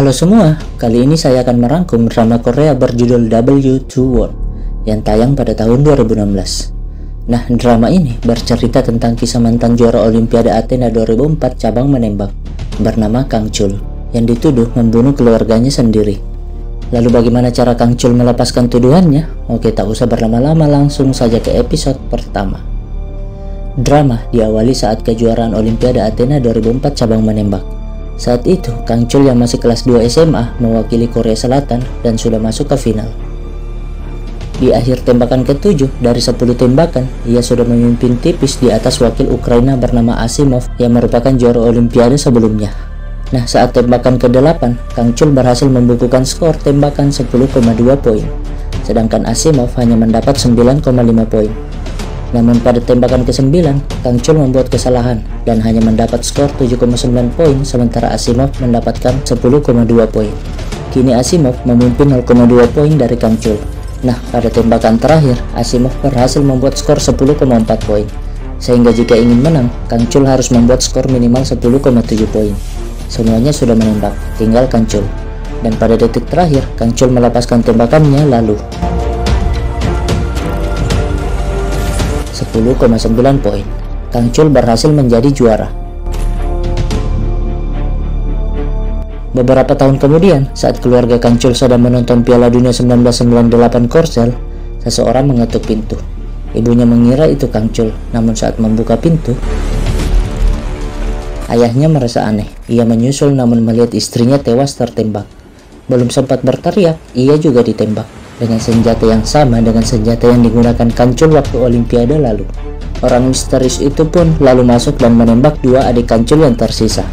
Halo semua, kali ini saya akan merangkum drama Korea berjudul W2 World yang tayang pada tahun 2016. Nah, drama ini bercerita tentang kisah mantan juara Olimpiade Athena 2004 cabang menembak bernama Kang Chul yang dituduh membunuh keluarganya sendiri. Lalu bagaimana cara Kang Chul melepaskan tuduhannya? Oke, tak usah berlama-lama, langsung saja ke episode pertama. Drama diawali saat kejuaraan Olimpiade Athena 2004 cabang menembak. Saat itu, Kang Chul yang masih kelas 2 SMA mewakili Korea Selatan dan sudah masuk ke final. Di akhir tembakan ke-7 dari 10 tembakan, ia sudah memimpin tipis di atas wakil Ukraina bernama Asimov yang merupakan juara Olimpiade sebelumnya. Nah, saat tembakan ke-8, Kang Chul berhasil membukukan skor tembakan 10,2 poin, sedangkan Asimov hanya mendapat 9,5 poin. Namun pada tembakan ke-9, Kang Chul membuat kesalahan dan hanya mendapat skor 7,9 poin, sementara Asimov mendapatkan 10,2 poin. Kini Asimov memimpin 0,2 poin dari Kang Chul. Nah, pada tembakan terakhir, Asimov berhasil membuat skor 10,4 poin. Sehingga jika ingin menang, Kang Chul harus membuat skor minimal 10,7 poin. Semuanya sudah menembak, tinggal Kang Chul. Dan pada detik terakhir, Kang Chul melepaskan tembakannya lalu 10,9 poin. Kang Chul berhasil menjadi juara. Beberapa tahun kemudian, saat keluarga Kang Chul sedang menonton Piala Dunia 1998 Korsel, seseorang mengetuk pintu. Ibunya mengira itu Kang Chul, namun saat membuka pintu, ayahnya merasa aneh. Ia menyusul namun melihat istrinya tewas tertembak. Belum sempat berteriak, ia juga ditembak dengan senjata yang sama dengan senjata yang digunakan Kang Chul waktu Olimpiade lalu. Orang misterius itu pun lalu masuk dan menembak dua adik Kang Chul yang tersisa.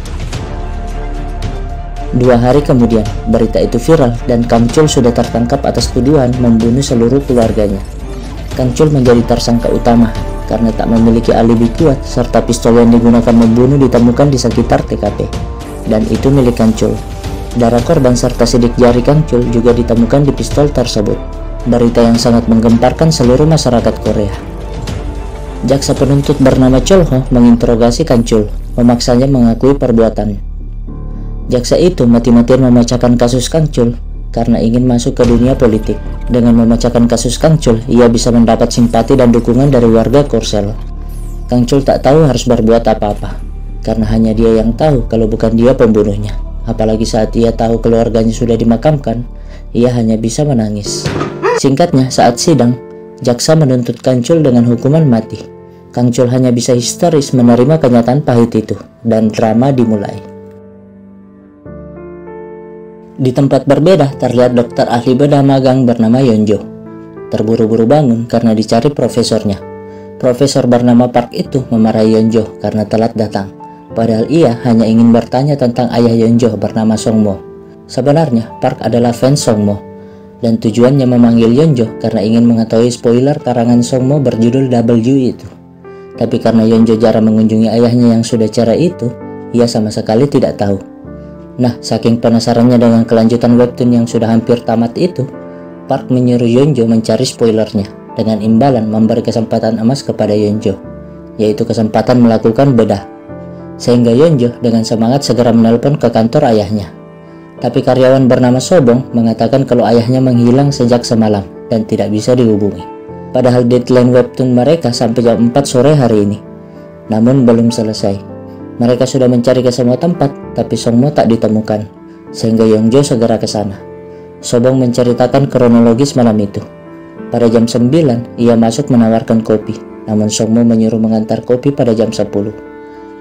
2 hari kemudian, berita itu viral dan Kang Chul sudah tertangkap atas tuduhan membunuh seluruh keluarganya. Kang Chul menjadi tersangka utama karena tak memiliki alibi kuat, serta pistol yang digunakan membunuh ditemukan di sekitar TKP, dan itu milik Kang Chul. Darah korban serta sidik jari Kang Chul juga ditemukan di pistol tersebut. Berita yang sangat menggemparkan seluruh masyarakat Korea. Jaksa penuntut bernama Cholho menginterogasi Kang Chul, memaksanya mengakui perbuatannya. Jaksa itu mati-matian memecahkan kasus Kang Chul karena ingin masuk ke dunia politik. Dengan memecahkan kasus Kang Chul, ia bisa mendapat simpati dan dukungan dari warga Korsel. Kang Chul tak tahu harus berbuat apa-apa, karena hanya dia yang tahu kalau bukan dia pembunuhnya. Apalagi saat ia tahu keluarganya sudah dimakamkan, ia hanya bisa menangis. Singkatnya, saat sidang, jaksa menuntut Kang Chul dengan hukuman mati. Kang Chul hanya bisa histeris menerima kenyataan pahit itu, dan drama dimulai. Di tempat berbeda, terlihat dokter ahli bedah magang bernama Yeonjo. Terburu-buru bangun karena dicari profesornya. Profesor bernama Park itu memarahi Yeonjo karena telat datang. Padahal ia hanya ingin bertanya tentang ayah Yeonjo bernama Songmo. Sebenarnya, Park adalah fans Songmo, dan tujuannya memanggil Yeonjo karena ingin mengetahui spoiler karangan Songmo berjudul W itu. Tapi karena Yeonjo jarang mengunjungi ayahnya yang sudah cerai itu, ia sama sekali tidak tahu. Nah, saking penasarannya dengan kelanjutan webtoon yang sudah hampir tamat itu, Park menyuruh Yeonjo mencari spoilernya dengan imbalan memberi kesempatan emas kepada Yeonjo, yaitu kesempatan melakukan bedah. Sehingga Yeonjo dengan semangat segera menelpon ke kantor ayahnya. Tapi karyawan bernama Sobong mengatakan kalau ayahnya menghilang sejak semalam dan tidak bisa dihubungi. Padahal deadline webtoon mereka sampai jam 4 sore hari ini. Namun belum selesai. Mereka sudah mencari ke semua tempat, tapi Songmo tak ditemukan. Sehingga Yeonjo segera ke sana. Sobong menceritakan kronologis malam itu. Pada jam 9, ia masuk menawarkan kopi. Namun Songmo menyuruh mengantar kopi pada jam 10.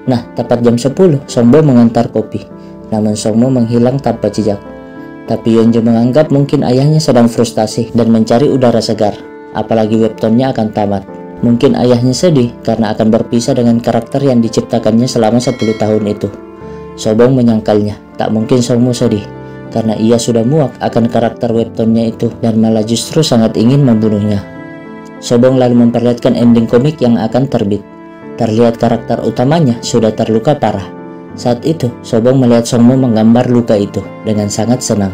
Nah, tepat jam 10, Songmo mengantar kopi. Namun Songmo menghilang tanpa jejak. Tapi Yeonjo menganggap mungkin ayahnya sedang frustasi dan mencari udara segar. Apalagi webtoonnya akan tamat. Mungkin ayahnya sedih karena akan berpisah dengan karakter yang diciptakannya selama 10 tahun itu. Sobong menyangkalnya, tak mungkin Songmo sedih, karena ia sudah muak akan karakter webtoonnya itu dan malah justru sangat ingin membunuhnya. Sobong lalu memperlihatkan ending komik yang akan terbit. Terlihat karakter utamanya sudah terluka parah. Saat itu, Sobong melihat Songmo menggambar luka itu dengan sangat senang.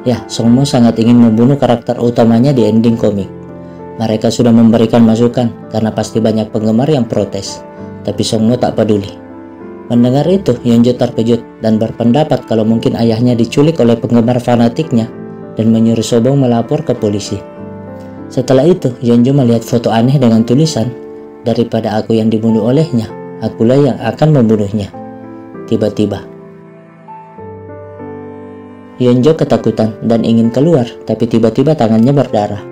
Ya, Songmo sangat ingin membunuh karakter utamanya di ending komik. Mereka sudah memberikan masukan karena pasti banyak penggemar yang protes, tapi Songmo tak peduli. Mendengar itu, Yeonjo terkejut dan berpendapat kalau mungkin ayahnya diculik oleh penggemar fanatiknya dan menyuruh Sobong melapor ke polisi. Setelah itu, Yeonjo melihat foto aneh dengan tulisan, "Daripada aku yang dibunuh olehnya, akulah yang akan membunuhnya." Tiba-tiba, Yeonjo ketakutan dan ingin keluar, tapi tiba-tiba tangannya berdarah.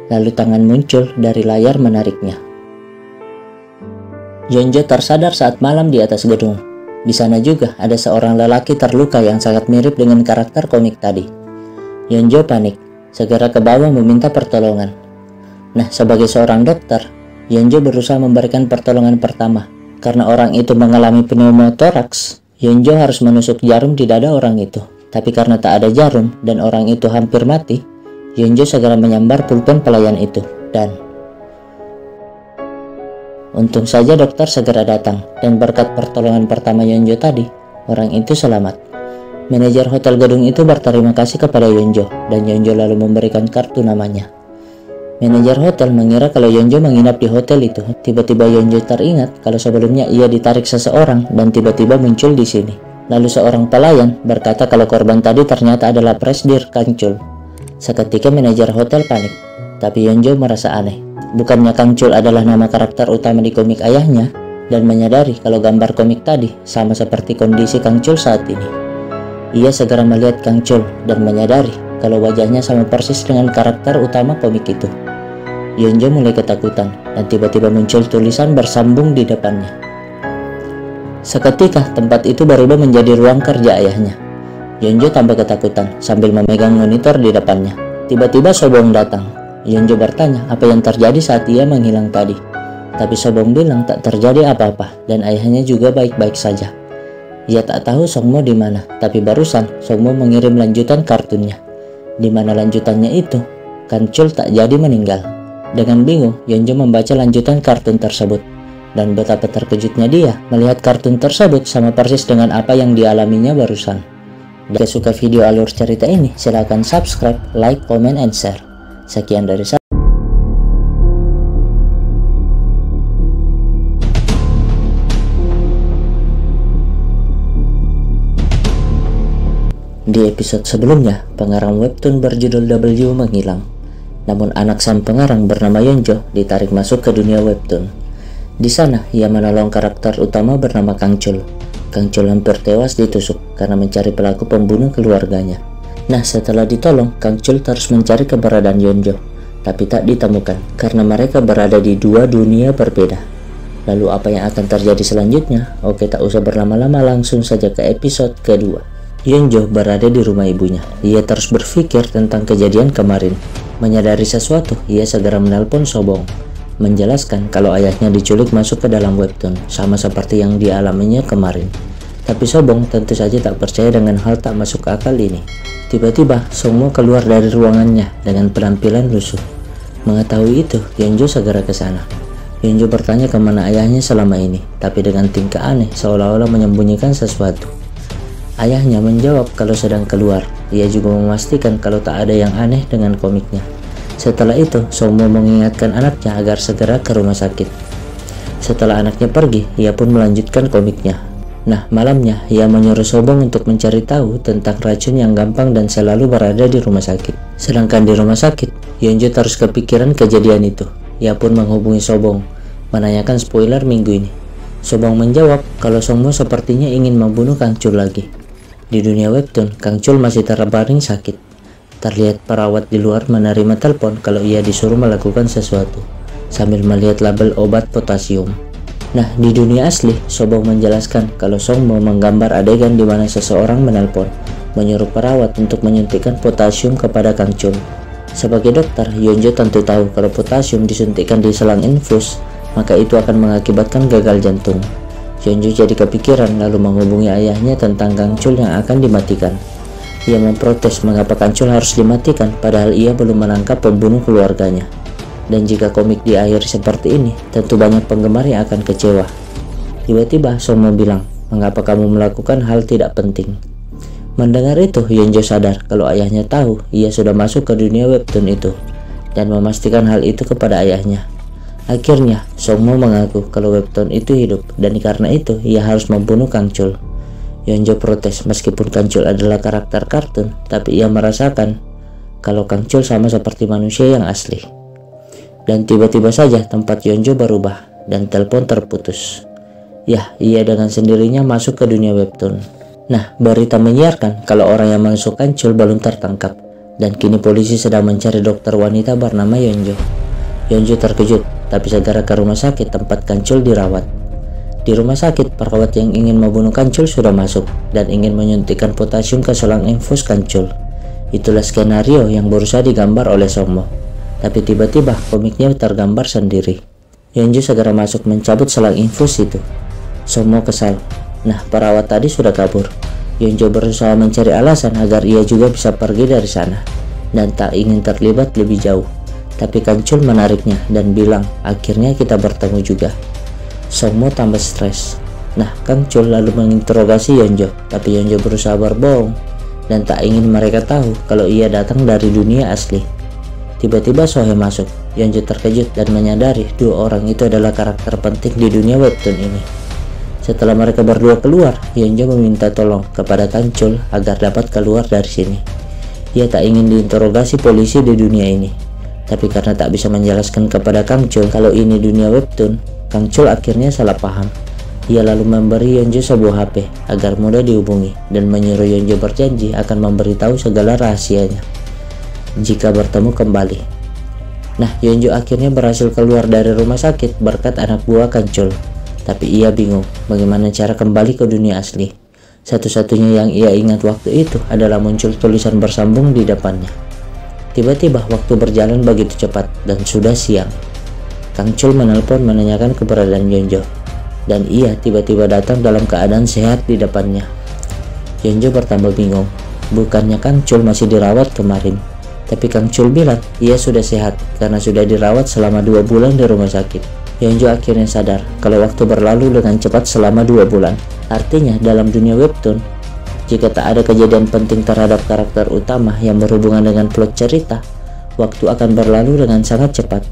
Lalu tangan muncul dari layar menariknya. Yeonjo tersadar saat malam di atas gedung. Di sana juga ada seorang lelaki terluka yang sangat mirip dengan karakter komik tadi. Yeonjo panik, segera ke bawah meminta pertolongan. Nah, sebagai seorang dokter, Yeonjo berusaha memberikan pertolongan pertama. Karena orang itu mengalami pneumotoraks, Yeonjo harus menusuk jarum di dada orang itu. Tapi karena tak ada jarum dan orang itu hampir mati, Yeonjo segera menyambar pulpen pelayan itu dan untung saja dokter segera datang dan berkat pertolongan pertama Yeonjo tadi, orang itu selamat. Manajer hotel gedung itu berterima kasih kepada Yeonjo dan Yeonjo lalu memberikan kartu namanya. Manajer hotel mengira kalau Yeonjo menginap di hotel itu. Tiba-tiba Yeonjo teringat kalau sebelumnya ia ditarik seseorang dan tiba-tiba muncul di sini. Lalu seorang pelayan berkata kalau korban tadi ternyata adalah Presdir Kang Chul. Seketika manajer hotel panik, tapi Yeonjo merasa aneh. Bukannya Kang Chul adalah nama karakter utama di komik ayahnya, dan menyadari kalau gambar komik tadi sama seperti kondisi Kang Chul saat ini. Ia segera melihat Kang Chul dan menyadari kalau wajahnya sama persis dengan karakter utama komik itu. Yeonjo mulai ketakutan dan tiba-tiba muncul tulisan bersambung di depannya. Seketika tempat itu berubah menjadi ruang kerja ayahnya. Yeonjo tambah ketakutan sambil memegang monitor di depannya. Tiba-tiba Sobong datang. Yeonjo bertanya apa yang terjadi saat ia menghilang tadi. Tapi Sobong bilang tak terjadi apa-apa dan ayahnya juga baik-baik saja. Ia tak tahu Songmo di mana, tapi barusan Songmo mengirim lanjutan kartunnya. Di mana lanjutannya itu, Kang Chul tak jadi meninggal. Dengan bingung, Yeonjo membaca lanjutan kartun tersebut. Dan betapa terkejutnya dia melihat kartun tersebut sama persis dengan apa yang dialaminya barusan. Jika suka video alur cerita ini, silahkan subscribe, like, comment, and share. Sekian dari saya. Di episode sebelumnya, pengarang webtoon berjudul W menghilang. Namun anak sang pengarang bernama Yeonjo ditarik masuk ke dunia webtoon. Di sana, ia menolong karakter utama bernama Kang Chul. Kang Chul hampir tewas ditusuk karena mencari pelaku pembunuh keluarganya. Nah, setelah ditolong, Kang Chul terus mencari keberadaan Yeonjo, tapi tak ditemukan karena mereka berada di dua dunia berbeda. Lalu apa yang akan terjadi selanjutnya? Oke, tak usah berlama-lama, langsung saja ke episode kedua. Yeonjo berada di rumah ibunya. Ia terus berpikir tentang kejadian kemarin. Menyadari sesuatu, ia segera menelpon Sobong, menjelaskan kalau ayahnya diculik masuk ke dalam webtoon, sama seperti yang dialaminya kemarin. Tapi Sobong tentu saja tak percaya dengan hal tak masuk akal ini. Tiba-tiba, Songmo keluar dari ruangannya dengan penampilan lusuh. Mengetahui itu, Yeonjo segera ke sana. Yeonjo bertanya kemana ayahnya selama ini, tapi dengan tingkah aneh seolah-olah menyembunyikan sesuatu. Ayahnya menjawab kalau sedang keluar. Ia juga memastikan kalau tak ada yang aneh dengan komiknya. Setelah itu, Songmo mengingatkan anaknya agar segera ke rumah sakit. Setelah anaknya pergi, ia pun melanjutkan komiknya. Nah, malamnya ia menyuruh Sobong untuk mencari tahu tentang racun yang gampang dan selalu berada di rumah sakit. Sedangkan di rumah sakit, Yeonjo terus kepikiran kejadian itu. Ia pun menghubungi Sobong, menanyakan spoiler minggu ini. Sobong menjawab kalau Songmo sepertinya ingin membunuh Kang Chul lagi. Di dunia webtoon, Kang Chul masih terbaring sakit. Terlihat perawat di luar menerima telepon kalau ia disuruh melakukan sesuatu, sambil melihat label obat potasium. Nah, di dunia asli, Sobong menjelaskan kalau Songmo menggambar adegan di mana seseorang menelpon, menyuruh perawat untuk menyuntikkan potasium kepada Kang Chul. Sebagai dokter, Yeonjo tentu tahu kalau potasium disuntikkan di selang infus, maka itu akan mengakibatkan gagal jantung. Yeonjo jadi kepikiran lalu menghubungi ayahnya tentang Kang Chul yang akan dimatikan. Ia memprotes mengapa Kang Chul harus dimatikan padahal ia belum menangkap pembunuh keluarganya. Dan jika komik diakhiri seperti ini, tentu banyak penggemar yang akan kecewa. Tiba-tiba Songmo bilang, mengapa kamu melakukan hal tidak penting? Mendengar itu, Yeonjo sadar kalau ayahnya tahu ia sudah masuk ke dunia webtoon itu dan memastikan hal itu kepada ayahnya. Akhirnya, Songmo mengaku kalau webtoon itu hidup dan karena itu ia harus membunuh Kang Chul. Yeonjo protes meskipun Kang Chul adalah karakter kartun, tapi ia merasakan kalau Kang Chul sama seperti manusia yang asli. Dan tiba-tiba saja tempat Yeonjo berubah dan telepon terputus. Yah, ia dengan sendirinya masuk ke dunia webtoon. Nah, berita menyiarkan kalau orang yang masuk Kang Chul belum tertangkap dan kini polisi sedang mencari dokter wanita bernama Yeonjo. Yeonjo terkejut, tapi segera ke rumah sakit tempat Kang Chul dirawat. Di rumah sakit, perawat yang ingin membunuh Kang Chul sudah masuk dan ingin menyuntikkan potasium ke selang infus Kang Chul. Itulah skenario yang berusaha digambar oleh Songmo. Tapi tiba-tiba komiknya tergambar sendiri. Yeonjo segera masuk mencabut selang infus itu. Songmo kesal. Nah, perawat tadi sudah kabur. Yeonjo berusaha mencari alasan agar ia juga bisa pergi dari sana dan tak ingin terlibat lebih jauh. Tapi Kang Chul menariknya dan bilang, akhirnya kita bertemu juga. Songmo tambah stres. Nah, Kang Chul lalu menginterogasi Yeonjo, tapi Yeonjo berusaha berbohong dan tak ingin mereka tahu kalau ia datang dari dunia asli. Tiba-tiba Sohee masuk. Yeonjo terkejut dan menyadari dua orang itu adalah karakter penting di dunia webtoon ini. Setelah mereka berdua keluar, Yeonjo meminta tolong kepada Kang Chul agar dapat keluar dari sini. Ia tak ingin diinterogasi polisi di dunia ini. Tapi karena tak bisa menjelaskan kepada Kang Chul kalau ini dunia webtoon, Kang Chul akhirnya salah paham. Ia lalu memberi Yeonjo sebuah HP agar mudah dihubungi dan menyuruh Yeonjo berjanji akan memberitahu segala rahasianya jika bertemu kembali. Nah, Yeonjo akhirnya berhasil keluar dari rumah sakit berkat anak buah Kang Chul. Tapi ia bingung bagaimana cara kembali ke dunia asli. Satu-satunya yang ia ingat waktu itu adalah muncul tulisan bersambung di depannya. Tiba-tiba waktu berjalan begitu cepat dan sudah siang. Kang Chul menelpon menanyakan keberadaan Yeonjo dan ia tiba-tiba datang dalam keadaan sehat di depannya. Yeonjo bertambah bingung. Bukannya Kang Chul masih dirawat kemarin, tapi Kang Chul bilang ia sudah sehat karena sudah dirawat selama 2 bulan di rumah sakit. Yeonjo akhirnya sadar kalau waktu berlalu dengan cepat selama 2 bulan. Artinya dalam dunia webtoon, jika tak ada kejadian penting terhadap karakter utama yang berhubungan dengan plot cerita, waktu akan berlalu dengan sangat cepat.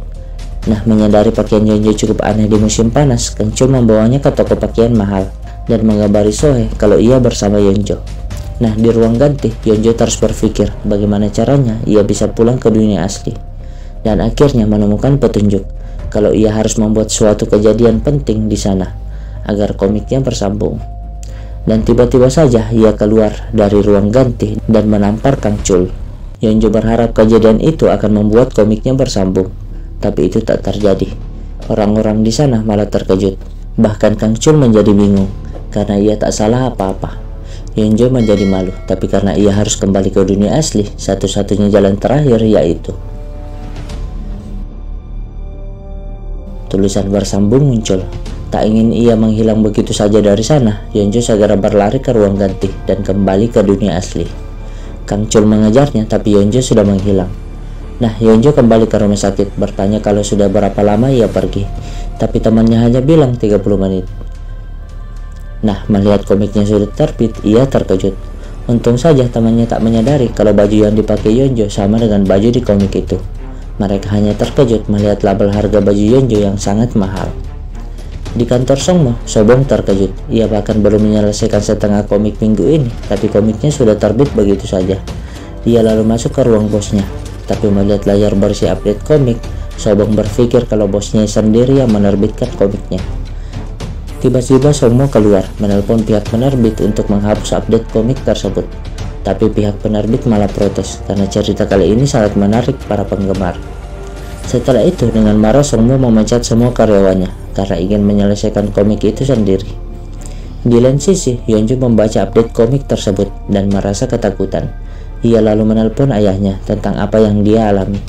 Nah, menyadari pakaian Yeonjo cukup aneh di musim panas, Kang Chul membawanya ke toko pakaian mahal dan mengabari Sohee kalau ia bersama Yeonjo. Nah, di ruang ganti, Yeonjo terus berpikir bagaimana caranya ia bisa pulang ke dunia asli. Dan akhirnya menemukan petunjuk kalau ia harus membuat suatu kejadian penting di sana agar komiknya bersambung. Dan tiba-tiba saja ia keluar dari ruang ganti dan menampar Kang Chul. Yeonjo berharap kejadian itu akan membuat komiknya bersambung, tapi itu tak terjadi. Orang-orang di sana malah terkejut. Bahkan Kang Chul menjadi bingung karena ia tak salah apa-apa. Yeonjo menjadi malu, tapi karena ia harus kembali ke dunia asli, satu-satunya jalan terakhir yaitu tulisan bersambung muncul. Tak ingin ia menghilang begitu saja dari sana, Yeonjo segera berlari ke ruang ganti dan kembali ke dunia asli. Kang Chul mengejarnya, tapi Yeonjo sudah menghilang. Nah, Yeonjo kembali ke rumah sakit, bertanya kalau sudah berapa lama ia pergi, tapi temannya hanya bilang 30 menit. Nah, melihat komiknya sudah terbit, ia terkejut. Untung saja temannya tak menyadari kalau baju yang dipakai Yeonjo sama dengan baju di komik itu. Mereka hanya terkejut melihat label harga baju Yeonjo yang sangat mahal. Di kantor Songmo, Sobong terkejut. Ia bahkan belum menyelesaikan setengah komik minggu ini, tapi komiknya sudah terbit begitu saja. Dia lalu masuk ke ruang bosnya, tapi melihat layar berisi update komik, Sobong berpikir kalau bosnya sendiri yang menerbitkan komiknya. Tiba-tiba Songmo keluar, menelpon pihak penerbit untuk menghapus update komik tersebut. Tapi pihak penerbit malah protes karena cerita kali ini sangat menarik para penggemar. Setelah itu, dengan marah Songmo memecat semua karyawannya karena ingin menyelesaikan komik itu sendiri. Di lain sisi, Yeonjo membaca update komik tersebut dan merasa ketakutan. Ia lalu menelpon ayahnya tentang apa yang dia alami.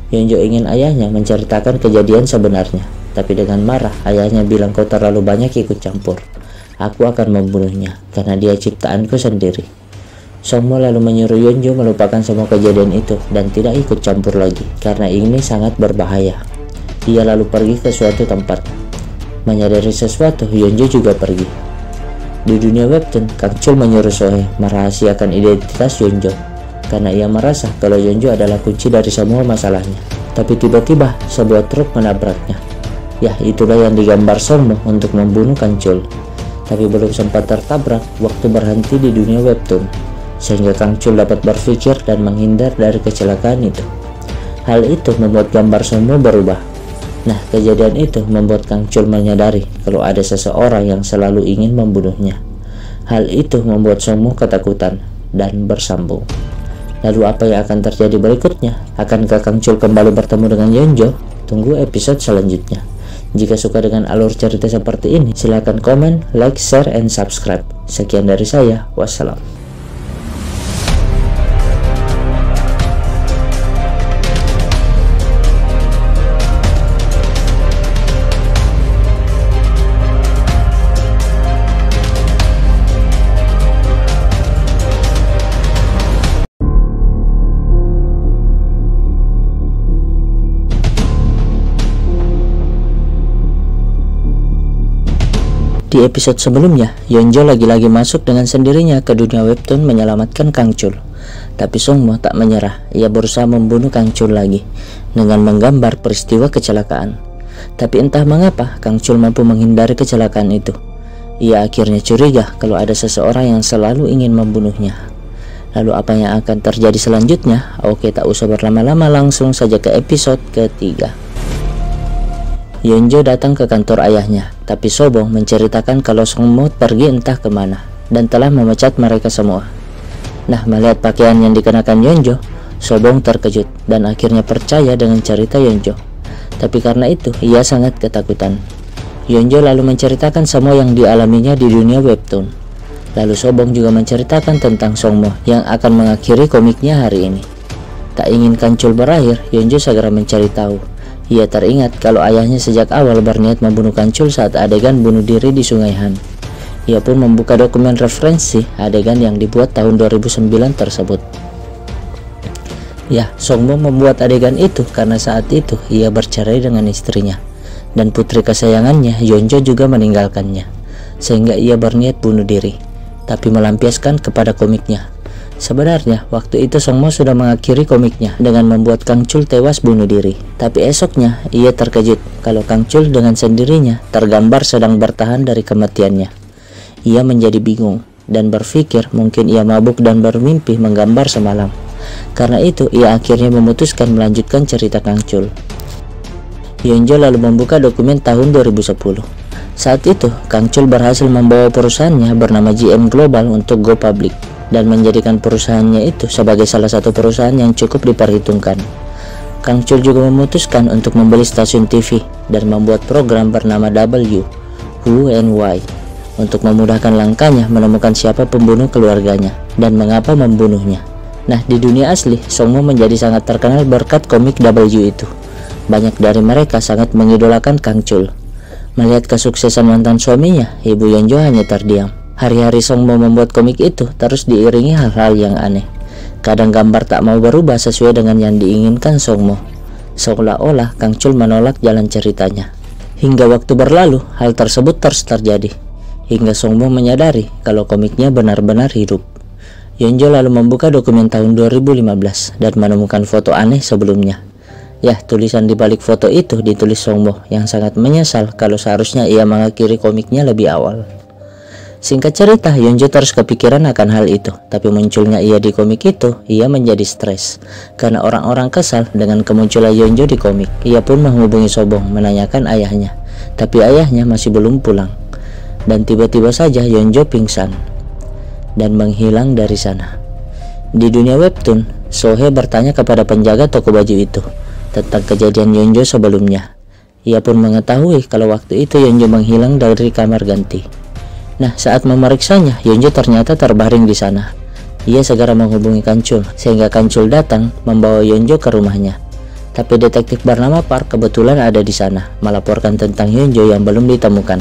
Yeonjo ingin ayahnya menceritakan kejadian sebenarnya, tapi dengan marah ayahnya bilang, "Kau terlalu banyak ikut campur. Aku akan membunuhnya karena dia ciptaanku sendiri." Songmo lalu menyuruh Yeonjo melupakan semua kejadian itu dan tidak ikut campur lagi karena ini sangat berbahaya. Ia lalu pergi ke suatu tempat. Menyadari sesuatu, Yeonjo juga pergi. Di dunia webtoon, Kang Chul menyuruh Sohee merahasiakan identitas Yeonjo karena ia merasa kalau Yeonjo adalah kunci dari semua masalahnya. Tapi tiba-tiba sebuah truk menabraknya. Ya, itulah yang digambar Songmo untuk membunuh Kang Chul. Tapi belum sempat tertabrak, waktu berhenti di dunia webtoon, sehingga Kang Chul dapat berpikir dan menghindar dari kecelakaan itu. Hal itu membuat gambar Songmo berubah. Nah, kejadian itu membuat Kang Chul menyadari kalau ada seseorang yang selalu ingin membunuhnya. Hal itu membuat Songmo ketakutan dan bersambung. Lalu apa yang akan terjadi berikutnya? Akankah Kang Chul kembali bertemu dengan Yeonjo? Tunggu episode selanjutnya. Jika suka dengan alur cerita seperti ini, silahkan komen, like, share, and subscribe. Sekian dari saya, wassalam. Di episode sebelumnya, Yeonjo lagi-lagi masuk dengan sendirinya ke dunia webtoon menyelamatkan Kang Chul. Tapi Songmo tak menyerah, ia berusaha membunuh Kang Chul lagi dengan menggambar peristiwa kecelakaan. Tapi entah mengapa Kang Chul mampu menghindari kecelakaan itu. Ia akhirnya curiga kalau ada seseorang yang selalu ingin membunuhnya. Lalu apa yang akan terjadi selanjutnya? Oke, tak usah berlama-lama, langsung saja ke episode ketiga. Yeonjo datang ke kantor ayahnya, tapi Sobong menceritakan kalau Songmo pergi entah kemana dan telah memecat mereka semua. Nah, melihat pakaian yang dikenakan Yeonjo, Sobong terkejut dan akhirnya percaya dengan cerita Yeonjo. Tapi karena itu, ia sangat ketakutan. Yeonjo lalu menceritakan semua yang dialaminya di dunia webtoon. Lalu Sobong juga menceritakan tentang Songmo yang akan mengakhiri komiknya hari ini. Tak ingin Kang Chul berakhir, Yeonjo segera mencari tahu. Ia teringat kalau ayahnya sejak awal berniat membunuh Kang Chul saat adegan bunuh diri di Sungai Han. Ia pun membuka dokumen referensi adegan yang dibuat tahun 2009 tersebut. Ya, Songmo membuat adegan itu karena saat itu ia bercerai dengan istrinya, dan putri kesayangannya Yeonjo juga meninggalkannya, sehingga ia berniat bunuh diri, tapi melampiaskan kepada komiknya. Sebenarnya, waktu itu Songmo sudah mengakhiri komiknya dengan membuat Kang Chul tewas bunuh diri. Tapi esoknya, ia terkejut kalau Kang Chul dengan sendirinya tergambar sedang bertahan dari kematiannya. Ia menjadi bingung dan berpikir mungkin ia mabuk dan bermimpi menggambar semalam. Karena itu, ia akhirnya memutuskan melanjutkan cerita Kang Chul. Yeonjo lalu membuka dokumen tahun 2010. Saat itu, Kang Chul berhasil membawa perusahaannya bernama GM Global untuk go public dan menjadikan perusahaannya itu sebagai salah satu perusahaan yang cukup diperhitungkan. Kang Chul juga memutuskan untuk membeli stasiun TV dan membuat program bernama W, Who and Why untuk memudahkan langkahnya menemukan siapa pembunuh keluarganya dan mengapa membunuhnya. Nah, di dunia asli, Songmo menjadi sangat terkenal berkat komik W itu. Banyak dari mereka sangat mengidolakan Kang Chul. Melihat kesuksesan mantan suaminya, Ibu Yeonjo hanya terdiam. Hari-hari Songmo membuat komik itu terus diiringi hal-hal yang aneh. Kadang gambar tak mau berubah sesuai dengan yang diinginkan Songmo, seolah-olah Kang Chul menolak jalan ceritanya. Hingga waktu berlalu, hal tersebut terus terjadi, hingga Songmo menyadari kalau komiknya benar-benar hidup. Yeonjo lalu membuka dokumen tahun 2015 dan menemukan foto aneh sebelumnya. Ya, tulisan di balik foto itu ditulis Songmo yang sangat menyesal kalau seharusnya ia mengakhiri komiknya lebih awal. Singkat cerita, Yeonjo terus kepikiran akan hal itu, tapi munculnya ia di komik itu, ia menjadi stres karena orang-orang kesal dengan kemunculan Yeonjo di komik. Ia pun menghubungi Sobong menanyakan ayahnya, tapi ayahnya masih belum pulang. Dan tiba-tiba saja Yeonjo pingsan dan menghilang dari sana. Di dunia webtoon, Sohee bertanya kepada penjaga toko baju itu tentang kejadian Yeonjo sebelumnya. Ia pun mengetahui kalau waktu itu Yeonjo menghilang dari kamar ganti. Nah, saat memeriksanya, Yeonjo ternyata terbaring di sana. Ia segera menghubungi Kang Chul, sehingga Kang Chul datang membawa Yeonjo ke rumahnya. Tapi detektif bernama Park kebetulan ada di sana, melaporkan tentang Yeonjo yang belum ditemukan.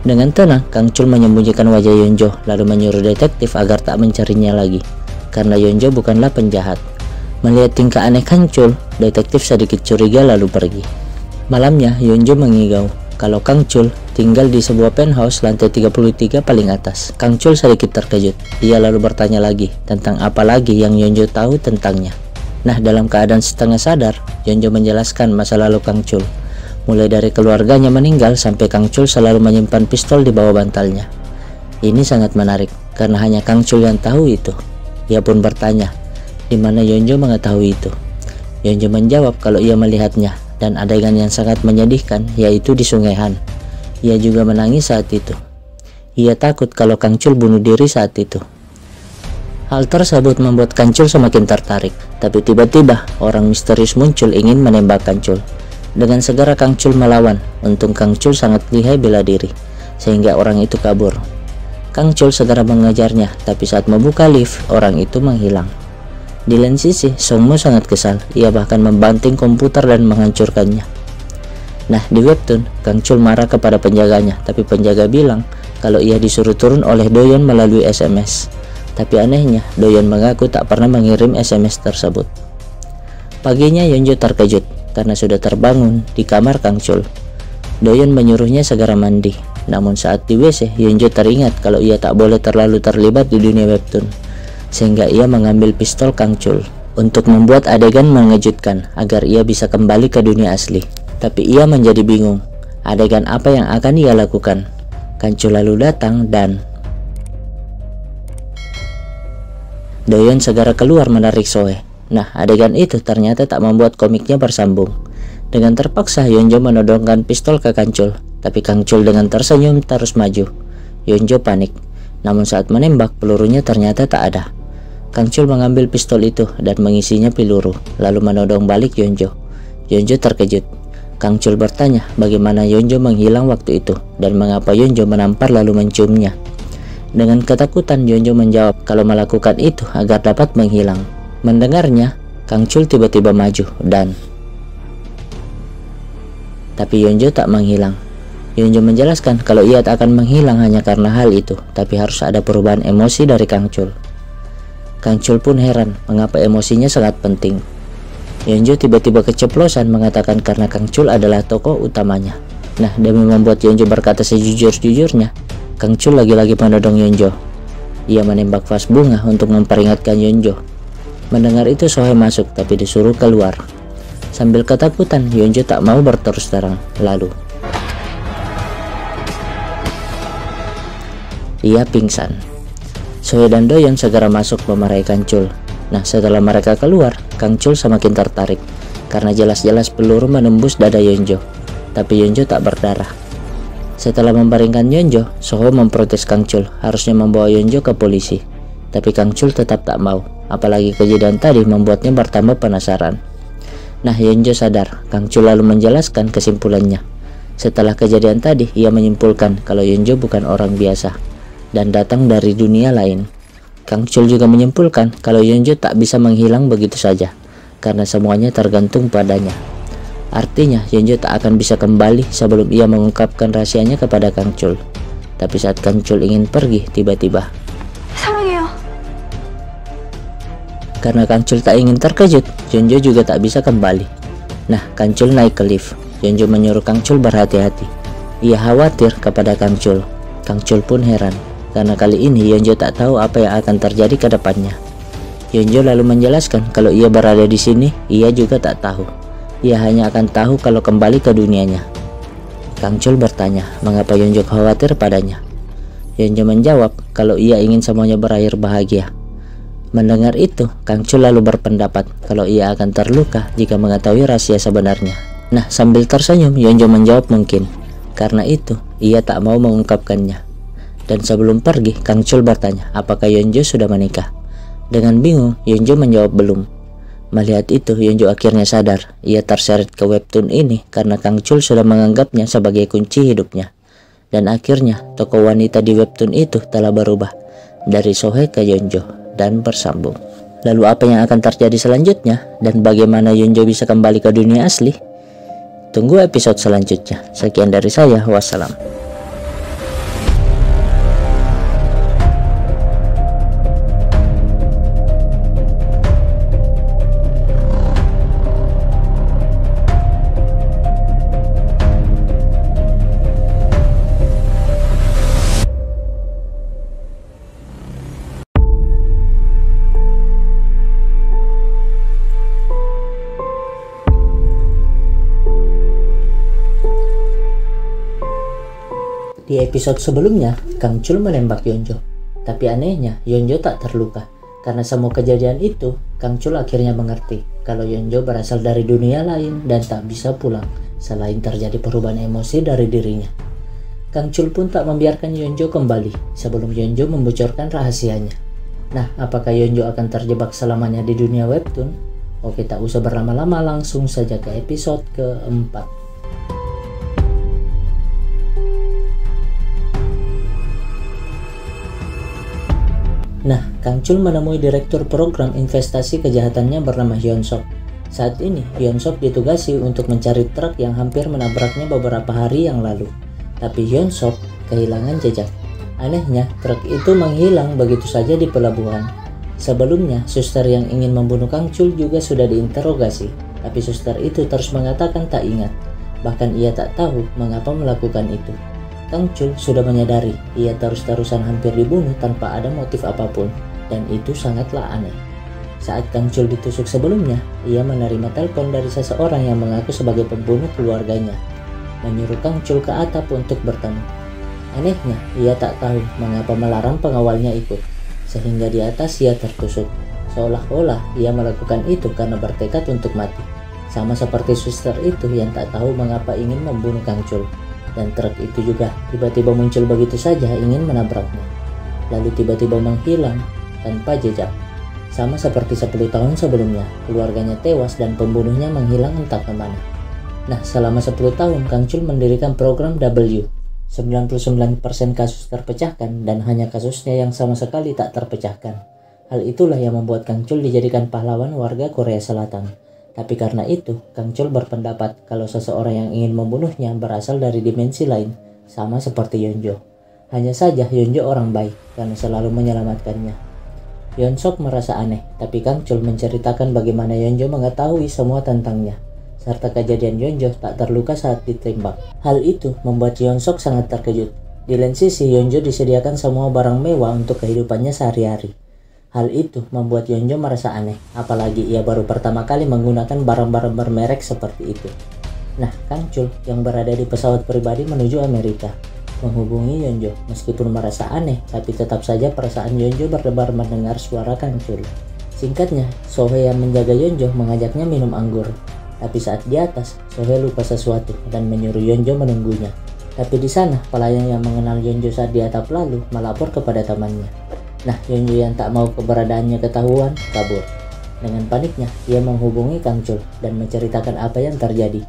Dengan tenang, Kang Chul menyembunyikan wajah Yeonjo, lalu menyuruh detektif agar tak mencarinya lagi, karena Yeonjo bukanlah penjahat. Melihat tingkah aneh Kang Chul, detektif sedikit curiga lalu pergi. Malamnya, Yeonjo mengigau kalau Kang Chul tinggal di sebuah penthouse lantai 33 paling atas. Kang Chul sedikit terkejut. Ia lalu bertanya lagi tentang apa lagi yang Yeonjo tahu tentangnya. Nah, dalam keadaan setengah sadar, Yeonjo menjelaskan masa lalu Kang Chul. Mulai dari keluarganya meninggal sampai Kang Chul selalu menyimpan pistol di bawah bantalnya. Ini sangat menarik karena hanya Kang Chul yang tahu itu. Ia pun bertanya, di mana Yonjo mengetahui itu. Yonjo menjawab kalau ia melihatnya, dan adegan yang sangat menyedihkan yaitu di Sungai Han. Ia juga menangis saat itu. Ia takut kalau Kang Chul bunuh diri saat itu. Hal tersebut membuat Kang Chul semakin tertarik, tapi tiba-tiba orang misterius muncul ingin menembak Kang Chul. Dengan segera Kang Chul melawan. Untung Kang Chul sangat lihai bela diri, sehingga orang itu kabur. Kang Chul segera mengejarnya, tapi saat membuka lift, orang itu menghilang. Di lain sisi, Song Mo sangat kesal. Ia bahkan membanting komputer dan menghancurkannya. Nah, di webtoon, Kang Chul marah kepada penjaganya, tapi penjaga bilang kalau ia disuruh turun oleh Doyon melalui SMS. Tapi anehnya, Doyon mengaku tak pernah mengirim SMS tersebut. Paginya Yonjo terkejut karena sudah terbangun di kamar Kang Chul. Doyon menyuruhnya segera mandi. Namun saat di WC, Yonjo teringat kalau ia tak boleh terlalu terlibat di dunia webtoon, sehingga ia mengambil pistol Kang Chul untuk membuat adegan mengejutkan agar ia bisa kembali ke dunia asli. Tapi ia menjadi bingung, adegan apa yang akan ia lakukan. Kang Chul lalu datang dan Doyon segera keluar menarik Soe. Nah, adegan itu ternyata tak membuat komiknya bersambung. Dengan terpaksa Yonjo menodongkan pistol ke Kang Chul, tapi Kang Chul dengan tersenyum terus maju. Yonjo panik, namun saat menembak pelurunya ternyata tak ada. Kang Chul mengambil pistol itu dan mengisinya peluru, lalu menodong balik Yonjo. Yonjo terkejut. Kang Chul bertanya bagaimana Yonjo menghilang waktu itu dan mengapa Yonjo menampar lalu menciumnya. Dengan ketakutan Yonjo menjawab kalau melakukan itu agar dapat menghilang. Mendengarnya, Kang Chul tiba-tiba maju dan tapi Yonjo tak menghilang. Yonjo menjelaskan kalau ia tak akan menghilang hanya karena hal itu, tapi harus ada perubahan emosi dari Kang Chul. Kang Chul pun heran mengapa emosinya sangat penting. Yonjo tiba-tiba keceplosan mengatakan karena Kang Chul adalah tokoh utamanya. Nah, demi membuat Yonjo berkata sejujur-jujurnya, Kang Chul lagi-lagi menodong Yonjo. Ia menembak vas bunga untuk memperingatkan Yonjo. Mendengar itu Sohei masuk tapi disuruh keluar. Sambil ketakutan, Yonjo tak mau berterus terang. Lalu ia pingsan. Sohei dan Doyon segera masuk memarahi Kang Chul. Nah, setelah mereka keluar, Kang Chul semakin tertarik karena jelas-jelas peluru menembus dada Yonjo. Tapi Yonjo tak berdarah. Setelah membaringkan Yonjo, Soho memprotes Kang Chul harusnya membawa Yonjo ke polisi. Tapi Kang Chul tetap tak mau, apalagi kejadian tadi membuatnya bertambah penasaran. Nah, Yonjo sadar. Kang Chul lalu menjelaskan kesimpulannya. Setelah kejadian tadi, ia menyimpulkan kalau Yonjo bukan orang biasa dan datang dari dunia lain. Kang Chul juga menyimpulkan kalau Yonjo tak bisa menghilang begitu saja karena semuanya tergantung padanya. Artinya Yonjo tak akan bisa kembali sebelum ia mengungkapkan rahasianya kepada Kang Chul. Tapi saat Kang Chul ingin pergi, tiba-tiba karena Kang Chul tak ingin terkejut, Yonjo juga tak bisa kembali. Nah, Kang Chul naik ke lift. Yonjo menyuruh Kang Chul berhati-hati. Ia khawatir kepada Kang Chul. Kang Chul pun heran karena kali ini Yonjo tak tahu apa yang akan terjadi ke depannya. Yonjo lalu menjelaskan kalau ia berada di sini, ia juga tak tahu. Ia hanya akan tahu kalau kembali ke dunianya. Kang Chul bertanya mengapa Yonjo khawatir padanya. Yonjo menjawab kalau ia ingin semuanya berakhir bahagia. Mendengar itu, Kang Chul lalu berpendapat kalau ia akan terluka jika mengetahui rahasia sebenarnya. Nah, sambil tersenyum, Yonjo menjawab mungkin. Karena itu, ia tak mau mengungkapkannya. Dan sebelum pergi, Kang Chul bertanya apakah Yonjo sudah menikah. Dengan bingung, Yonjo menjawab belum. Melihat itu, Yonjo akhirnya sadar. Ia terseret ke webtoon ini karena Kang Chul sudah menganggapnya sebagai kunci hidupnya. Dan akhirnya, tokoh wanita di webtoon itu telah berubah dari Sohei ke Yonjo dan bersambung. Lalu apa yang akan terjadi selanjutnya dan bagaimana Yonjo bisa kembali ke dunia asli? Tunggu episode selanjutnya. Sekian dari saya, wassalam. Di episode sebelumnya, Kang Chul menembak Yeonjo. Tapi anehnya, Yeonjo tak terluka. Karena semua kejadian itu, Kang Chul akhirnya mengerti kalau Yeonjo berasal dari dunia lain dan tak bisa pulang selain terjadi perubahan emosi dari dirinya. Kang Chul pun tak membiarkan Yeonjo kembali sebelum Yeonjo membocorkan rahasianya. Nah, apakah Yeonjo akan terjebak selamanya di dunia webtoon? Oke, tak usah berlama-lama, langsung saja ke episode keempat. Nah, Kang Chul menemui direktur program investasi kejahatannya bernama Hyun Sok. Saat ini, Hyun Sok ditugasi untuk mencari truk yang hampir menabraknya beberapa hari yang lalu. Tapi Hyun Sok kehilangan jejak. Anehnya, truk itu menghilang begitu saja di pelabuhan. Sebelumnya, suster yang ingin membunuh Kang Chul juga sudah diinterogasi. Tapi suster itu terus mengatakan tak ingat. Bahkan ia tak tahu mengapa melakukan itu. Kang Chul sudah menyadari ia terus-terusan hampir dibunuh tanpa ada motif apapun. Dan itu sangatlah aneh. Saat Kang Chul ditusuk sebelumnya, ia menerima telepon dari seseorang yang mengaku sebagai pembunuh keluarganya, menyuruh Kang Chul ke atap untuk bertemu. Anehnya, ia tak tahu mengapa melarang pengawalnya ikut, sehingga di atas ia tertusuk. Seolah-olah ia melakukan itu karena bertekad untuk mati. Sama seperti suster itu yang tak tahu mengapa ingin membunuh Kang Chul. Dan truk itu juga tiba-tiba muncul begitu saja ingin menabraknya. Lalu tiba-tiba menghilang tanpa jejak. Sama seperti 10 tahun sebelumnya, keluarganya tewas dan pembunuhnya menghilang entah kemana. Nah, selama 10 tahun Kang Chul mendirikan program W. 99% kasus terpecahkan dan hanya kasusnya yang sama sekali tak terpecahkan. Hal itulah yang membuat Kang Chul dijadikan pahlawan warga Korea Selatan. Tapi karena itu, Kang Chul berpendapat kalau seseorang yang ingin membunuhnya berasal dari dimensi lain, sama seperti Yeonjo. Hanya saja Yeonjo orang baik karena selalu menyelamatkannya. Hyun Sok merasa aneh, tapi Kang Chul menceritakan bagaimana Yeonjo mengetahui semua tentangnya, serta kejadian Yeonjo tak terluka saat ditembak. Hal itu membuat Hyun Sok sangat terkejut. Di lain sisi, Yeonjo disediakan semua barang mewah untuk kehidupannya sehari-hari. Hal itu membuat Yeonjo merasa aneh, apalagi ia baru pertama kali menggunakan barang-barang bermerek seperti itu. Nah, Kang Chul yang berada di pesawat pribadi menuju Amerika, menghubungi Yeonjo. Meskipun merasa aneh, tapi tetap saja perasaan Yeonjo berdebar mendengar suara Kang Chul. Singkatnya, Sohee yang menjaga Yeonjo mengajaknya minum anggur. Tapi saat di atas, Sohee lupa sesuatu dan menyuruh Yeonjo menunggunya. Tapi di sana, pelayan yang mengenal Yeonjo saat di atap lalu melapor kepada temannya. Nah, Yeonjo yang tak mau keberadaannya ketahuan, kabur. Dengan paniknya, ia menghubungi Kang Chul dan menceritakan apa yang terjadi.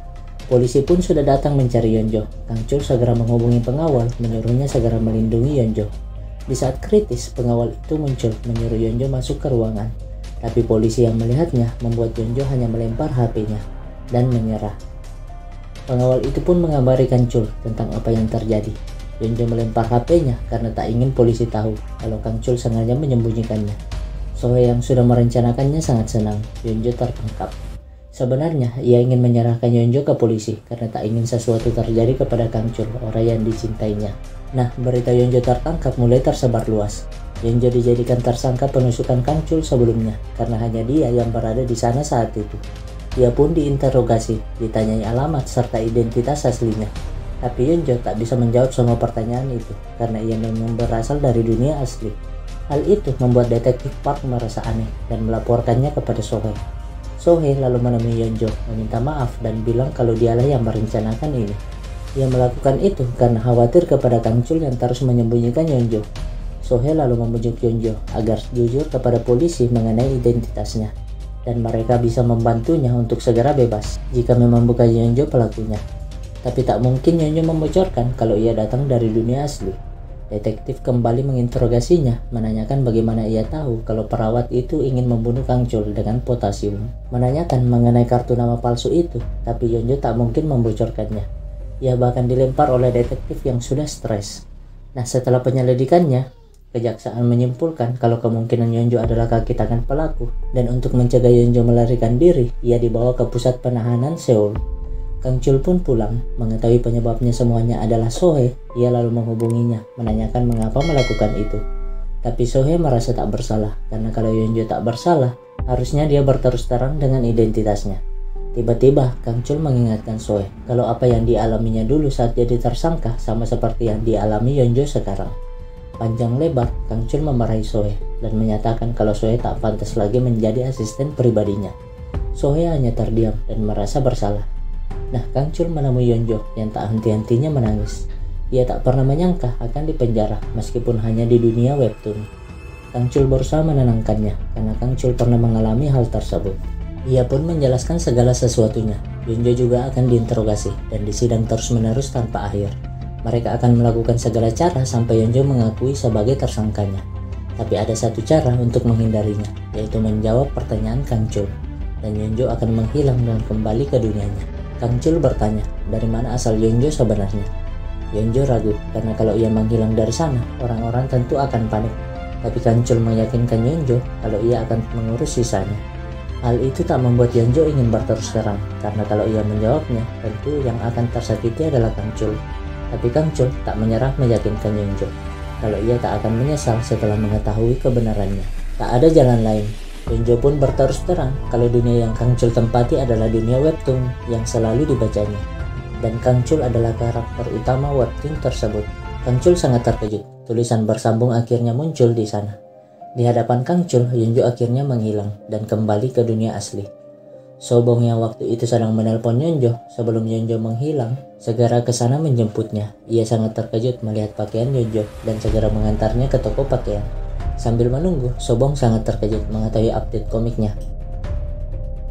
Polisi pun sudah datang mencari Yeonjo. Kang Chul segera menghubungi pengawal, menyuruhnya segera melindungi Yeonjo. Di saat kritis, pengawal itu muncul, menyuruh Yeonjo masuk ke ruangan. Tapi polisi yang melihatnya membuat Yeonjo hanya melempar HP-nya dan menyerah. Pengawal itu pun mengabari Kang Chul tentang apa yang terjadi. Yeonjo melempar HP-nya karena tak ingin polisi tahu kalau Kang Chul sengaja menyembunyikannya. Sohee yang sudah merencanakannya sangat senang. Yeonjo tertangkap. Sebenarnya ia ingin menyerahkan Yeonjo ke polisi karena tak ingin sesuatu terjadi kepada Kang Chul, orang yang dicintainya. Nah, berita Yeonjo tertangkap mulai tersebar luas. Yeonjo dijadikan tersangka penusukan Kang Chul sebelumnya karena hanya dia yang berada di sana saat itu. Ia pun diinterogasi, ditanyai alamat serta identitas aslinya. Tapi Yeonjo tak bisa menjawab semua pertanyaan itu karena ia memang berasal dari dunia asli. Hal itu membuat detektif Park merasa aneh dan melaporkannya kepada Sohee. Sohee lalu menemui Yeonjo, meminta maaf dan bilang kalau dialah yang merencanakan ini. Ia melakukan itu karena khawatir kepada Kang Chul yang terus menyembunyikan Yeonjo. Sohee lalu membujuk Yeonjo agar jujur kepada polisi mengenai identitasnya dan mereka bisa membantunya untuk segera bebas jika memang bukan Yeonjo pelakunya. Tapi tak mungkin Yeonjo membocorkan kalau ia datang dari dunia asli. Detektif kembali menginterogasinya, menanyakan bagaimana ia tahu kalau perawat itu ingin membunuh Kang Chul dengan potasium. Menanyakan mengenai kartu nama palsu itu, tapi Yeonjo tak mungkin membocorkannya. Ia bahkan dilempar oleh detektif yang sudah stres. Nah, setelah penyelidikannya, kejaksaan menyimpulkan kalau kemungkinan Yeonjo adalah kaki tangan pelaku, dan untuk mencegah Yeonjo melarikan diri, ia dibawa ke pusat penahanan Seoul. Kang Chul pun pulang, mengetahui penyebabnya semuanya adalah Sohee. Ia lalu menghubunginya, menanyakan mengapa melakukan itu. Tapi Sohee merasa tak bersalah, karena kalau Yeonjo tak bersalah, harusnya dia berterus terang dengan identitasnya. Tiba-tiba Kang Chul mengingatkan Soe kalau apa yang dialaminya dulu saat jadi tersangka sama seperti yang dialami Yeonjo sekarang. Panjang lebar Kang Chul memarahi Soe dan menyatakan kalau Soe tak pantas lagi menjadi asisten pribadinya. Soe hanya terdiam dan merasa bersalah. Nah, Kang Chul menemui Yeonjo yang tak henti-hentinya menangis. Ia tak pernah menyangka akan dipenjara meskipun hanya di dunia webtoon. Kang Chul berusaha menenangkannya karena Kang Chul pernah mengalami hal tersebut. Ia pun menjelaskan segala sesuatunya. Yeonjo juga akan diinterogasi dan disidang terus-menerus tanpa akhir. Mereka akan melakukan segala cara sampai Yeonjo mengakui sebagai tersangkanya. Tapi ada satu cara untuk menghindarinya, yaitu menjawab pertanyaan Kang Chul. Dan Yeonjo akan menghilang dan kembali ke dunianya. Kang Chul bertanya, dari mana asal Yeonjo sebenarnya? Yeonjo ragu, karena kalau ia menghilang dari sana, orang-orang tentu akan panik. Tapi Kang Chul meyakinkan Yeonjo kalau ia akan mengurus sisanya. Hal itu tak membuat Yeonjo ingin berterus terang, karena kalau ia menjawabnya, tentu yang akan tersakiti adalah Kang Chul. Tapi Kang Chul tak menyerah meyakinkan Yeonjo kalau ia tak akan menyesal setelah mengetahui kebenarannya. Tak ada jalan lain. Yeonjo pun berterus terang kalau dunia yang Kang Chul tempati adalah dunia webtoon yang selalu dibacanya. Dan Kang Chul adalah karakter utama webtoon tersebut. Kang Chul sangat terkejut. Tulisan bersambung akhirnya muncul di sana. Di hadapan Kang Chul, Yeonjo akhirnya menghilang dan kembali ke dunia asli. Sobong yang waktu itu sedang menelpon Yeonjo sebelum Yeonjo menghilang, segera ke sana menjemputnya. Ia sangat terkejut melihat pakaian Yeonjo dan segera mengantarnya ke toko pakaian. Sambil menunggu, Sobong sangat terkejut mengetahui update komiknya.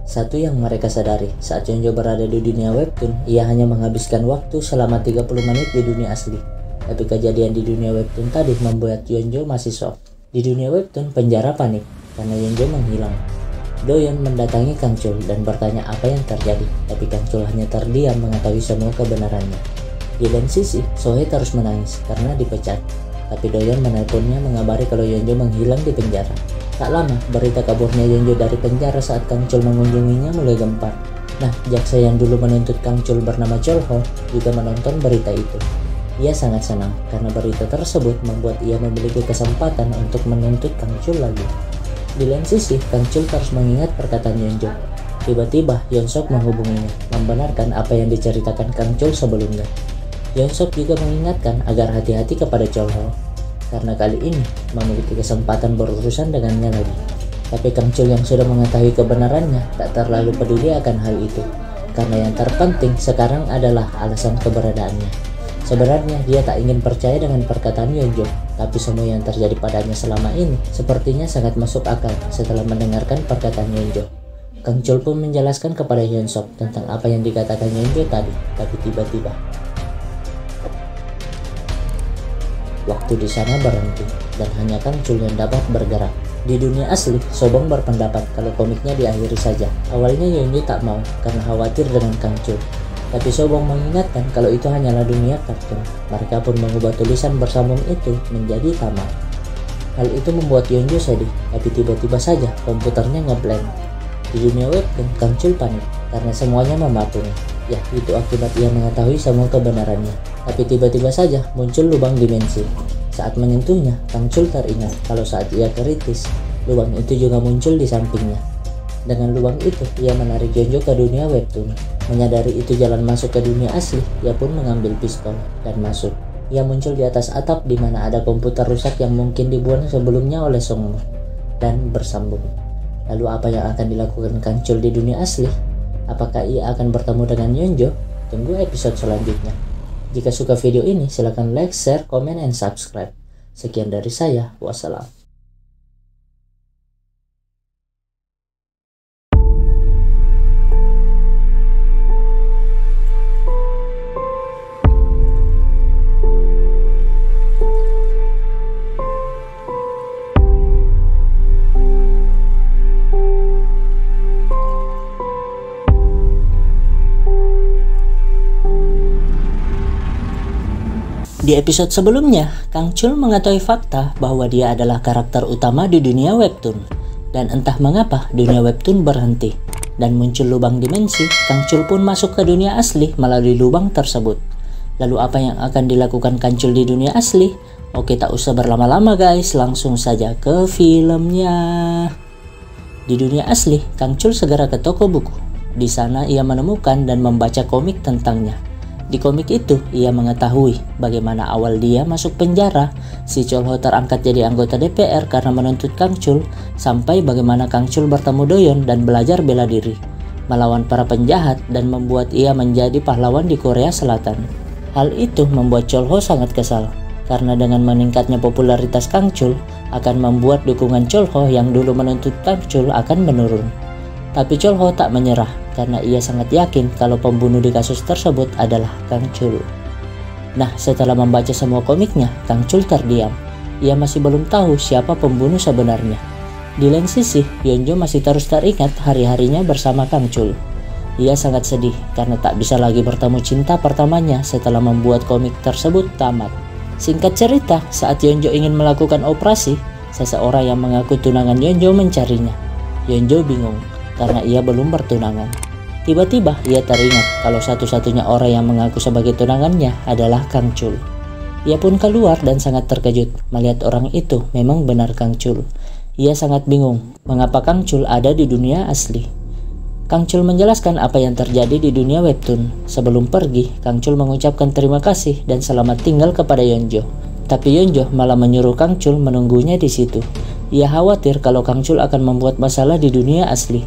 Satu yang mereka sadari, saat Yeonjo berada di dunia webtoon, ia hanya menghabiskan waktu selama 30 menit di dunia asli. Tapi kejadian di dunia webtoon tadi membuat Yeonjo masih shock. Di dunia webtoon, penjara panik karena Yeonjo menghilang. Doyeon mendatangi Kang Chul dan bertanya apa yang terjadi, tapi Kang Chul hanya terdiam mengetahui semua kebenarannya. Di lain sisi, Sohee terus menangis karena dipecat, tapi Doyeon menelponnya mengabari kalau Yeonjo menghilang di penjara. Tak lama, berita kaburnya Yeonjo dari penjara saat Kang Chul mengunjunginya mulai gempar. Nah, jaksa yang dulu menuntut Kang Chul bernama Cholho juga menonton berita itu. Ia sangat senang karena berita tersebut membuat ia memiliki kesempatan untuk menuntut Kang Chul lagi. Di lain sisi, Kang Chul terus mengingat perkataan Yeonjo. Tiba-tiba, Yeonsok menghubunginya, membenarkan apa yang diceritakan Kang Chul sebelumnya. Yeonsok juga mengingatkan agar hati-hati kepada Cholho, karena kali ini memiliki kesempatan berurusan dengannya lagi. Tapi Kang Chul yang sudah mengetahui kebenarannya tak terlalu peduli akan hal itu, karena yang terpenting sekarang adalah alasan keberadaannya. Sebenarnya dia tak ingin percaya dengan perkataan Yeonjo, tapi semua yang terjadi padanya selama ini sepertinya sangat masuk akal setelah mendengarkan perkataan Yeonjo. Kang Chul pun menjelaskan kepada Yeonsok tentang apa yang dikatakan Yeonjo tadi, tapi tiba-tiba waktu di sana berhenti dan hanya Kang Chul yang dapat bergerak. Di dunia asli, Sobong berpendapat kalau komiknya diakhiri saja. Awalnya Yeonjo tak mau karena khawatir dengan Kang Chul. Tapi Sobong mengingatkan kalau itu hanyalah dunia kartun. Mereka pun mengubah tulisan bersambung itu menjadi tamat. Hal itu membuat Yeonjo sedih, tapi tiba-tiba saja komputernya ngeblank. Di dunia webtoon, Kang Chul panik karena semuanya mematung. Ya, itu akibat ia mengetahui semua kebenarannya. Tapi tiba-tiba saja muncul lubang dimensi. Saat menyentuhnya, Kang Chul teringat kalau saat ia kritis, lubang itu juga muncul di sampingnya. Dengan lubang itu, ia menarik Yeonjo ke dunia webtoon. Menyadari itu jalan masuk ke dunia asli, ia pun mengambil pistol dan masuk. Ia muncul di atas atap di mana ada komputer rusak yang mungkin dibuang sebelumnya oleh Songmu dan bersambung. Lalu apa yang akan dilakukan Kang Chul di dunia asli? Apakah ia akan bertemu dengan Yeonjo? Tunggu episode selanjutnya. Jika suka video ini, silahkan like, share, komen, and subscribe. Sekian dari saya, wassalam. Di episode sebelumnya, Kang Chul mengetahui fakta bahwa dia adalah karakter utama di dunia webtoon. Dan entah mengapa dunia webtoon berhenti dan muncul lubang dimensi. Kang Chul pun masuk ke dunia asli melalui lubang tersebut. Lalu apa yang akan dilakukan Kang Chul di dunia asli? Oke, tak usah berlama-lama guys, langsung saja ke filmnya. Di dunia asli, Kang Chul segera ke toko buku Di sana ia menemukan dan membaca komik tentangnya. Di komik itu, ia mengetahui bagaimana awal dia masuk penjara, si Cholho terangkat jadi anggota DPR karena menuntut Kang Chul, sampai bagaimana Kang Chul bertemu Doyon dan belajar bela diri, melawan para penjahat dan membuat ia menjadi pahlawan di Korea Selatan. Hal itu membuat Cholho sangat kesal, karena dengan meningkatnya popularitas Kang Chul akan membuat dukungan Cholho yang dulu menuntut Kang Chul akan menurun. Tapi Cholho tak menyerah, karena ia sangat yakin kalau pembunuh di kasus tersebut adalah Kang Chul. Nah, setelah membaca semua komiknya, Kang Chul terdiam. Ia masih belum tahu siapa pembunuh sebenarnya. Di lain sisi, Yeonjo masih terus teringat hari-harinya bersama Kang Chul. Ia sangat sedih karena tak bisa lagi bertemu cinta pertamanya setelah membuat komik tersebut tamat. Singkat cerita, saat Yeonjo ingin melakukan operasi, seseorang yang mengaku tunangan Yeonjo mencarinya. Yeonjo bingung karena ia belum bertunangan. Tiba-tiba ia teringat kalau satu-satunya orang yang mengaku sebagai tunangannya adalah Kang Chul. Ia pun keluar dan sangat terkejut melihat orang itu memang benar Kang Chul. Ia sangat bingung mengapa Kang Chul ada di dunia asli. Kang Chul menjelaskan apa yang terjadi di dunia webtoon. Sebelum pergi, Kang Chul mengucapkan terima kasih dan selamat tinggal kepada Yeonjo. Tapi Yeonjo malah menyuruh Kang Chul menunggunya di situ. Ia khawatir kalau Kang Chul akan membuat masalah di dunia asli.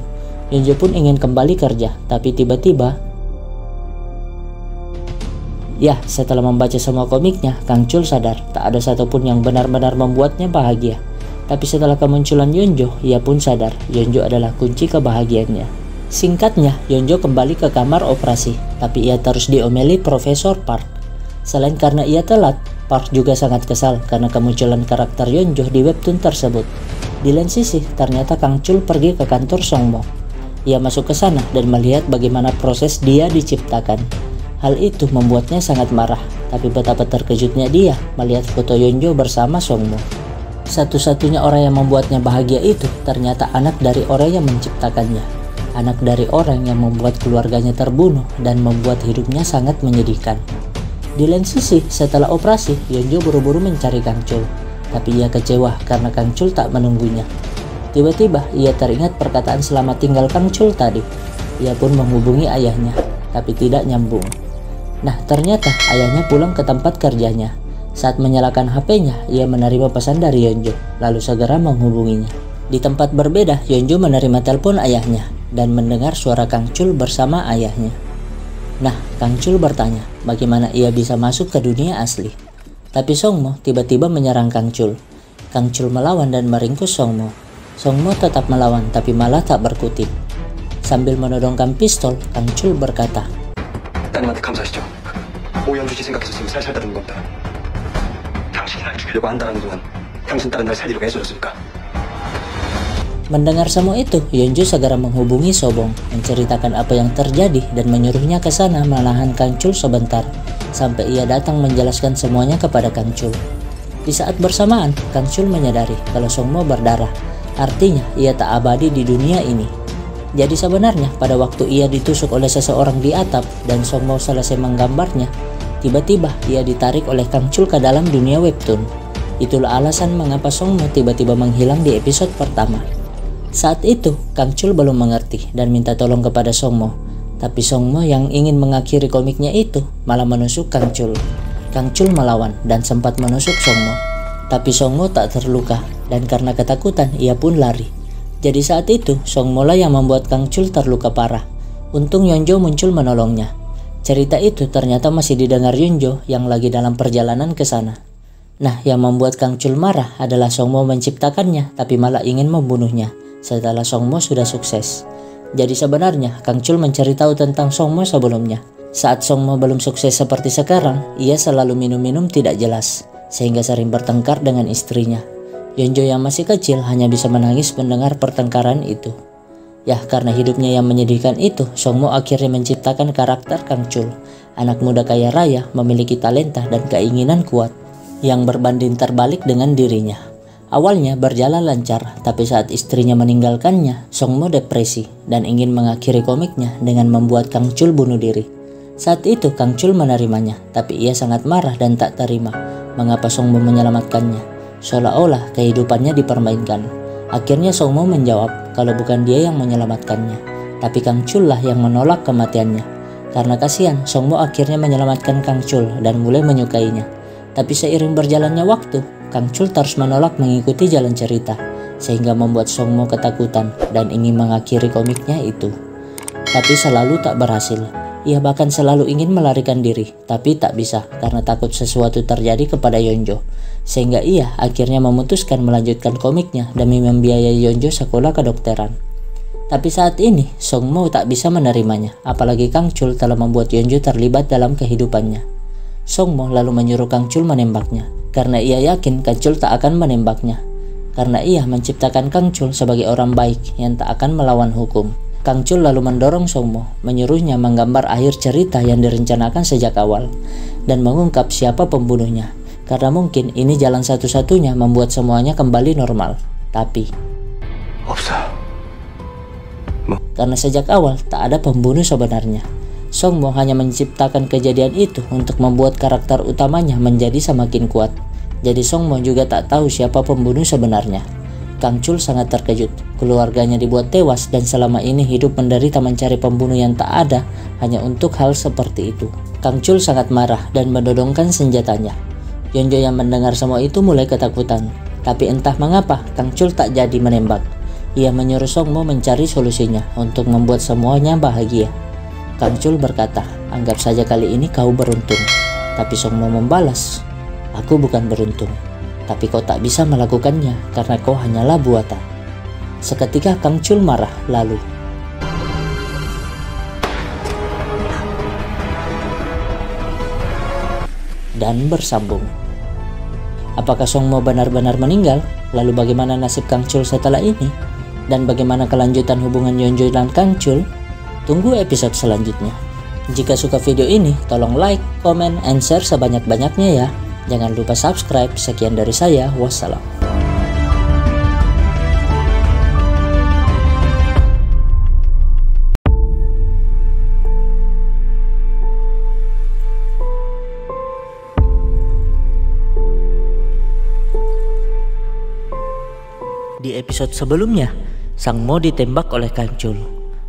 Yeonjo pun ingin kembali kerja, tapi tiba-tiba setelah membaca semua komiknya, Kang Chul sadar tak ada satupun yang benar-benar membuatnya bahagia. Tapi setelah kemunculan Yeonjo, ia pun sadar Yeonjo adalah kunci kebahagiaannya. Singkatnya, Yeonjo kembali ke kamar operasi, tapi ia terus diomeli Profesor Park. Selain karena ia telat, Park juga sangat kesal karena kemunculan karakter Yeonjo di webtoon tersebut. Di lain sisi, ternyata Kang Chul pergi ke kantor Songmo. Ia masuk ke sana dan melihat bagaimana proses dia diciptakan. Hal itu membuatnya sangat marah, tapi betapa terkejutnya dia melihat foto Yeonjo bersama Songmo. Satu-satunya orang yang membuatnya bahagia itu ternyata anak dari orang yang menciptakannya. Anak dari orang yang membuat keluarganya terbunuh dan membuat hidupnya sangat menyedihkan. Di lain sisi, setelah operasi, Yeonjo buru-buru mencari Kang Chul, tapi ia kecewa karena Kang Chul tak menunggunya. Tiba-tiba ia teringat perkataan selamat tinggal Kang Chul tadi. Ia pun menghubungi ayahnya, tapi tidak nyambung. Nah, ternyata ayahnya pulang ke tempat kerjanya. Saat menyalakan HP-nya, ia menerima pesan dari Yeonjo, lalu segera menghubunginya. Di tempat berbeda, Yeonjo menerima telepon ayahnya dan mendengar suara Kang Chul bersama ayahnya. Nah, Kang Chul bertanya bagaimana ia bisa masuk ke dunia asli. Tapi Songmo tiba-tiba menyerang Kang Chul. Kang Chul melawan dan meringkus Songmo. Songmo tetap melawan tapi malah tak berkutik. Sambil menodongkan pistol, Kang Chul berkata, 따님한테 감사하시죠. 오영주 씨 생각해서 지금 살살 다루는 겁니다. 당신이 날 죽이려고 한다는 동안 당신 딸은 날 살리려고 해줘줬으니까. Mendengar semua itu, Yeonjo segera menghubungi Sobong, menceritakan apa yang terjadi dan menyuruhnya ke sana menahan Kang Chul sebentar, sampai ia datang menjelaskan semuanya kepada Kang Chul. Di saat bersamaan, Kang Chul menyadari kalau Songmo berdarah, artinya ia tak abadi di dunia ini. Jadi sebenarnya pada waktu ia ditusuk oleh seseorang di atap dan Songmo selesai menggambarnya, tiba-tiba ia ditarik oleh Kang Chul ke dalam dunia webtoon. Itulah alasan mengapa Songmo tiba-tiba menghilang di episode pertama. Saat itu, Kang Chul belum mengerti dan minta tolong kepada Songmo. Tapi Songmo yang ingin mengakhiri komiknya itu malah menusuk Kang Chul. Kang Chul melawan dan sempat menusuk Songmo. Tapi Songmo tak terluka dan karena ketakutan ia pun lari. Jadi saat itu, Songmo lah yang membuat Kang Chul terluka parah. Untung Yeonjo muncul menolongnya. Cerita itu ternyata masih didengar Yeonjo yang lagi dalam perjalanan ke sana. Nah, yang membuat Kang Chul marah adalah Songmo menciptakannya tapi malah ingin membunuhnya setelah Songmo sudah sukses. Jadi sebenarnya Kang Chul mencari tahu tentang Songmo sebelumnya. Saat Songmo belum sukses seperti sekarang, ia selalu minum-minum tidak jelas, sehingga sering bertengkar dengan istrinya. Yeonjo yang masih kecil hanya bisa menangis mendengar pertengkaran itu. Ya, karena hidupnya yang menyedihkan itu, Songmo akhirnya menciptakan karakter Kang Chul, anak muda kaya raya, memiliki talenta dan keinginan kuat, yang berbanding terbalik dengan dirinya. Awalnya berjalan lancar, tapi saat istrinya meninggalkannya, Songmo depresi dan ingin mengakhiri komiknya dengan membuat Kang Chul bunuh diri. Saat itu Kang Chul menerimanya, tapi ia sangat marah dan tak terima mengapa Songmo menyelamatkannya, seolah-olah kehidupannya dipermainkan. Akhirnya Songmo menjawab kalau bukan dia yang menyelamatkannya, Tapi Kang Chul lah yang menolak kematiannya. Karena kasihan, Song Mo akhirnya menyelamatkan Kang Chul dan mulai menyukainya. Tapi seiring berjalannya waktu, Kang Chul terus menolak mengikuti jalan cerita, sehingga membuat Song Mo ketakutan dan ingin mengakhiri komiknya itu. Tapi selalu tak berhasil. Ia bahkan selalu ingin melarikan diri, tapi tak bisa karena takut sesuatu terjadi kepada Yeonjo. Sehingga ia akhirnya memutuskan melanjutkan komiknya demi membiayai Yeonjo sekolah kedokteran. Tapi saat ini, Song Mo tak bisa menerimanya, apalagi Kang Chul telah membuat Yeonjo terlibat dalam kehidupannya. Song Mo lalu menyuruh Kang Chul menembaknya, karena ia yakin Kang Chul tak akan menembaknya. Karena ia menciptakan Kang Chul sebagai orang baik yang tak akan melawan hukum. Kang Chul lalu mendorong Song Mo, menyuruhnya menggambar akhir cerita yang direncanakan sejak awal, dan mengungkap siapa pembunuhnya, karena mungkin ini jalan satu-satunya membuat semuanya kembali normal. Tapi karena sejak awal tak ada pembunuh sebenarnya, Song Mo hanya menciptakan kejadian itu untuk membuat karakter utamanya menjadi semakin kuat. Jadi Song Mo juga tak tahu siapa pembunuh sebenarnya. Kang Chul sangat terkejut. Keluarganya dibuat tewas dan selama ini hidup menderita mencari pembunuh yang tak ada hanya untuk hal seperti itu. Kang Chul sangat marah dan menodongkan senjatanya. Yeonjo yang mendengar semua itu mulai ketakutan. Tapi entah mengapa Kang Chul tak jadi menembak. Ia menyuruh Song Mo mencari solusinya untuk membuat semuanya bahagia. Kang Chul berkata, "Anggap saja kali ini kau beruntung." Tapi Song Mo membalas, "Aku bukan beruntung, tapi kau tak bisa melakukannya karena kau hanyalah buatan." Seketika Kang Chul marah lalu dan bersambung. Apakah Song Mo benar-benar meninggal? Lalu bagaimana nasib Kang Chul setelah ini? Dan bagaimana kelanjutan hubungan Yeonjo dan Kang Chul? Tunggu episode selanjutnya. Jika suka video ini, tolong like, comment, and share sebanyak-banyaknya ya. Jangan lupa subscribe. Sekian dari saya, wassalam. Di episode sebelumnya, Sang Mo ditembak oleh Kang Chul.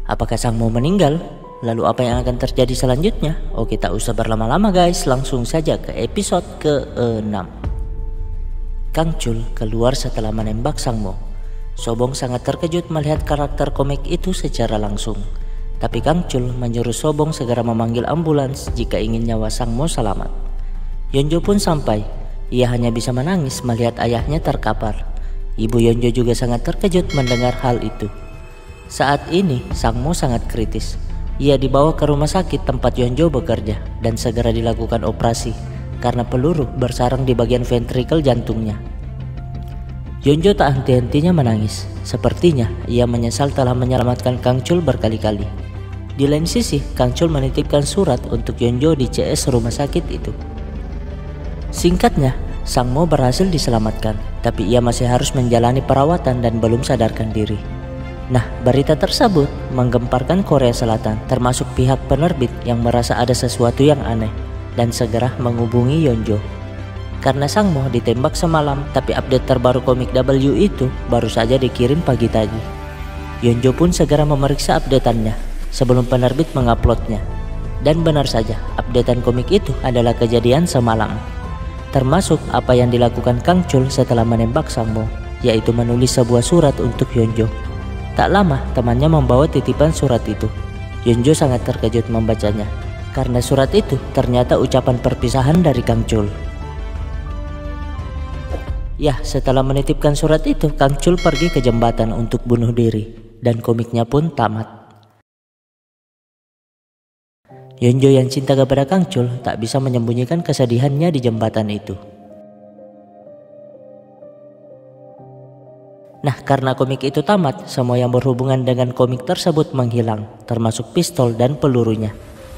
Apakah Sang Mo meninggal? Lalu apa yang akan terjadi selanjutnya? Oke, tak usah berlama-lama guys, langsung saja ke episode ke-6. Kang Chul keluar setelah menembak Sang Mo. Sobong sangat terkejut melihat karakter komik itu secara langsung. Tapi Kang Chul menyuruh Sobong segera memanggil ambulans jika ingin nyawa Sang Mo selamat. Yeonjo pun sampai. Ia hanya bisa menangis melihat ayahnya terkapar. Ibu Yeonjo juga sangat terkejut mendengar hal itu. Saat ini Sang Mo sangat kritis. Ia dibawa ke rumah sakit tempat Yeonjo bekerja dan segera dilakukan operasi karena peluru bersarang di bagian ventrikel jantungnya. Yeonjo tak henti-hentinya menangis. Sepertinya ia menyesal telah menyelamatkan Kang Chul berkali-kali. Di lain sisi, Kang Chul menitipkan surat untuk Yeonjo di CS rumah sakit itu. Singkatnya, Sang Mo berhasil diselamatkan, tapi ia masih harus menjalani perawatan dan belum sadarkan diri. Nah, berita tersebut menggemparkan Korea Selatan, termasuk pihak penerbit yang merasa ada sesuatu yang aneh dan segera menghubungi Yeonjo. Karena Sang Mo ditembak semalam, tapi update terbaru komik W itu baru saja dikirim pagi tadi. Yeonjo pun segera memeriksa updateannya sebelum penerbit menguploadnya. Dan benar saja, updatean komik itu adalah kejadian semalam. Termasuk apa yang dilakukan Kang Chul setelah menembak Sang Mo, yaitu menulis sebuah surat untuk Yeonjo. Tak lama temannya membawa titipan surat itu. Yeonjo sangat terkejut membacanya, karena surat itu ternyata ucapan perpisahan dari Kang Chul. Ya, setelah menitipkan surat itu, Kang Chul pergi ke jembatan untuk bunuh diri, dan komiknya pun tamat. Yeonjo yang cinta kepada Kang Chul tak bisa menyembunyikan kesedihannya di jembatan itu. Nah, karena komik itu tamat, semua yang berhubungan dengan komik tersebut menghilang, termasuk pistol dan pelurunya.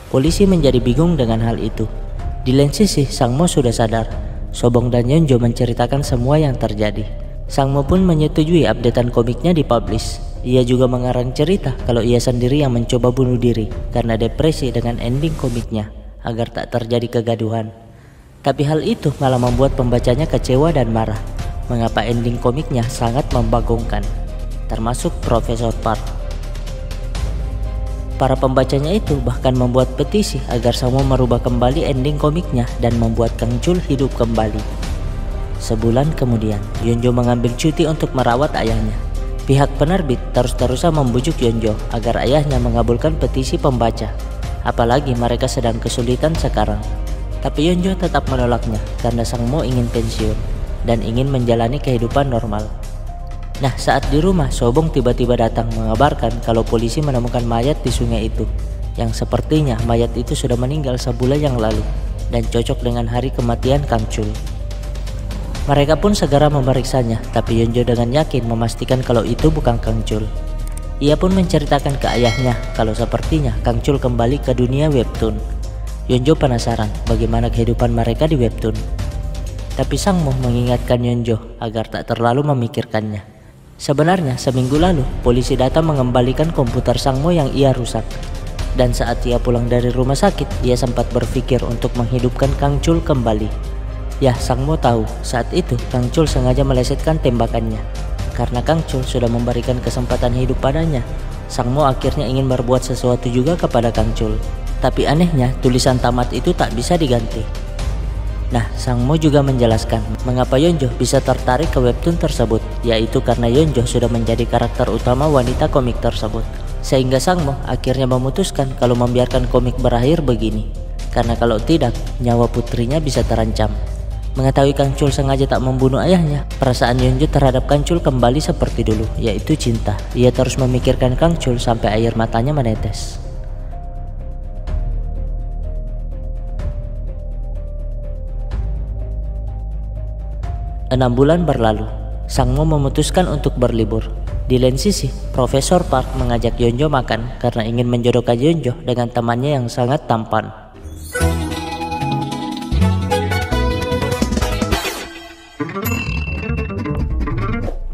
Polisi menjadi bingung dengan hal itu. Di lain sisi, Sang Mo sudah sadar. Sobong dan Yeonjo menceritakan semua yang terjadi. Sang Mo pun menyetujui updatean komiknya dipublish. Ia juga mengarang cerita kalau ia sendiri yang mencoba bunuh diri karena depresi dengan ending komiknya agar tak terjadi kegaduhan. Tapi hal itu malah membuat pembacanya kecewa dan marah. Mengapa ending komiknya sangat membagongkan, termasuk Profesor Park. para pembacanya itu bahkan membuat petisi agar Sangmo merubah kembali ending komiknya dan membuat Kang Chul hidup kembali. Sebulan kemudian, Yeonjo mengambil cuti untuk merawat ayahnya. Pihak penerbit terus-terusan membujuk Yeonjo agar ayahnya mengabulkan petisi pembaca. Apalagi mereka sedang kesulitan sekarang. Tapi Yeonjo tetap menolaknya karena Sangmo ingin pensiun dan ingin menjalani kehidupan normal. Nah, saat di rumah, Sobong tiba-tiba datang mengabarkan kalau polisi menemukan mayat di sungai itu, yang sepertinya mayat itu sudah meninggal sebulan yang lalu dan cocok dengan hari kematian Kang Chul. Mereka pun segera memeriksanya, tapi Yeonjo dengan yakin memastikan kalau itu bukan Kang Chul. Ia pun menceritakan ke ayahnya kalau sepertinya Kang Chul kembali ke dunia webtoon. Yeonjo penasaran bagaimana kehidupan mereka di webtoon. Tapi Sangmo mengingatkan Yeonjo agar tak terlalu memikirkannya. Sebenarnya seminggu lalu polisi datang mengembalikan komputer Sangmo yang ia rusak. Dan saat ia pulang dari rumah sakit, ia sempat berpikir untuk menghidupkan Kang Chul kembali. Ya, Sangmo tahu saat itu Kang Chul sengaja melesetkan tembakannya. Karena Kang Chul sudah memberikan kesempatan hidup padanya, Sangmo akhirnya ingin berbuat sesuatu juga kepada Kang Chul. Tapi anehnya tulisan tamat itu tak bisa diganti. Nah, Sangmo juga menjelaskan mengapa Yeonjo bisa tertarik ke webtoon tersebut, yaitu karena Yeonjo sudah menjadi karakter utama wanita komik tersebut. Sehingga Sangmo akhirnya memutuskan kalau membiarkan komik berakhir begini, karena kalau tidak, nyawa putrinya bisa terancam. Mengetahui Kang Chul sengaja tak membunuh ayahnya, perasaan Yeonjo terhadap Kang Chul kembali seperti dulu, yaitu cinta. Ia terus memikirkan Kang Chul sampai air matanya menetes. 6 bulan berlalu, Sangmo memutuskan untuk berlibur. Di lain sisi, Profesor Park mengajak Yeonjo makan karena ingin menjodohkan Yeonjo dengan temannya yang sangat tampan.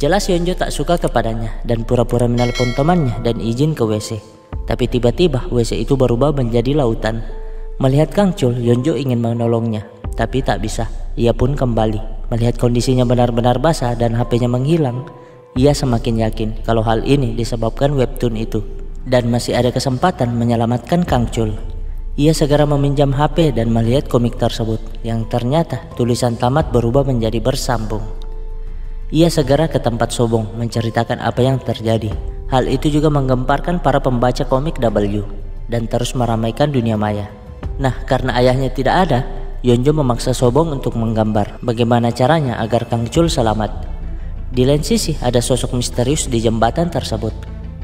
Jelas Yeonjo tak suka kepadanya dan pura-pura menelpon temannya dan izin ke WC. Tapi tiba-tiba WC itu berubah menjadi lautan. Melihat Kang Chul, Yeonjo ingin menolongnya, tapi tak bisa. Ia pun kembali. Melihat kondisinya benar-benar basah dan HP-nya menghilang, ia semakin yakin kalau hal ini disebabkan webtoon itu dan masih ada kesempatan menyelamatkan Kang Chul. Ia segera meminjam HP dan melihat komik tersebut yang ternyata tulisan tamat berubah menjadi bersambung. Ia segera ke tempat Sobong menceritakan apa yang terjadi. Hal itu juga menggemparkan para pembaca komik W dan terus meramaikan dunia maya. Nah, karena ayahnya tidak ada, Yeonjo memaksa Sobong untuk menggambar bagaimana caranya agar Kang Chul selamat. Di lain sisi ada sosok misterius di jembatan tersebut.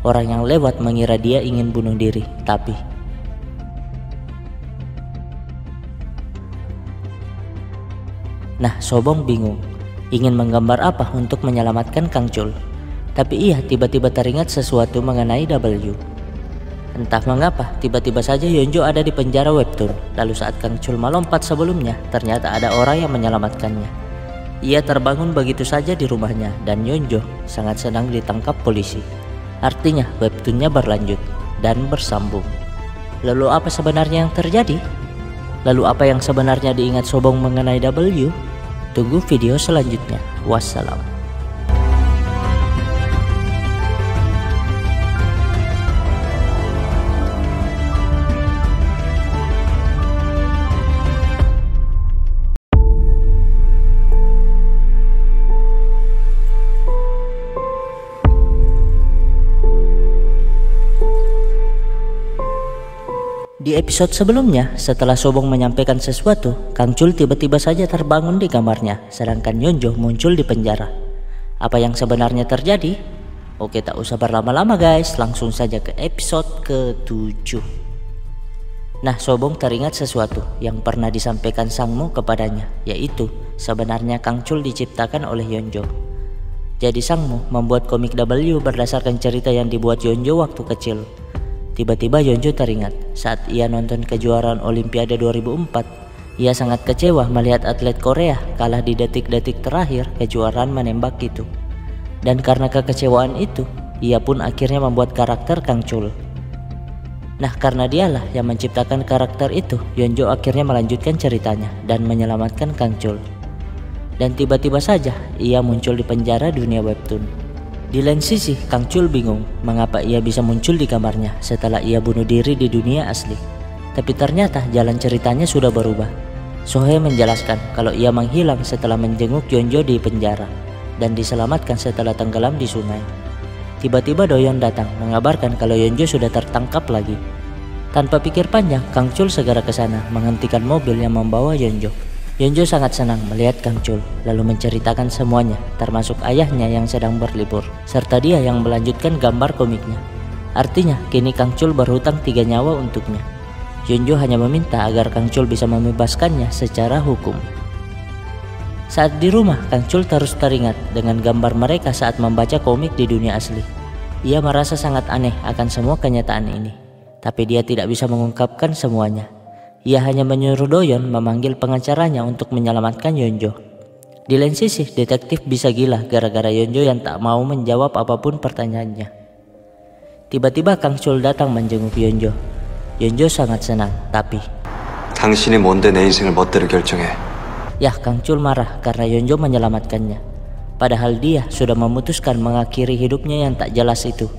Orang yang lewat mengira dia ingin bunuh diri, tapi Sobong bingung ingin menggambar apa untuk menyelamatkan Kang Chul. Tapi ia tiba-tiba teringat sesuatu mengenai W. Entah mengapa, tiba-tiba saja Yeonjo ada di penjara webtoon. Lalu saat Kang Chul melompat sebelumnya, ternyata ada orang yang menyelamatkannya. Ia terbangun begitu saja di rumahnya dan Yeonjo sangat senang ditangkap polisi. Artinya webtoonnya berlanjut dan bersambung. Lalu apa sebenarnya yang terjadi? Lalu apa yang sebenarnya diingat Sobong mengenai W? Tunggu video selanjutnya. Wassalam. Di episode sebelumnya, setelah Sobong menyampaikan sesuatu, Kang Chul tiba-tiba saja terbangun di kamarnya, sedangkan Yeonjo muncul di penjara. Apa yang sebenarnya terjadi? Oke, tak usah berlama-lama guys, langsung saja ke episode ke-7. Nah, Sobong teringat sesuatu yang pernah disampaikan Sangmo kepadanya, yaitu sebenarnya Kang Chul diciptakan oleh Yeonjo. Jadi Sangmo membuat komik W berdasarkan cerita yang dibuat Yeonjo waktu kecil. Tiba-tiba Yeonjo teringat saat ia nonton kejuaraan Olimpiade 2004. Ia sangat kecewa melihat atlet Korea kalah di detik-detik terakhir kejuaraan menembak itu. Dan karena kekecewaan itu, ia pun akhirnya membuat karakter Kang Chul. Nah, karena dialah yang menciptakan karakter itu, Yeonjo akhirnya melanjutkan ceritanya dan menyelamatkan Kang Chul. Dan tiba-tiba saja ia muncul di penjara dunia webtoon. Di lain sisi, Kang Chul bingung mengapa ia bisa muncul di kamarnya setelah ia bunuh diri di dunia asli. Tapi ternyata jalan ceritanya sudah berubah. Sohee menjelaskan kalau ia menghilang setelah menjenguk Yeonjo di penjara dan diselamatkan setelah tenggelam di sungai. Tiba-tiba Doyeon datang mengabarkan kalau Yeonjo sudah tertangkap lagi. Tanpa pikir panjang, Kang Chul segera ke sana menghentikan mobil yang membawa Yeonjo. Yeonjo sangat senang melihat Kang Chul, lalu menceritakan semuanya, termasuk ayahnya yang sedang berlibur, serta dia yang melanjutkan gambar komiknya. Artinya, kini Kang Chul berhutang 3 nyawa untuknya. Yeonjo hanya meminta agar Kang Chul bisa membebaskannya secara hukum. Saat di rumah, Kang Chul terus teringat dengan gambar mereka saat membaca komik di dunia asli. Ia merasa sangat aneh akan semua kenyataan ini, tapi dia tidak bisa mengungkapkan semuanya. Ia hanya menyuruh Doyeon memanggil pengacaranya untuk menyelamatkan Yeonjo. Di lain sisi, detektif bisa gila gara-gara Yeonjo yang tak mau menjawab apapun pertanyaannya. Tiba-tiba Kang Chul datang menjenguk Yeonjo. Yeonjo sangat senang, tapi 당신이 뭔데 내 인생을 멋대로 결정해. Yah, Kang Chul marah karena Yeonjo menyelamatkannya. Padahal dia sudah memutuskan mengakhiri hidupnya yang tak jelas itu.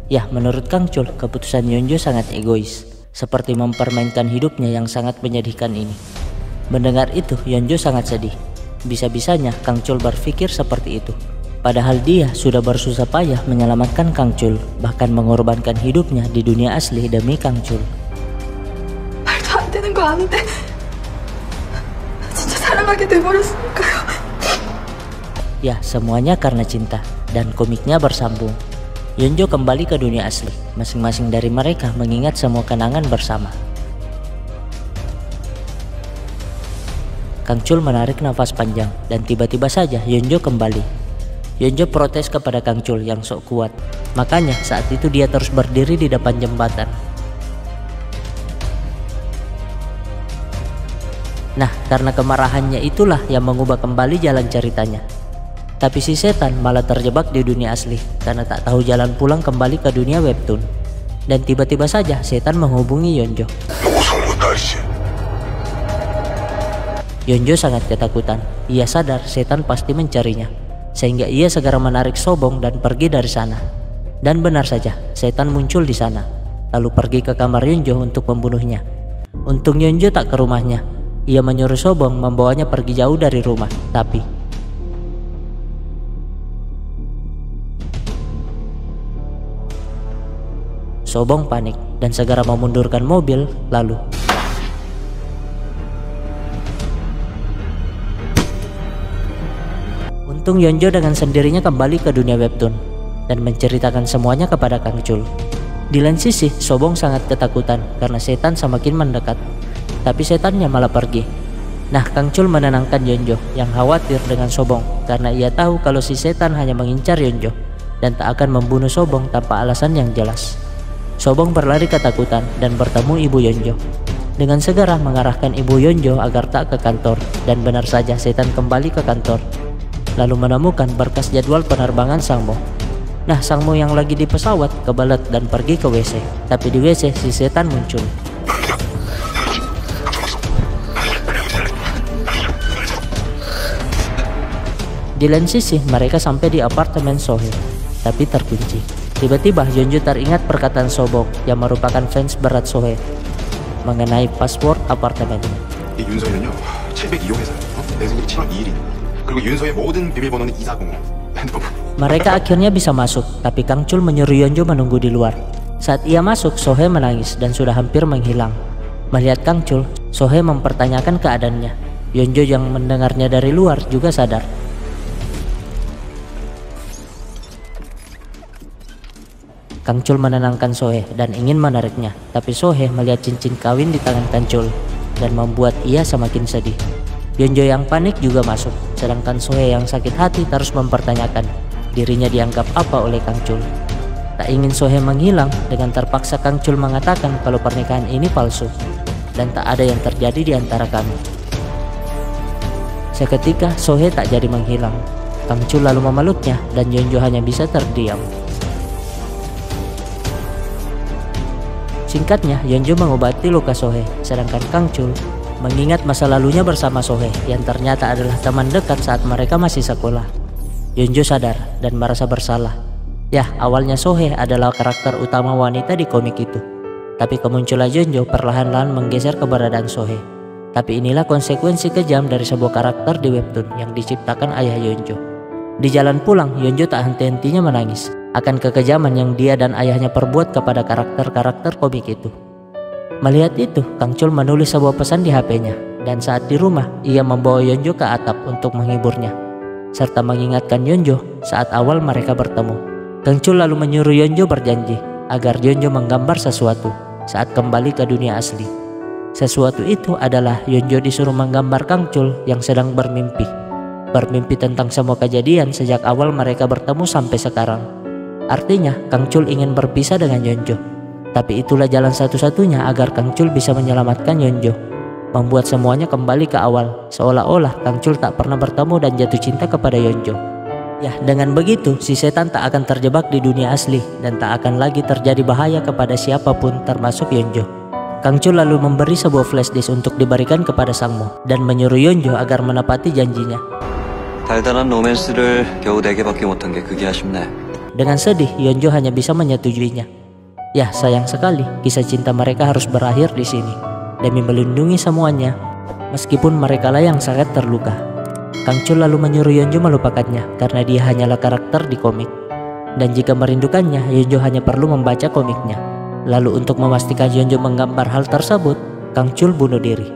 Yah, menurut Kang Chul, keputusan Yeonjo sangat egois, seperti mempermainkan hidupnya yang sangat menyedihkan ini. Mendengar itu, Yeonjo sangat sedih. Bisa-bisanya Kang Chul berpikir seperti itu. Padahal dia sudah bersusah payah menyelamatkan Kang Chul, bahkan mengorbankan hidupnya di dunia asli demi Kang Chul. 말도 안 되는 거 아는데 진짜 사랑하게 돼버렸으니까요. Ya, semuanya karena cinta, dan komiknya bersambung. Yeonjo kembali ke dunia asli. Masing-masing dari mereka mengingat semua kenangan bersama. Kang Chul menarik nafas panjang dan tiba-tiba saja Yeonjo kembali. Yeonjo protes kepada Kang Chul yang sok kuat. Makanya saat itu dia terus berdiri di depan jembatan. Nah, karena kemarahannya itulah yang mengubah kembali jalan ceritanya. Tapi si setan malah terjebak di dunia asli karena tak tahu jalan pulang kembali ke dunia webtoon. Dan tiba-tiba saja setan menghubungi Yeonjo. Yeonjo sangat ketakutan. Ia sadar setan pasti mencarinya, sehingga ia segera menarik Sobong dan pergi dari sana. Dan benar saja, setan muncul di sana, lalu pergi ke kamar Yeonjo untuk membunuhnya. Untung Yeonjo tak ke rumahnya. Ia menyuruh Sobong membawanya pergi jauh dari rumah, tapi Sobong panik dan segera memundurkan mobil, lalu untung Yeonjo dengan sendirinya kembali ke dunia webtoon dan menceritakan semuanya kepada Kang Chul. Di lain sisi, Sobong sangat ketakutan karena setan semakin mendekat, tapi setannya malah pergi. Nah, Kang Chul menenangkan Yeonjo yang khawatir dengan Sobong karena ia tahu kalau si setan hanya mengincar Yeonjo dan tak akan membunuh Sobong tanpa alasan yang jelas. Sobong berlari ketakutan dan bertemu ibu Yeonjo. Dengan segera mengarahkan ibu Yeonjo agar tak ke kantor, dan benar saja setan kembali ke kantor. Lalu menemukan berkas jadwal penerbangan Sangmo. Nah, Sangmo yang lagi di pesawat kebelet dan pergi ke WC. Tapi di WC si setan muncul. Di lain sisi, mereka sampai di apartemen Sohee, tapi terkunci. Tiba-tiba Yeonjo teringat perkataan Sobong yang merupakan fans berat Sohee mengenai password apartemennya. 이 윤서는요 702호에서요. 내 생일이 7월 2일이. 그리고 윤서의 모든 비밀번호는 240. 핸드폰. Mereka akhirnya bisa masuk, tapi Kang Chul menyuruh Yeonjo menunggu di luar. Saat ia masuk, Sohee menangis dan sudah hampir menghilang. Melihat Kang Chul, Sohee mempertanyakan keadaannya. Yeonjo yang mendengarnya dari luar juga sadar. Kang Chul menenangkan Sohee dan ingin menariknya, tapi Sohee melihat cincin kawin di tangan Kang Chul dan membuat ia semakin sedih. Yeonjo yang panik juga masuk, sedangkan Sohee yang sakit hati terus mempertanyakan dirinya dianggap apa oleh Kang Chul. Tak ingin Sohee menghilang, dengan terpaksa Kang Chul mengatakan kalau pernikahan ini palsu dan tak ada yang terjadi di antara kami. Seketika Sohee tak jadi menghilang. Kang Chul lalu memeluknya dan Yeonjo hanya bisa terdiam. Singkatnya, Yeonjo mengobati luka Sohee, sedangkan Kang Chul mengingat masa lalunya bersama Sohee yang ternyata adalah teman dekat saat mereka masih sekolah. Yeonjo sadar dan merasa bersalah Ya, awalnya Sohee adalah karakter utama wanita di komik itu. Tapi kemunculan Yeonjo perlahan-lahan menggeser keberadaan Sohee. Tapi inilah konsekuensi kejam dari sebuah karakter di webtoon yang diciptakan ayah Yeonjo. Di jalan pulang, Yeonjo tak henti-hentinya menangis akan kekejaman yang dia dan ayahnya perbuat kepada karakter-karakter komik itu. Melihat itu, Kang Chul menulis sebuah pesan di HP-nya, dan saat di rumah, ia membawa Yeonjo ke atap untuk menghiburnya, serta mengingatkan Yeonjo saat awal mereka bertemu. Kang Chul lalu menyuruh Yeonjo berjanji agar Yeonjo menggambar sesuatu saat kembali ke dunia asli. Sesuatu itu adalah Yeonjo disuruh menggambar Kang Chul yang sedang bermimpi. Bermimpi tentang semua kejadian sejak awal mereka bertemu sampai sekarang. Artinya Kang Chul ingin berpisah dengan Yeonjo. Tapi itulah jalan satu-satunya agar Kang Chul bisa menyelamatkan Yeonjo. Membuat semuanya kembali ke awal, seolah-olah Kang Chul tak pernah bertemu dan jatuh cinta kepada Yeonjo. Ya, dengan begitu si setan tak akan terjebak di dunia asli dan tak akan lagi terjadi bahaya kepada siapapun termasuk Yeonjo. Kang Chul lalu memberi sebuah flash disk untuk diberikan kepada Sangmo dan menyuruh Yeonjo agar menepati janjinya. 달달한 로맨스를 겨우 4개밖에 못한 게 그게 아쉽네. Dengan sedih, Yeonjo hanya bisa menyetujuinya. Ya, sayang sekali kisah cinta mereka harus berakhir di sini demi melindungi semuanya, meskipun merekalah yang sangat terluka. Kang Chul lalu menyuruh Yeonjo melupakannya karena dia hanyalah karakter di komik. Dan jika merindukannya, Yeonjo hanya perlu membaca komiknya. Lalu untuk memastikan Yeonjo menggambar hal tersebut, Kang Chul bunuh diri.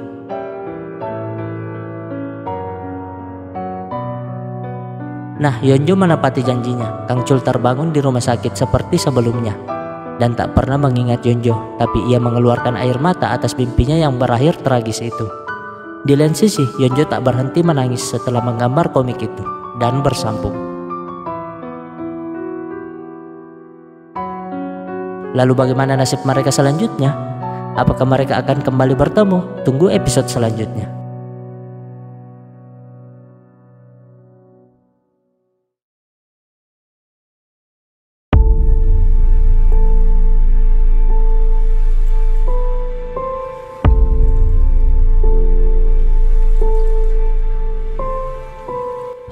Nah, Yeonjo menepati janjinya. Kang Chul terbangun di rumah sakit seperti sebelumnya dan tak pernah mengingat Yeonjo, tapi ia mengeluarkan air mata atas mimpinya yang berakhir tragis itu. Di lain sisi, Yeonjo tak berhenti menangis setelah menggambar komik itu dan bersambung. Lalu bagaimana nasib mereka selanjutnya? Apakah mereka akan kembali bertemu? Tunggu episode selanjutnya.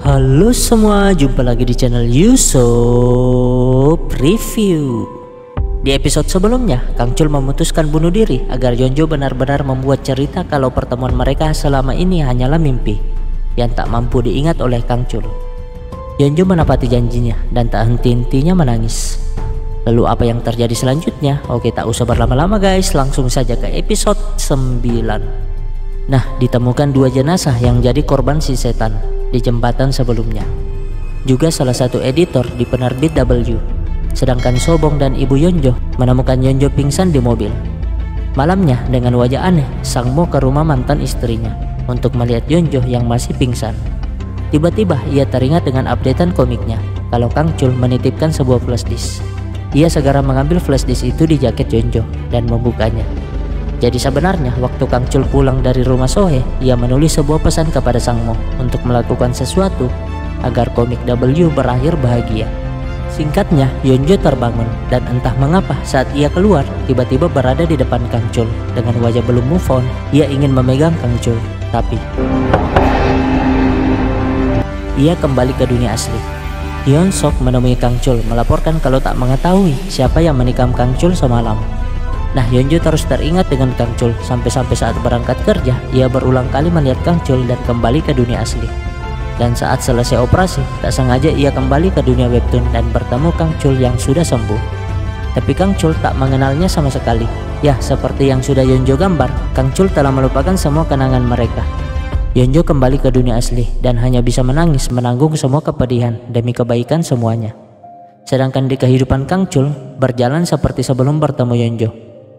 Halo semua, jumpa lagi di channel Yusop Review. Di episode sebelumnya, Kang Chul memutuskan bunuh diri agar Yeonjo benar-benar membuat cerita kalau pertemuan mereka selama ini hanyalah mimpi yang tak mampu diingat oleh Kang Chul. Yeonjo menepati janjinya dan tak henti-hentinya menangis. Lalu apa yang terjadi selanjutnya? Oke, tak usah berlama-lama guys, langsung saja ke episode 9. Nah, ditemukan 2 jenazah yang jadi korban si setan di jembatan sebelumnya. Juga salah satu editor di penerbit W. Sedangkan Sobong dan ibu Yeonjo menemukan Yeonjo pingsan di mobil. Malamnya dengan wajah aneh, Sangmo ke rumah mantan istrinya untuk melihat Yeonjo yang masih pingsan. Tiba-tiba ia teringat dengan updatean komiknya kalau Kang Chul menitipkan sebuah flashdisk. Ia segera mengambil flashdisk itu di jaket Yeonjo dan membukanya. Jadi sebenarnya waktu Kang Chul pulang dari rumah Sohee, ia menulis sebuah pesan kepada Sangmo untuk melakukan sesuatu agar komik W berakhir bahagia. Singkatnya, Yeonjo terbangun dan entah mengapa saat ia keluar tiba-tiba berada di depan Kang Chul. Dengan wajah belum move on, ia ingin memegang Kang Chul, tapi ia kembali ke dunia asli. Hyun Sok menemui Kang Chul melaporkan kalau tak mengetahui siapa yang menikam Kang Chul semalam. Nah, Yeonjo terus teringat dengan Kang Chul sampai saat berangkat kerja, ia berulang kali melihat Kang Chul dan kembali ke dunia asli. Dan saat selesai operasi, tak sengaja ia kembali ke dunia webtoon dan bertemu Kang Chul yang sudah sembuh. Tapi Kang Chul tak mengenalnya sama sekali. Ya, seperti yang sudah Yeonjo gambar, Kang Chul telah melupakan semua kenangan mereka. Yeonjo kembali ke dunia asli dan hanya bisa menangis menanggung semua kepedihan demi kebaikan semuanya. Sedangkan di kehidupan Kang Chul berjalan seperti sebelum bertemu Yeonjo,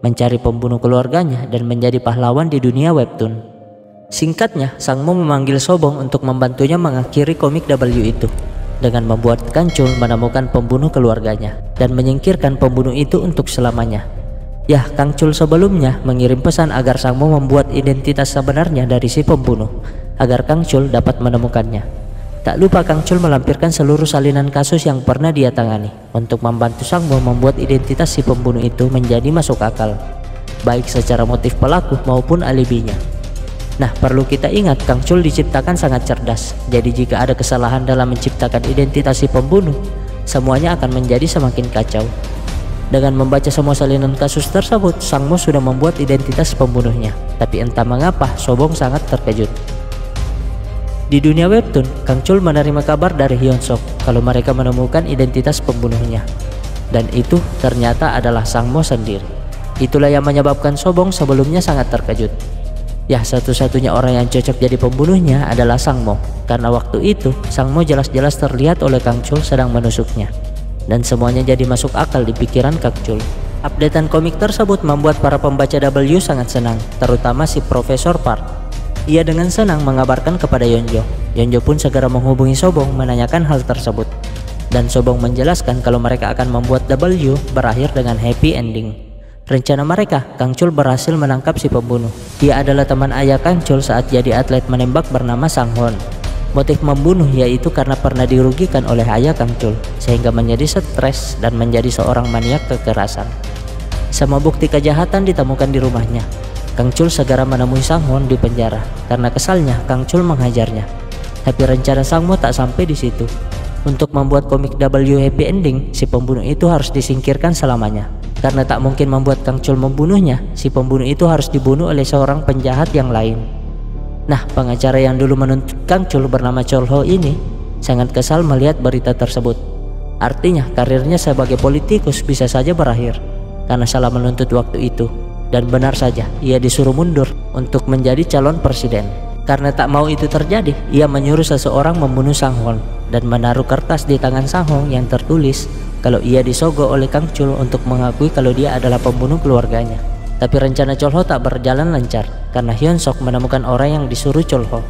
mencari pembunuh keluarganya dan menjadi pahlawan di dunia webtoon. Singkatnya, Sangmo memanggil Sobong untuk membantunya mengakhiri komik W itu dengan membuat Kang Chul menemukan pembunuh keluarganya dan menyingkirkan pembunuh itu untuk selamanya. Ya, Kang Chul sebelumnya mengirim pesan agar Sangmo membuat identitas sebenarnya dari si pembunuh agar Kang Chul dapat menemukannya. Tak lupa Kang Chul melampirkan seluruh salinan kasus yang pernah dia tangani untuk membantu Sangmo membuat identitas si pembunuh itu menjadi masuk akal, baik secara motif pelaku maupun alibinya. Nah, perlu kita ingat Kang Chul diciptakan sangat cerdas. Jadi jika ada kesalahan dalam menciptakan identitas si pembunuh, semuanya akan menjadi semakin kacau. Dengan membaca semua salinan kasus tersebut, Sang Mo sudah membuat identitas pembunuhnya. Tapi entah mengapa, Sobong sangat terkejut. Di dunia webtoon, Kang Chul menerima kabar dari Hyun Sok kalau mereka menemukan identitas pembunuhnya. Dan itu ternyata adalah Sang Mo sendiri. Itulah yang menyebabkan Sobong sebelumnya sangat terkejut. Ya, satu-satunya orang yang cocok jadi pembunuhnya adalah Sang Mo. Karena waktu itu, Sang Mo jelas-jelas terlihat oleh Kang Chul sedang menusuknya. Dan semuanya jadi masuk akal di pikiran Kang Chul. Updatean komik tersebut membuat para pembaca W sangat senang, terutama si Profesor Park. Ia dengan senang mengabarkan kepada Yeonjo. Yeonjo pun segera menghubungi Sobong menanyakan hal tersebut. Dan Sobong menjelaskan kalau mereka akan membuat W berakhir dengan happy ending. Rencana mereka, Kang Chul berhasil menangkap si pembunuh. Dia adalah teman ayah Kang Chul saat jadi atlet menembak bernama Sang Hon. Motif membunuh yaitu karena pernah dirugikan oleh ayah Kang Chul, sehingga menjadi stres dan menjadi seorang maniak kekerasan. Semua bukti kejahatan ditemukan di rumahnya. Kang Chul segera menemui Sang Hon di penjara. Karena kesalnya, Kang Chul menghajarnya. Tapi rencana Sang Mo tak sampai di situ. Untuk membuat komik W happy ending, si pembunuh itu harus disingkirkan selamanya. Karena tak mungkin membuat Kang Chul membunuhnya, si pembunuh itu harus dibunuh oleh seorang penjahat yang lain. Nah, pengacara yang dulu menuntut Kang Chul bernama Cholho ini sangat kesal melihat berita tersebut. Artinya karirnya sebagai politikus bisa saja berakhir karena salah menuntut waktu itu. Dan benar saja, ia disuruh mundur untuk menjadi calon presiden. Karena tak mau itu terjadi, ia menyuruh seseorang membunuh Sang Hon dan menaruh kertas di tangan Sang Hon yang tertulis kalau ia disogok oleh Kang Chul untuk mengakui kalau dia adalah pembunuh keluarganya. Tapi rencana Cholho tak berjalan lancar karena Hyun Sok menemukan orang yang disuruh Cholho.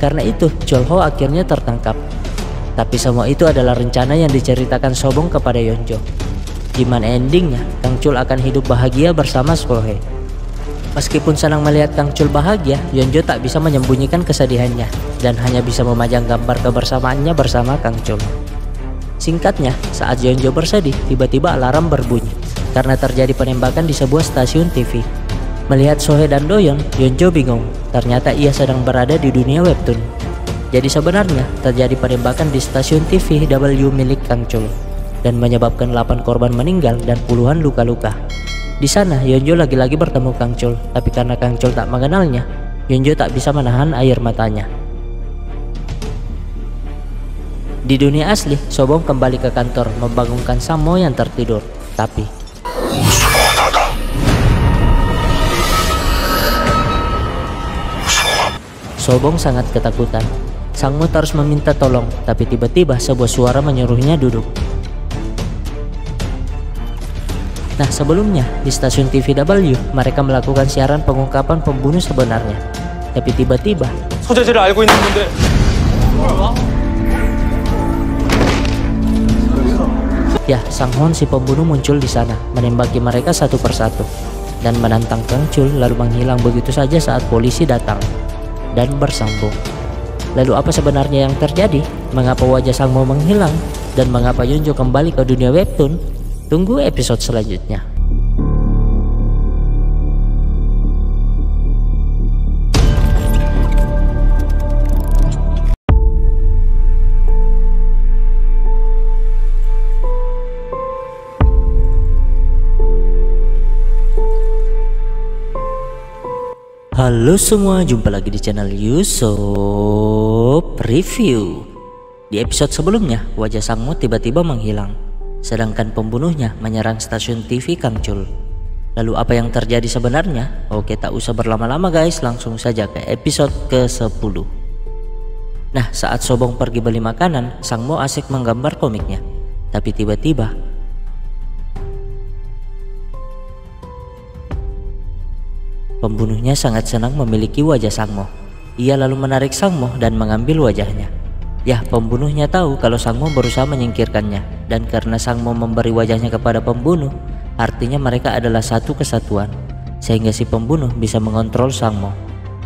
Karena itu Cholho akhirnya tertangkap. Tapi semua itu adalah rencana yang diceritakan Sobong kepada Yeonjo. Gimana endingnya, Kang Chul akan hidup bahagia bersama Sohee. Meskipun senang melihat Kang Chul bahagia, Yeonjo tak bisa menyembunyikan kesedihannya dan hanya bisa memajang gambar kebersamaannya bersama Kang Chul. Singkatnya, saat Yeonjo bersedih, tiba-tiba alarm berbunyi karena terjadi penembakan di sebuah stasiun TV. Melihat Sohee dan Doyeon, Yeonjo bingung. Ternyata ia sedang berada di dunia webtoon. Jadi sebenarnya terjadi penembakan di stasiun TV W milik Kang Chul dan menyebabkan 8 korban meninggal dan puluhan luka-luka. Di sana Yeonjo lagi-lagi bertemu Kang Chul, tapi karena Kang Chul tak mengenalnya, Yeonjo tak bisa menahan air matanya. Di dunia asli, Sobong kembali ke kantor membangunkan Sang Mo yang tertidur. Tapi Sobong sangat ketakutan. Sang Mo terus meminta tolong, tapi tiba-tiba sebuah suara menyuruhnya duduk. Nah, sebelumnya di stasiun TV W, mereka melakukan siaran pengungkapan pembunuh sebenarnya. Tapi tiba-tiba 소재지를 알고 있는 건데. ya, Sang Hon si pembunuh muncul di sana, menembaki mereka satu persatu dan menantang Kang Chul lalu menghilang begitu saja saat polisi datang dan bersambung. Lalu apa sebenarnya yang terjadi? Mengapa wajah Sang Mo menghilang dan mengapa Yeonjo kembali ke dunia webtoon? Tunggu episode selanjutnya. Halo semua, jumpa lagi di channel Yusop Review. Di episode sebelumnya, wajah Sang Mo tiba-tiba menghilang, sedangkan pembunuhnya menyerang stasiun TV Kang Chul. Lalu apa yang terjadi sebenarnya? Oke, tak usah berlama-lama guys, langsung saja ke episode ke-10. Nah, saat Sobong pergi beli makanan, Sang Mo asik menggambar komiknya. Tapi tiba-tiba pembunuhnya sangat senang memiliki wajah Sang Mo. Ia lalu menarik Sang Mo dan mengambil wajahnya. Ya, pembunuhnya tahu kalau Sang Mo berusaha menyingkirkannya, dan karena Sang Mo memberi wajahnya kepada pembunuh, artinya mereka adalah satu kesatuan, sehingga si pembunuh bisa mengontrol Sang Mo,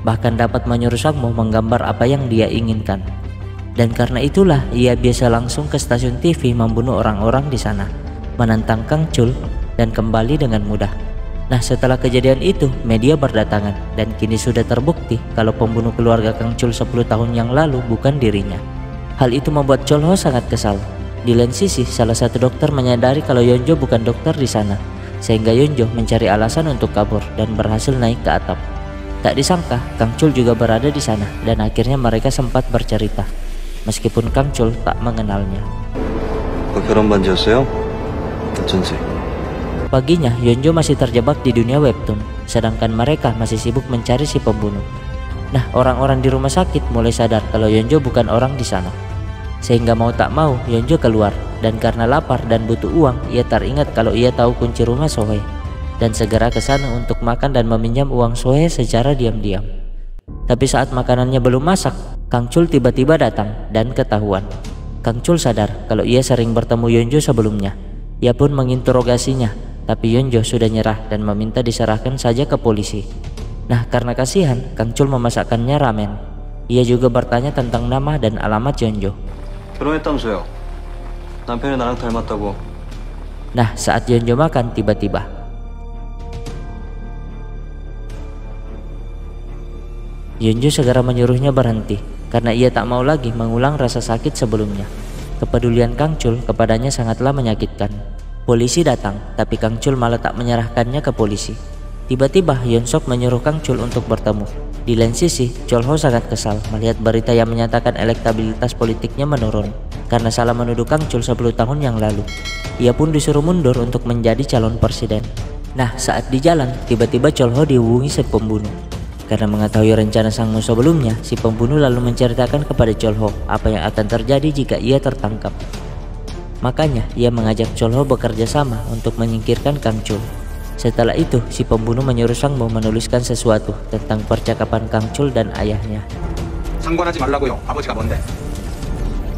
bahkan dapat menyuruh Sang Mo menggambar apa yang dia inginkan. Dan karena itulah ia biasa langsung ke stasiun TV membunuh orang-orang di sana, menantang Kang Chul dan kembali dengan mudah. Nah, setelah kejadian itu, media berdatangan dan kini sudah terbukti kalau pembunuh keluarga Kang Chul 10 tahun yang lalu bukan dirinya. Hal itu membuat Chol Ho sangat kesal. Di lain sisi, salah satu dokter menyadari kalau Yeonjo bukan dokter di sana, sehingga Yeonjo mencari alasan untuk kabur dan berhasil naik ke atap. Tak disangka, Kang Chul juga berada di sana dan akhirnya mereka sempat bercerita, meskipun Kang Chul tak mengenalnya. 결혼 반지였어요? 어쩐지. Paginya, Yeonjo masih terjebak di dunia webtoon, sedangkan mereka masih sibuk mencari si pembunuh. Nah, orang-orang di rumah sakit mulai sadar kalau Yeonjo bukan orang di sana. Sehingga mau tak mau, Yeonjo keluar, dan karena lapar dan butuh uang, ia teringat kalau ia tahu kunci rumah Sohee, dan segera ke sana untuk makan dan meminjam uang Sohee secara diam-diam. Tapi saat makanannya belum masak, Kang Chul tiba-tiba datang dan ketahuan. Kang Chul sadar kalau ia sering bertemu Yeonjo sebelumnya. Ia pun menginterogasinya, tapi Yeonjo sudah nyerah dan meminta diserahkan saja ke polisi. Nah, karena kasihan, Kang Chul memasakkannya ramen. Ia juga bertanya tentang nama dan alamat Yeonjo. 결혼했다면서요? 남편이 나랑 닮았다고. Nah, saat Yeonjo makan, tiba-tiba Yeonjo segera menyuruhnya berhenti karena ia tak mau lagi mengulang rasa sakit sebelumnya. Kepedulian Kang Chul kepadanya sangatlah menyakitkan. Polisi datang, tapi Kang Chul malah tak menyerahkannya ke polisi. Tiba-tiba Yeon Sok menyuruh Kang Chul untuk bertemu. Di lain sisi, Chol Ho sangat kesal melihat berita yang menyatakan elektabilitas politiknya menurun karena salah menuduh Kang Chul 10 tahun yang lalu. Ia pun disuruh mundur untuk menjadi calon presiden. Nah, saat di jalan, tiba-tiba Chol Ho dihubungi si pembunuh. Karena mengetahui rencana sang musuh sebelumnya, si pembunuh lalu menceritakan kepada Chol Ho apa yang akan terjadi jika ia tertangkap. Makanya, ia mengajak Chol Ho bekerja sama untuk menyingkirkan Kang Chul. Setelah itu, si pembunuh menyuruh Sang Mo menuliskan sesuatu tentang percakapan Kang Chul dan ayahnya. 상관하지 말라고요. 아버지가 뭔데?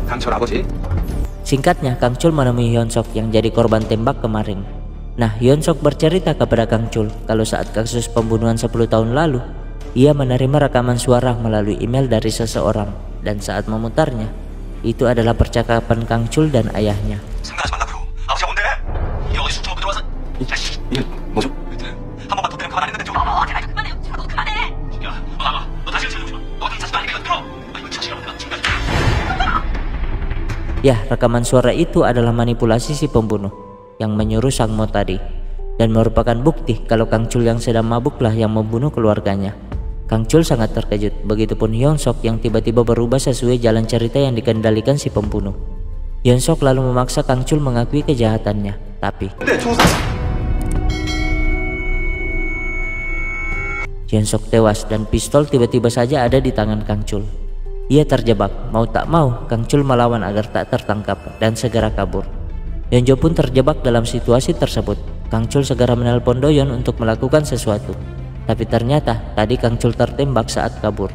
강철 아버지? Singkatnya, Kang Chul menemui Yeon Sok yang jadi korban tembak kemarin. Nah, Yeon Sok bercerita kepada Kang Chul kalau saat kasus pembunuhan 10 tahun lalu, ia menerima rekaman suara melalui email dari seseorang, dan saat memutarnya, itu adalah percakapan Kang Chul dan ayahnya. 상관하지 말라고요. 아버지가 뭔데? 이 어디 숙주가 들어와서 이게 뭐죠? 한 번만 더 때리면 가만 안 있는데 좀. 제발 그만해요. 자꾸 그만해. 야, 너 나가. 너 다시 찾아오지 마. 너 같은 자식 아니면 들어. 이거 자식이라고 내가 지금까지. Ya, rekaman suara itu adalah manipulasi si pembunuh yang menyuruh Sang Mo tadi, dan merupakan bukti kalau Kang Chul yang sedang mabuklah yang membunuh keluarganya. Kang Chul sangat terkejut, begitupun Yeon Sok yang tiba-tiba berubah sesuai jalan cerita yang dikendalikan si pembunuh. Yeon Sok lalu memaksa Kang Chul mengakui kejahatannya, tapi Yeon Sok tewas dan pistol tiba-tiba saja ada di tangan Kang Chul. Ia terjebak, mau tak mau Kang Chul melawan agar tak tertangkap dan segera kabur. Yeonjo pun terjebak dalam situasi tersebut. Kang Chul segera menelpon Doyon untuk melakukan sesuatu. Tapi ternyata tadi Kang Chul tertembak saat kabur.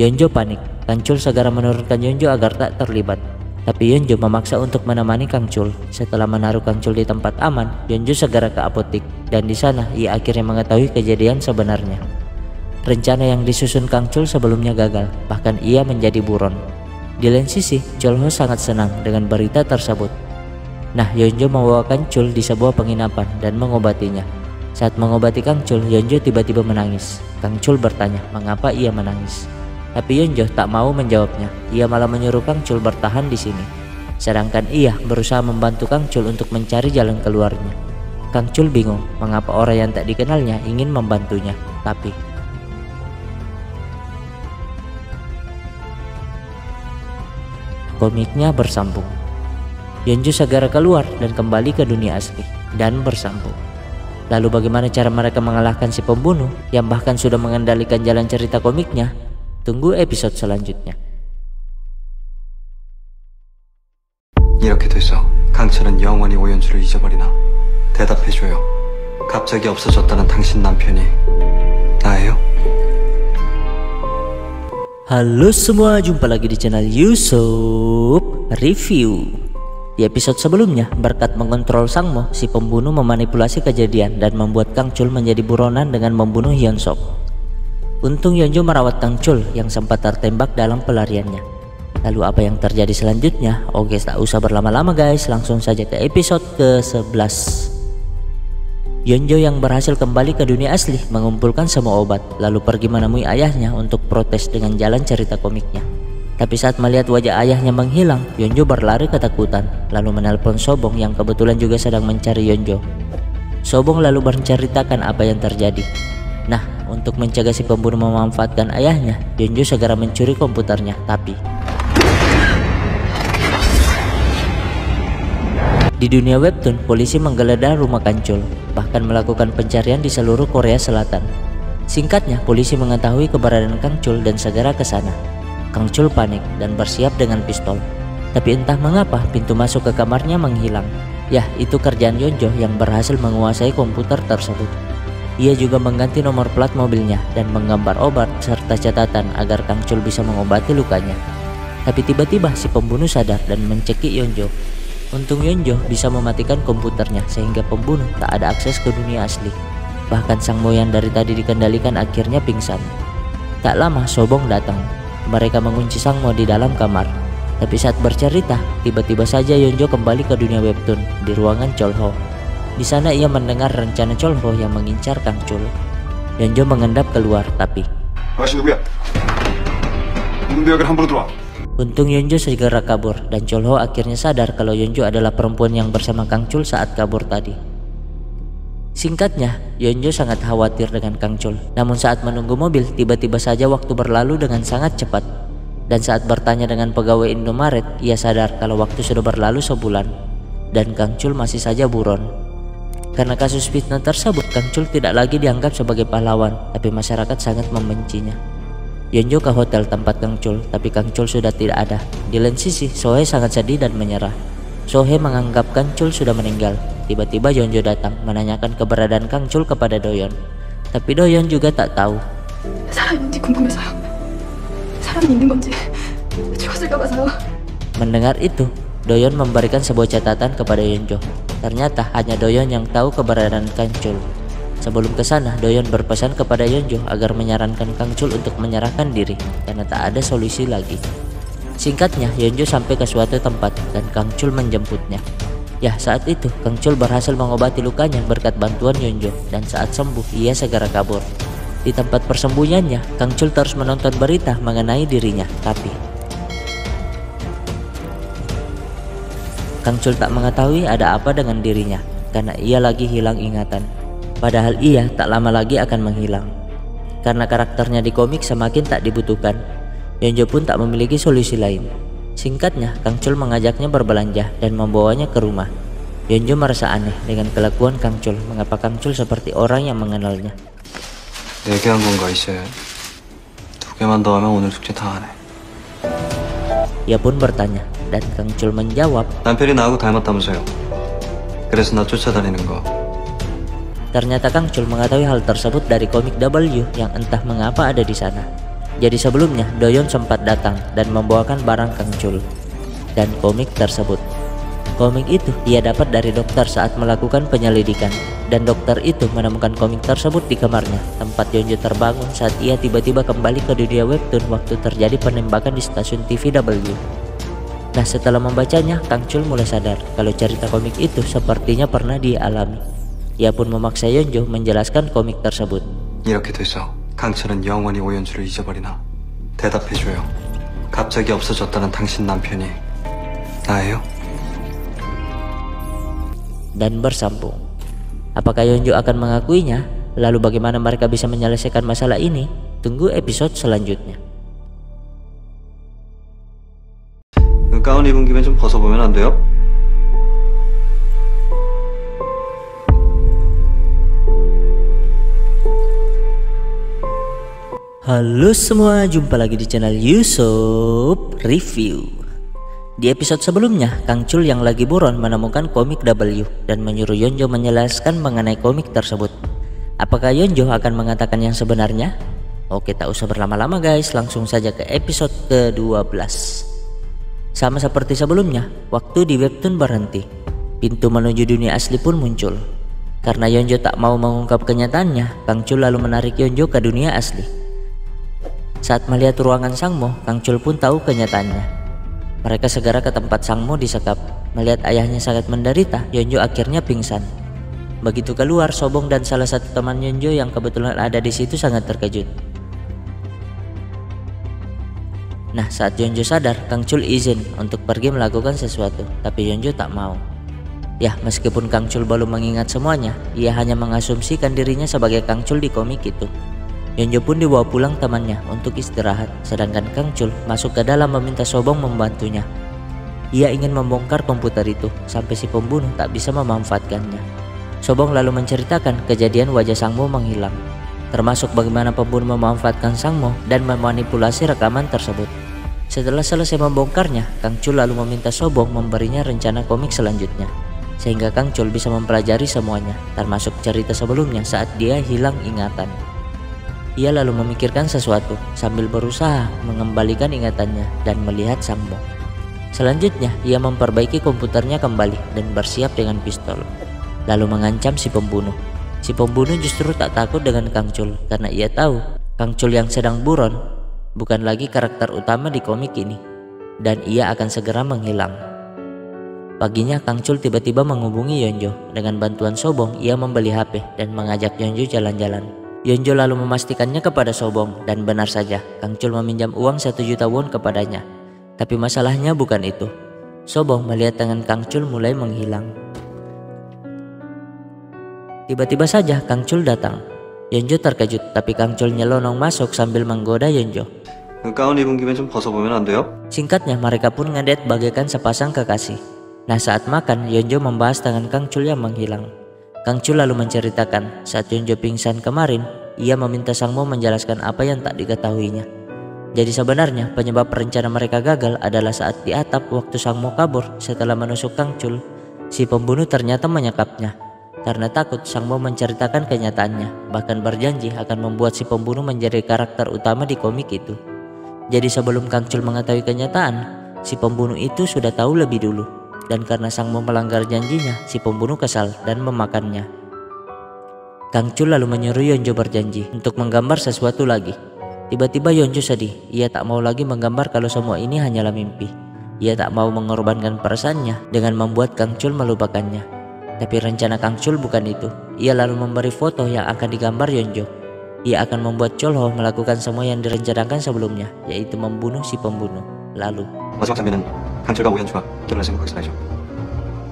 Yeonjo panik. Kang Chul segera menurunkan Yeonjo agar tak terlibat. Tapi Yeonjo memaksa untuk menemani Kang Chul. Setelah menaruh Kang Chul di tempat aman, Yeonjo segera ke apotik, dan di sana ia akhirnya mengetahui kejadian sebenarnya. Rencana yang disusun Kang Chul sebelumnya gagal, bahkan ia menjadi buron. Di lain sisi, Chol Ho sangat senang dengan berita tersebut. Nah, Yeonjo membawa Kang Chul di sebuah penginapan dan mengobatinya. Saat mengobati Kang Chul, Yeonjo tiba-tiba menangis. Kang Chul bertanya mengapa ia menangis. Tapi Yeonjo tak mau menjawabnya. Ia malah menyuruh Kang Chul bertahan di sini. Sedangkan ia berusaha membantu Kang Chul untuk mencari jalan keluarnya. Kang Chul bingung mengapa orang yang tak dikenalnya ingin membantunya. Tapi komiknya bersambung. Yeonjo segera keluar dan kembali ke dunia asli dan bersambung. Lalu bagaimana cara mereka mengalahkan si pembunuh yang bahkan sudah mengendalikan jalan cerita komiknya? Tunggu episode selanjutnya. 이렇게 돼서 강철은 영원히 오연주를 잊어버리나? 대답해줘요. 갑자기 없어졌다는 당신 남편이 나예요? Halo semua, jumpa lagi di channel Yusuf Review. Di episode sebelumnya, berkat mengontrol Sang Mo, si pembunuh memanipulasi kejadian dan membuat Kang Chul menjadi buronan dengan membunuh Yeon Sok. Untung Yeonjo merawat Kang Chul yang sempat tertembak dalam pelariannya. Lalu apa yang terjadi selanjutnya? Oke, tak usah berlama-lama guys, langsung saja ke episode ke-11. Yeonjo yang berhasil kembali ke dunia asli mengumpulkan semua obat, lalu pergi menemui ayahnya untuk protes dengan jalan cerita komiknya. Tapi saat melihat wajah ayahnya menghilang, Yeonjo berlari ketakutan, lalu menelpon Sobong yang kebetulan juga sedang mencari Yeonjo. Sobong lalu menceritakan apa yang terjadi. Nah, untuk mencegah si pembunuh memanfaatkan ayahnya, Yeonjo segera mencuri komputernya, tapi di dunia webtoon, polisi menggeledah rumah Kang Chul, bahkan melakukan pencarian di seluruh Korea Selatan. Singkatnya, polisi mengetahui keberadaan Kang Chul dan segera ke sana. Kang Chul panik dan bersiap dengan pistol. Tapi entah mengapa pintu masuk ke kamarnya menghilang. Yah, itu kerjaan Yeonjo yang berhasil menguasai komputer tersebut. Ia juga mengganti nomor plat mobilnya dan menggambar obat serta catatan agar Kang Chul bisa mengobati lukanya. Tapi tiba-tiba si pembunuh sadar dan mencekik Yeonjo. Untung Yeonjo bisa mematikan komputernya sehingga pembunuh tak ada akses ke dunia asli. Bahkan Sang Mo yang dari tadi dikendalikan akhirnya pingsan. Tak lama Sobong datang. Mereka mengunci Sang Mo di dalam kamar. Tapi saat bercerita, tiba-tiba saja Yeonjo kembali ke dunia webtoon di ruangan Cholho. Di sana ia mendengar rencana Cholho yang mengincar Kang Chul. Yeonjo mengendap keluar, tapi 아가씨 누구야? 누군데 여기를 함부로 들어와? untung Yeonjo segera kabur dan Cholho akhirnya sadar kalau Yeonjo adalah perempuan yang bersama Kang Chul saat kabur tadi. Singkatnya, Yeonjo sangat khawatir dengan Kang Chul. Namun saat menunggu mobil, tiba-tiba saja waktu berlalu dengan sangat cepat. Dan saat bertanya dengan pegawai Indomaret, ia sadar kalau waktu sudah berlalu sebulan dan Kang Chul masih saja buron. Karena kasus fitnah tersebut, Kang Chul tidak lagi dianggap sebagai pahlawan, tapi masyarakat sangat membencinya. Yeonjo ke hotel tempat Kang Chul, tapi Kang Chul sudah tidak ada. Di lain sisi, Sohee sangat sedih dan menyerah. Sohee menganggap Kang Chul sudah meninggal. Tiba-tiba Yeonjo datang menanyakan keberadaan Kang Chul kepada Doyeon. Tapi Doyeon juga tak tahu. 살아있는지 궁금해서요. 사람이 있는 건지 죽었을까 봐서요. Mendengar itu, Doyeon memberikan sebuah catatan kepada Yeonjo. Ternyata hanya Doyeon yang tahu keberadaan Kang Chul. Sebelum ke sana, Doyeon berpesan kepada Yeonjo agar menyarankan Kang Chul untuk menyerahkan diri karena tak ada solusi lagi. Singkatnya, Yeonjo sampai ke suatu tempat dan Kang Chul menjemputnya. Ya, saat itu Kang Chul berhasil mengobati lukanya berkat bantuan Yeonjo dan saat sembuh ia segera kabur. Di tempat persembunyiannya, Kang Chul terus menonton berita mengenai dirinya, tapi Kang Chul tak mengetahui ada apa dengan dirinya karena ia lagi hilang ingatan. Padahal ia tak lama lagi akan menghilang. Karena karakternya di komik semakin tak dibutuhkan, Yeonjo pun tak memiliki solusi lain. Singkatnya, Kang Chul mengajaknya berbelanja dan membawanya ke rumah. Yeonjo merasa aneh dengan kelakuan Kang Chul. Mengapa Kang Chul seperti orang yang mengenalnya? 얘기한 건가 이제 2개만 더 하면 오늘 숙제 다 하네. Ia pun bertanya dan Kang Chul menjawab, 남편이 나하고 닮았다면서요. 그래서 나 쫓아다니는 거. ternyata Kang Chul mengetahui hal tersebut dari komik W yang entah mengapa ada di sana. Jadi sebelumnya Doyeon sempat datang dan membawakan barang Kang Chul dan komik tersebut. Komik itu ia dapat dari dokter saat melakukan penyelidikan dan dokter itu menemukan komik tersebut di kamarnya, tempat Yeonjo terbangun saat ia tiba-tiba kembali ke dunia webtoon waktu terjadi penembakan di stasiun TV W. Nah, setelah membacanya, Kang Chul mulai sadar kalau cerita komik itu sepertinya pernah dia alami. Ia pun memaksa Yeonjo menjelaskan komik tersebut. 이렇게 돼서 강철은 영원히 오연주를 잊어버리나? 대답해줘요. 갑자기 없어졌다는 당신 남편이 나예요? Dan bersambung. Apakah Yeonjo akan mengakuinya? Lalu bagaimana mereka bisa menyelesaikan masalah ini? Tunggu episode selanjutnya. 그 가운 입은 김에 좀 벗어보면 안 돼요? Halo semua, jumpa lagi di channel Yusuf Review. Di episode sebelumnya, Kang Chul yang lagi buron menemukan komik W dan menyuruh Yeonjo menjelaskan mengenai komik tersebut. Apakah Yeonjo akan mengatakan yang sebenarnya? Oke, tak usah berlama-lama guys, langsung saja ke episode ke-12. Sama seperti sebelumnya, waktu di webtoon berhenti. Pintu menuju dunia asli pun muncul. Karena Yeonjo tak mau mengungkap kenyataannya, Kang Chul lalu menarik Yeonjo ke dunia asli. Saat melihat ruangan Sang Mo, Kang Chul pun tahu kenyataannya. Mereka segera ke tempat Sang Mo disekap. Melihat ayahnya sangat menderita, Yeonjo akhirnya pingsan. Begitu keluar, Sobong dan salah satu teman Yonjo yang kebetulan ada di situ sangat terkejut. Nah, saat Yonjo sadar, Kang Chul izin untuk pergi melakukan sesuatu, tapi Yonjo tak mau. Ya, meskipun Kang Chul belum mengingat semuanya, ia hanya mengasumsikan dirinya sebagai Kang Chul di komik itu. Yonjo pun dibawa pulang temannya untuk istirahat, sedangkan Kang Chul masuk ke dalam meminta Sobong membantunya. Ia ingin membongkar komputer itu sampai si pembunuh tak bisa memanfaatkannya. Sobong lalu menceritakan kejadian wajah Sang Mo menghilang, termasuk bagaimana pembunuh memanfaatkan Sang Mo dan memanipulasi rekaman tersebut. Setelah selesai membongkarnya, Kang Chul lalu meminta Sobong memberinya rencana komik selanjutnya, sehingga Kang Chul bisa mempelajari semuanya, termasuk cerita sebelumnya saat dia hilang ingatan. Ia lalu memikirkan sesuatu sambil berusaha mengembalikan ingatannya dan melihat Sang Mo. Selanjutnya, ia memperbaiki komputernya kembali dan bersiap dengan pistol, lalu mengancam si pembunuh. Si pembunuh justru tak takut dengan Kang Chul karena ia tahu Kang Chul yang sedang buron bukan lagi karakter utama di komik ini, dan ia akan segera menghilang. Paginya Kang Chul tiba-tiba menghubungi Yonjo. Dengan bantuan Sobong, ia membeli HP dan mengajak Yonjo jalan-jalan. Yonjo lalu memastikannya kepada Sobong, dan benar saja Kang Chul meminjam uang 1 juta won kepadanya. Tapi masalahnya bukan itu. Sobong melihat tangan Kang Chul mulai menghilang. Tiba-tiba saja Kang Chul datang. Yonjo terkejut, tapi Kang Chul nyelonong masuk sambil menggoda Yonjo. 가운 입은 김에 좀 벗어보면 안 돼요? Singkatnya, mereka pun ngedet bagaikan sepasang kekasih. Nah, saat makan, Yonjo membahas tangan Kang Chul yang menghilang. Kang Chul lalu menceritakan saat Yonjo pingsan kemarin, ia meminta Sang Mo menjelaskan apa yang tak diketahuinya. Jadi sebenarnya penyebab rencana mereka gagal adalah saat di atap waktu Sang Mo kabur setelah menusuk Kang Chul, si pembunuh ternyata menyekapnya. Karena takut, Sang Mo menceritakan kenyataannya, bahkan berjanji akan membuat si pembunuh menjadi karakter utama di komik itu. Jadi sebelum Kang Chul mengetahui kenyataan, si pembunuh itu sudah tahu lebih dulu. Dan karena Sang Mo melanggar janjinya, si pembunuh kesal dan memakannya. Kang Chul lalu menyuruh Yonjo berjanji untuk menggambar sesuatu lagi. Tiba-tiba Yonjo sedih, ia tak mau lagi menggambar kalau semua ini hanyalah mimpi. Ia tak mau mengorbankan perasaannya dengan membuat Kang Chul melupakannya. Tapi rencana Kang Chul bukan itu. Ia lalu memberi foto yang akan digambar Yonjo. Ia akan membuat Cholho melakukan semua yang direncanakan sebelumnya, yaitu membunuh si pembunuh. Lalu 마지막 장면은 강철과 오현주가 결혼을 생각하고 있어야죠.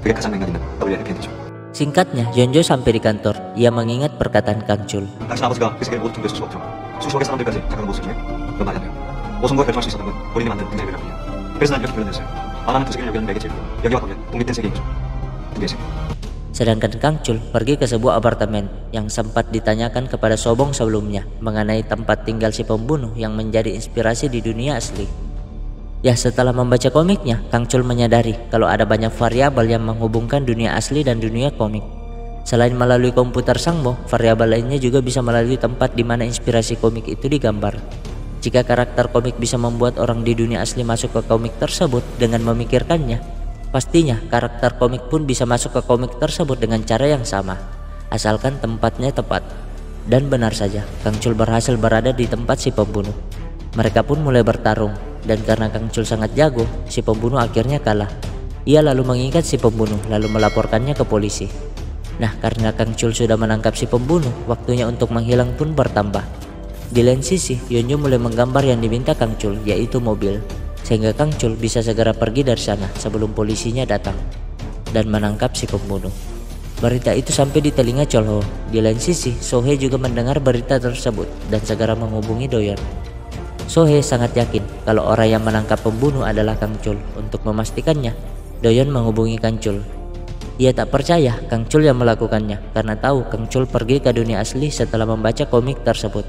그게 가장 맥락 있는 WL 해피엔드죠. singkatnya, Yonjo sampai di kantor. Ia mengingat perkataan Kang Chul. 당신 아버지가 그 세계를 모두 통제할 수 없죠. 수십억의 사람들까지 자극을 못 수중에 그건 말이 안 돼요. 모성과 결정할 수 있었던 건 본인이 만든 굉장히 외곽이에요. 그래서 난 이렇게 표현했어요. 만화는 그 세계를 여기는 매개체이고 여기와 거기는 독립된 세계인 거죠. 두 개의 세계. Sedangkan Kang Chul pergi ke sebuah apartemen yang sempat ditanyakan kepada Sobong sebelumnya mengenai tempat tinggal si pembunuh yang menjadi inspirasi di dunia asli. Ya, setelah membaca komiknya, Kang Chul menyadari kalau ada banyak variabel yang menghubungkan dunia asli dan dunia komik. Selain melalui komputer Sang Mo, variabel lainnya juga bisa melalui tempat di mana inspirasi komik itu digambar. Jika karakter komik bisa membuat orang di dunia asli masuk ke komik tersebut dengan memikirkannya, pastinya karakter komik pun bisa masuk ke komik tersebut dengan cara yang sama, asalkan tempatnya tepat. Dan benar saja, Kang Chul berhasil berada di tempat si pembunuh. Mereka pun mulai bertarung, dan karena Kang Chul sangat jago, si pembunuh akhirnya kalah. Ia lalu mengikat si pembunuh lalu melaporkannya ke polisi. Nah, karena Kang Chul sudah menangkap si pembunuh, waktunya untuk menghilang pun bertambah. Di lain sisi, Yonjo mulai menggambar yang diminta Kang Chul, yaitu mobil, sehingga Kang Chul bisa segera pergi dari sana sebelum polisinya datang dan menangkap si pembunuh. Berita itu sampai di telinga Cholho. Di lain sisi, Sohee juga mendengar berita tersebut dan segera menghubungi Doyon. Sohee sangat yakin kalau orang yang menangkap pembunuh adalah Kang Chul. Untuk memastikannya, Doyon menghubungi Kang Chul. Ia tak percaya Kang Chul yang melakukannya karena tahu Kang Chul pergi ke dunia asli setelah membaca komik tersebut.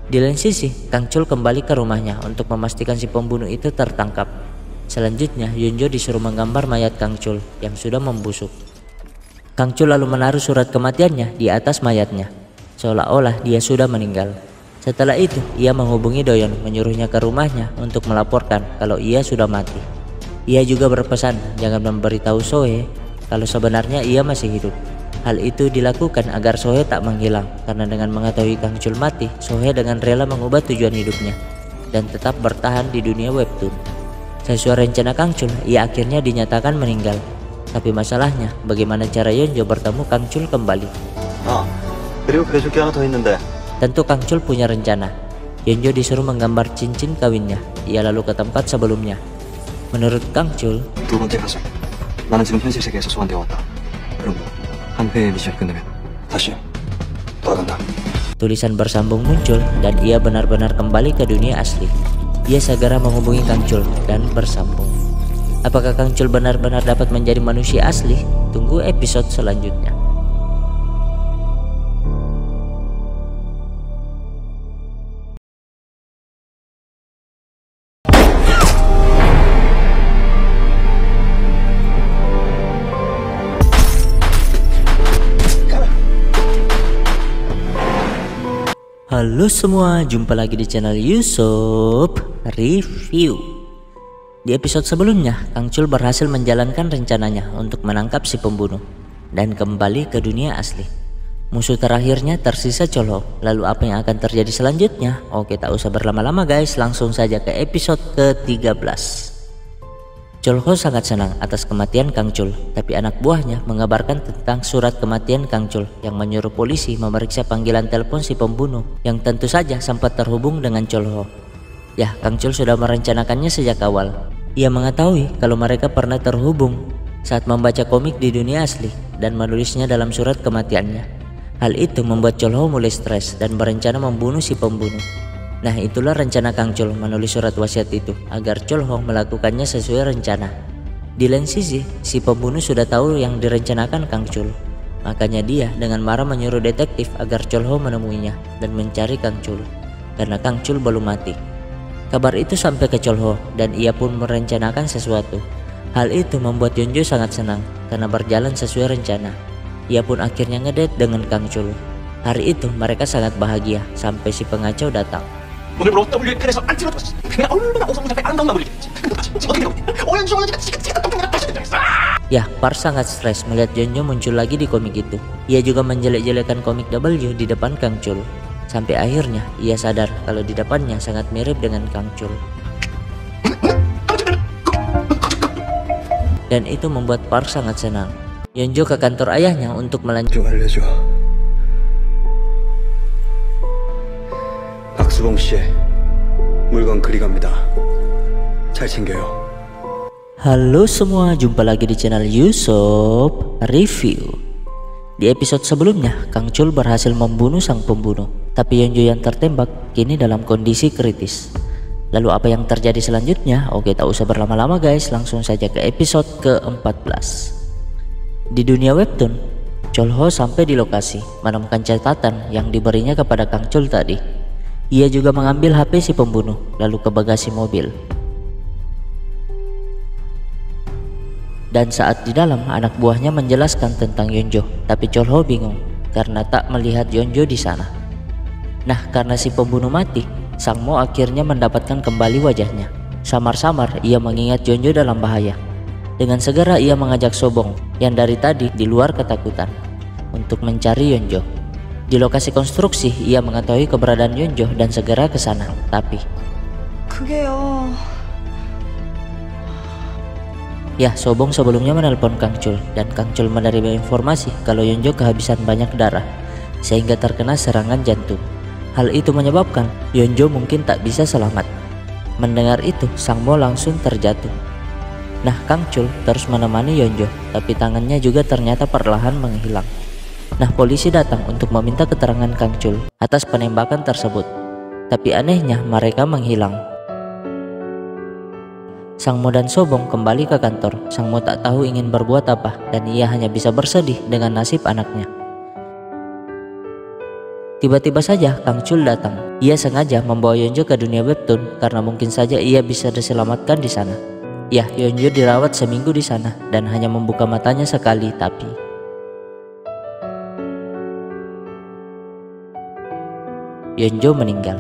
Di lain sisi, Kang Chul kembali ke rumahnya untuk memastikan si pembunuh itu tertangkap. Selanjutnya, Yonjo disuruh menggambar mayat Kang Chul yang sudah membusuk. Kang Chul lalu menaruh surat kematiannya di atas mayatnya, seolah-olah dia sudah meninggal. Setelah itu, ia menghubungi Doyon menyuruhnya ke rumahnya untuk melaporkan kalau ia sudah mati. Ia juga berpesan jangan memberitahu Sohee kalau sebenarnya ia masih hidup. Hal itu dilakukan agar Sohee tak menghilang, karena dengan mengetahui Kang Chul mati, Sohee dengan rela mengubah tujuan hidupnya dan tetap bertahan di dunia webtoon. Sesuai rencana Kang Chul, ia akhirnya dinyatakan meninggal. Tapi masalahnya, bagaimana cara Yeonjo bertemu Kang Chul kembali? 그리고 그래줄 게 하나 더 있는데. Tentu Kang Chul punya rencana. Yeonjo disuruh menggambar cincin kawinnya. Ia lalu ke tempat sebelumnya. Menurut Kang Chul, 두 번째 가설. 나는 지금 현실 세계에서 소환되어 왔다. 그럼 한 회의 미션이 끝나면 다시 돌아간다. tulisan bersambung muncul dan ia benar-benar kembali ke dunia asli. Ia segera menghubungi Kang Chul dan bersambung. Apakah Kang Chul benar-benar dapat menjadi manusia asli? Tunggu episode selanjutnya. Halo semua, jumpa lagi di channel Yusuf Review. Di episode sebelumnya, Kang Chul berhasil menjalankan rencananya untuk menangkap si pembunuh dan kembali ke dunia asli. Musuh terakhirnya tersisa Cholho. Lalu apa yang akan terjadi selanjutnya? Oke, tak usah berlama-lama guys, langsung saja ke episode ke-13. Cholho sangat senang atas kematian Kang Chul, tapi anak buahnya mengabarkan tentang surat kematian Kang Chul yang menyuruh polisi memeriksa panggilan telepon si pembunuh yang tentu saja sempat terhubung dengan Cholho. Ya, Kang Chul sudah merencanakannya sejak awal. Ia mengetahui kalau mereka pernah terhubung saat membaca komik di dunia asli dan menulisnya dalam surat kematiannya. Hal itu membuat Cholho mulai stres dan berencana membunuh si pembunuh. Nah, itulah rencana Kang Chul menulis surat wasiat itu agar Cholho melakukannya sesuai rencana. Di lain sisi, si pembunuh sudah tahu yang direncanakan Kang Chul. Makanya dia dengan marah menyuruh detektif agar Cholho menemuinya dan mencari Kang Chul, karena Kang Chul belum mati. Kabar itu sampai ke Cholho dan ia pun merencanakan sesuatu. Hal itu membuat Yeonjo sangat senang karena berjalan sesuai rencana. Ia pun akhirnya ngedate dengan Kang Chul. Hari itu mereka sangat bahagia sampai si pengacau datang. 오늘부로 W편에서 안 찍어줬어. 내가 얼마나 오성훈한테 아름다운 마무리 했지. 어떻게 오연주 오늘 지가 똥내가 빠져 들어있어. Ya, Park sangat stres melihat Yeonjo muncul lagi di komik itu. Ia juga menjelek-jelekan komik W di depan Kang Chul. Sampai akhirnya ia sadar kalau di depannya sangat mirip dengan Kang Chul. Dan itu membuat Park sangat senang. Yeonjo ke kantor ayahnya untuk melanjutkan. 박수봉 씨의 물건 그리 갑니다. 잘 챙겨요. Halo semua, jumpa lagi di channel Yusuf Review. Di episode sebelumnya, Kang Chul berhasil membunuh sang pembunuh, tapi Yeonjo yang tertembak kini dalam kondisi kritis. Lalu apa yang terjadi selanjutnya? Oke, tak usah berlama-lama guys, langsung saja ke episode ke-14. Di dunia webtoon, Cholho sampai di lokasi menemukan catatan yang diberinya kepada Kang Chul tadi. Ia juga mengambil HP si pembunuh lalu ke bagasi mobil. Dan saat di dalam, anak buahnya menjelaskan tentang Yeonjo, tapi Cholho bingung karena tak melihat Yeonjo di sana. Nah, karena si pembunuh mati, Sangmo akhirnya mendapatkan kembali wajahnya. Samar-samar ia mengingat Yeonjo dalam bahaya. Dengan segera ia mengajak Sobong yang dari tadi di luar ketakutan untuk mencari Yeonjo. Di lokasi konstruksi, ia mengetahui keberadaan Yeonjo dan segera ke sana. Tapi 그게요. ya, Sobong sebelumnya menelpon Kang Chul dan Kang Chul menerima informasi kalau Yeonjo kehabisan banyak darah sehingga terkena serangan jantung. Hal itu menyebabkan Yeonjo mungkin tak bisa selamat. Mendengar itu, Sangmo langsung terjatuh. Nah, Kang Chul terus menemani Yeonjo, tapi tangannya juga ternyata perlahan menghilang. Nah, polisi datang untuk meminta keterangan Kang Chul atas penembakan tersebut. Tapi anehnya mereka menghilang. Sangmo dan Sobong kembali ke kantor. Sangmo tak tahu ingin berbuat apa dan ia hanya bisa bersedih dengan nasib anaknya. Tiba-tiba saja Kang Chul datang. Ia sengaja membawa Yeonjo ke dunia webtoon karena mungkin saja ia bisa diselamatkan di sana. Ya, Yeonjo dirawat seminggu di sana dan hanya membuka matanya sekali, tapi Yeonjo meninggal.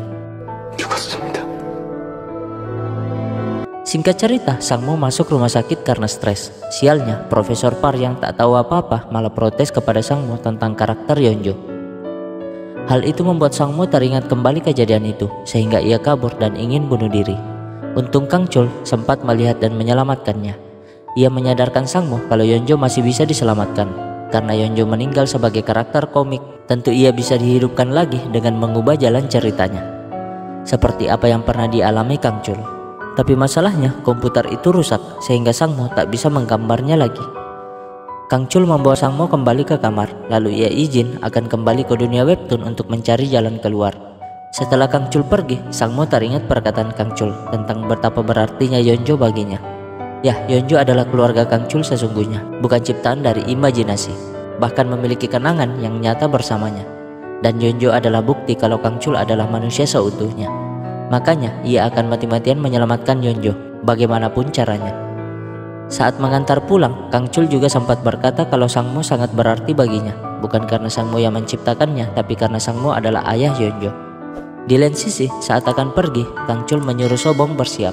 Singkat cerita, Sangmo masuk rumah sakit karena stres. Sialnya, Profesor Park yang tak tahu apa-apa malah protes kepada Sangmo tentang karakter Yeonjo. Hal itu membuat Sangmo teringat kembali kejadian itu, sehingga ia kabur dan ingin bunuh diri. Untung Kang Chul sempat melihat dan menyelamatkannya. Ia menyadarkan Sangmo kalau Yeonjo masih bisa diselamatkan. Karena Yeonjo meninggal sebagai karakter komik, tentu ia bisa dihidupkan lagi dengan mengubah jalan ceritanya. Seperti apa yang pernah dialami Kang Chul. Tapi masalahnya komputer itu rusak sehingga Sangmo tak bisa menggambarnya lagi. Kang Chul membawa Sangmo kembali ke kamar, lalu ia izin akan kembali ke dunia webtoon untuk mencari jalan keluar. Setelah Kang Chul pergi, Sangmo teringat perkataan Kang Chul tentang betapa berartinya Yeonjo baginya. Ya, Yeonjo adalah keluarga Kang Chul sesungguhnya, bukan ciptaan dari imajinasi, bahkan memiliki kenangan yang nyata bersamanya. Dan Yeonjo adalah bukti kalau Kang Chul adalah manusia seutuhnya. Makanya ia akan mati-matian menyelamatkan Yeonjo, bagaimanapun caranya. Saat mengantar pulang, Kang Chul juga sempat berkata kalau Sangmo sangat berarti baginya, bukan karena Sangmo yang menciptakannya, tapi karena Sangmo adalah ayah Yeonjo. Di lain sisi, saat akan pergi, Kang Chul menyuruh Sobong bersiap,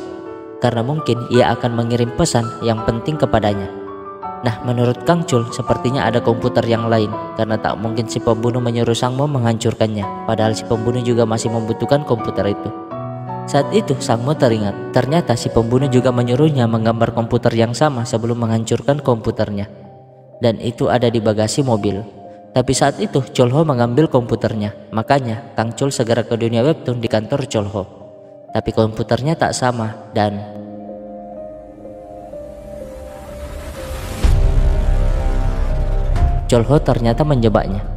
karena mungkin ia akan mengirim pesan yang penting kepadanya. Nah, menurut Kang Chul, sepertinya ada komputer yang lain, karena tak mungkin si pembunuh menyuruh Sangmo menghancurkannya, padahal si pembunuh juga masih membutuhkan komputer itu. Saat itu Sangmo teringat, ternyata si pembunuh juga menyuruhnya menggambar komputer yang sama sebelum menghancurkan komputernya. Dan itu ada di bagasi mobil. Tapi saat itu Cholho mengambil komputernya, makanya Kang Chul segera ke dunia webtoon di kantor Cholho. Tapi komputernya tak sama dan Cholho ternyata menjebaknya.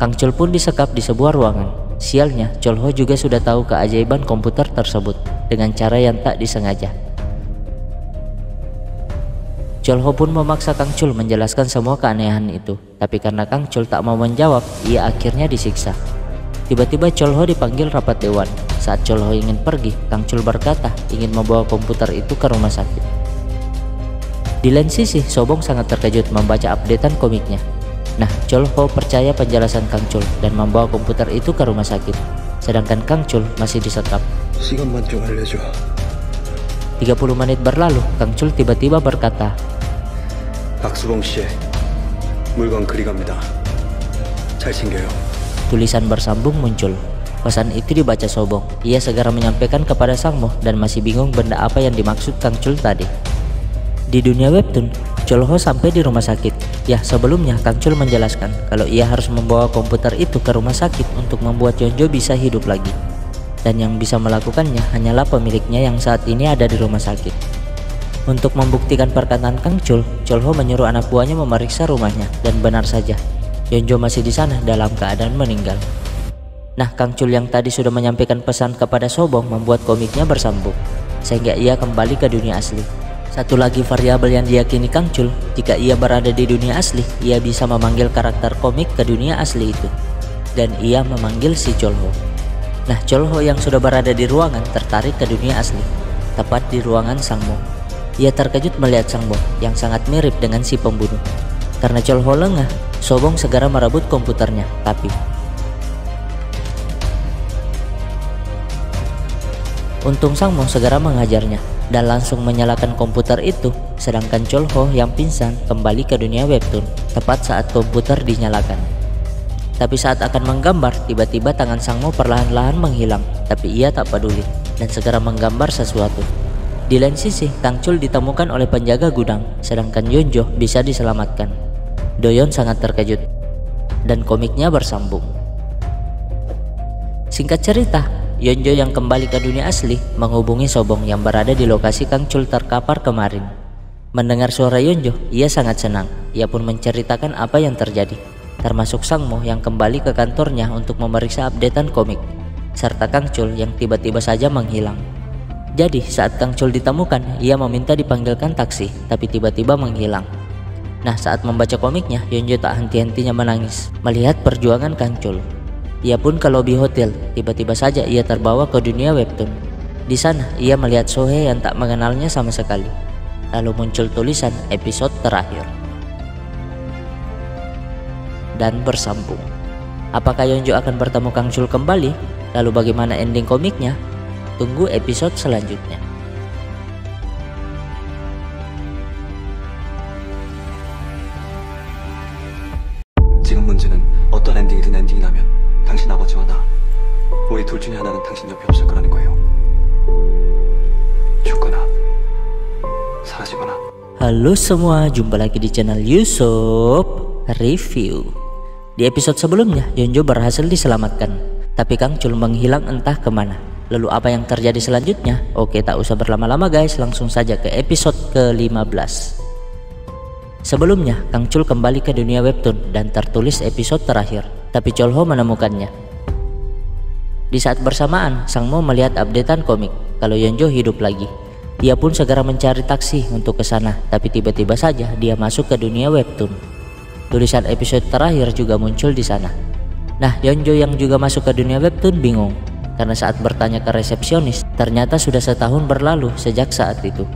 Kang Chul pun disekap di sebuah ruangan. Sialnya, Cholho juga sudah tahu keajaiban komputer tersebut dengan cara yang tak disengaja. Cholho pun memaksa Kang Chul menjelaskan semua keanehan itu, tapi karena Kang Chul tak mau menjawab, ia akhirnya disiksa. Tiba-tiba Cholho dipanggil rapat dewan. Saat Cholho ingin pergi, Kang Chul berkata ingin membawa komputer itu ke rumah sakit. Di lain sisi, Sobong sangat terkejut membaca updatean komiknya. Nah, Cholho percaya penjelasan Kang Chul dan membawa komputer itu ke rumah sakit. Sedangkan Kang Chul masih disekap. 30 menit berlalu, Kang Chul tiba-tiba berkata, 박수봉 씨, 물건 그리 갑니다. 잘 챙겨요. Tulisan bersambung muncul. Pesan itu dibaca Sobong. Ia segera menyampaikan kepada Sangmo dan masih bingung benda apa yang dimaksud Kang Chul tadi. Di dunia webtoon, Cholho sampai di rumah sakit. Ya, sebelumnya Kang Chul menjelaskan kalau ia harus membawa komputer itu ke rumah sakit untuk membuat Yeonjo bisa hidup lagi. Dan yang bisa melakukannya hanyalah pemiliknya yang saat ini ada di rumah sakit. Untuk membuktikan perkataan Kang Chul, Cholho menyuruh anak buahnya memeriksa rumahnya dan benar saja, Yeonjo masih di sana dalam keadaan meninggal. Nah, Kang Chul yang tadi sudah menyampaikan pesan kepada Sobong membuat komiknya bersambung, sehingga ia kembali ke dunia asli. Satu lagi variabel yang diyakini Kang Chul, jika ia berada di dunia asli, ia bisa memanggil karakter komik ke dunia asli itu. Dan ia memanggil si Cholho. Nah, Cholho yang sudah berada di ruangan tertarik ke dunia asli, tepat di ruangan Sangmo. Ia terkejut melihat Sangmo yang sangat mirip dengan si pembunuh. Karena Cholho lengah, Sobong segera merebut komputernya, tapi untung Sangmo segera menghajarnya dan langsung menyalakan komputer itu, sedangkan Cholho yang pingsan kembali ke dunia webtoon tepat saat komputer dinyalakan. Tapi saat akan menggambar, tiba-tiba tangan Sangmo perlahan-lahan menghilang, tapi ia tak peduli dan segera menggambar sesuatu. Di lain sisi, Kang Chul ditemukan oleh penjaga gudang, sedangkan Yeonjo bisa diselamatkan. Doyon sangat terkejut dan komiknya bersambung. Singkat cerita, Yeonjo yang kembali ke dunia asli menghubungi Sobong yang berada di lokasi Kang Chul terkapar kemarin. Mendengar suara Yeonjo, ia sangat senang. Ia pun menceritakan apa yang terjadi, termasuk Sangmo yang kembali ke kantornya untuk memeriksa updatean komik, serta Kang Chul yang tiba-tiba saja menghilang. Jadi saat Kang Chul ditemukan, ia meminta dipanggilkan taksi, tapi tiba-tiba menghilang. Nah, saat membaca komiknya, Yeonjo tak henti-hentinya menangis melihat perjuangan Kang Chul. Ia pun ke lobi hotel, tiba-tiba saja ia terbawa ke dunia webtoon. Di sana ia melihat Sohee yang tak mengenalnya sama sekali. Lalu muncul tulisan episode terakhir dan bersambung. Apakah Yeonjo akan bertemu Kang Chul kembali? Lalu bagaimana ending komiknya? Tunggu episode selanjutnya. 지금 문제는 어떤 엔딩이든 엔딩이 나면 당신 아버지와 나, 우리 둘 중에 하나는 당신 옆에 없을 거라는 거예요. 죽거나 사라지거나. Halo semua, jumpa lagi di channel Yusuf Review. Di episode sebelumnya, Yeonjo berhasil diselamatkan, tapi Kang Chul menghilang entah kemana. Lalu apa yang terjadi selanjutnya? Oke, tak usah berlama-lama guys, langsung saja ke episode ke-15. Sebelumnya, Kang Chul kembali ke dunia webtoon dan tertulis episode terakhir, tapi Cholho menemukannya. Di saat bersamaan, Sang Mo melihat updatean komik kalau Yeonjo hidup lagi. Dia pun segera mencari taksi untuk ke sana, tapi tiba-tiba saja dia masuk ke dunia webtoon. Tulisan episode terakhir juga muncul di sana. Nah, Yeonjo yang juga masuk ke dunia webtoon bingung, karena saat bertanya ke resepsionis, ternyata sudah setahun berlalu sejak saat itu.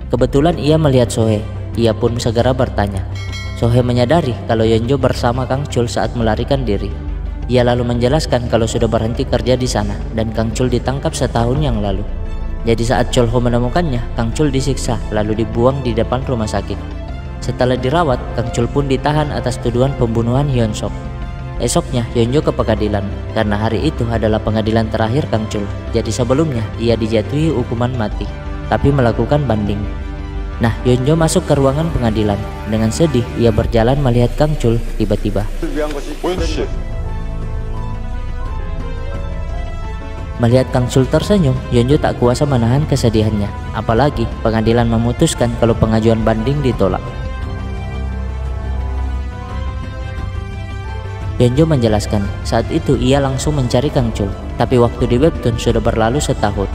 Kebetulan ia melihat Sohee, ia pun segera bertanya. Sohee menyadari kalau Yeonjo bersama Kang Chul saat melarikan diri. Ia lalu menjelaskan kalau sudah berhenti kerja di sana dan Kang Chul ditangkap setahun yang lalu. Jadi saat Cholho menemukannya, Kang Chul disiksa lalu dibuang di depan rumah sakit. Setelah dirawat, Kang Chul pun ditahan atas tuduhan pembunuhan Hyun Sok. Esoknya Yeonjo ke pengadilan karena hari itu adalah pengadilan terakhir Kang Chul. Jadi sebelumnya ia dijatuhi hukuman mati, tapi melakukan banding. Nah, Yeonjo masuk ke ruangan pengadilan. Dengan sedih ia berjalan melihat Kang Chul. Tiba-tiba melihat Kang Chul tersenyum, Yeonjo tak kuasa menahan kesedihannya. Apalagi pengadilan memutuskan kalau pengajuan banding ditolak. Yeonjo menjelaskan, saat itu ia langsung mencari Kang Chul, tapi waktu di webtoon sudah berlalu setahun.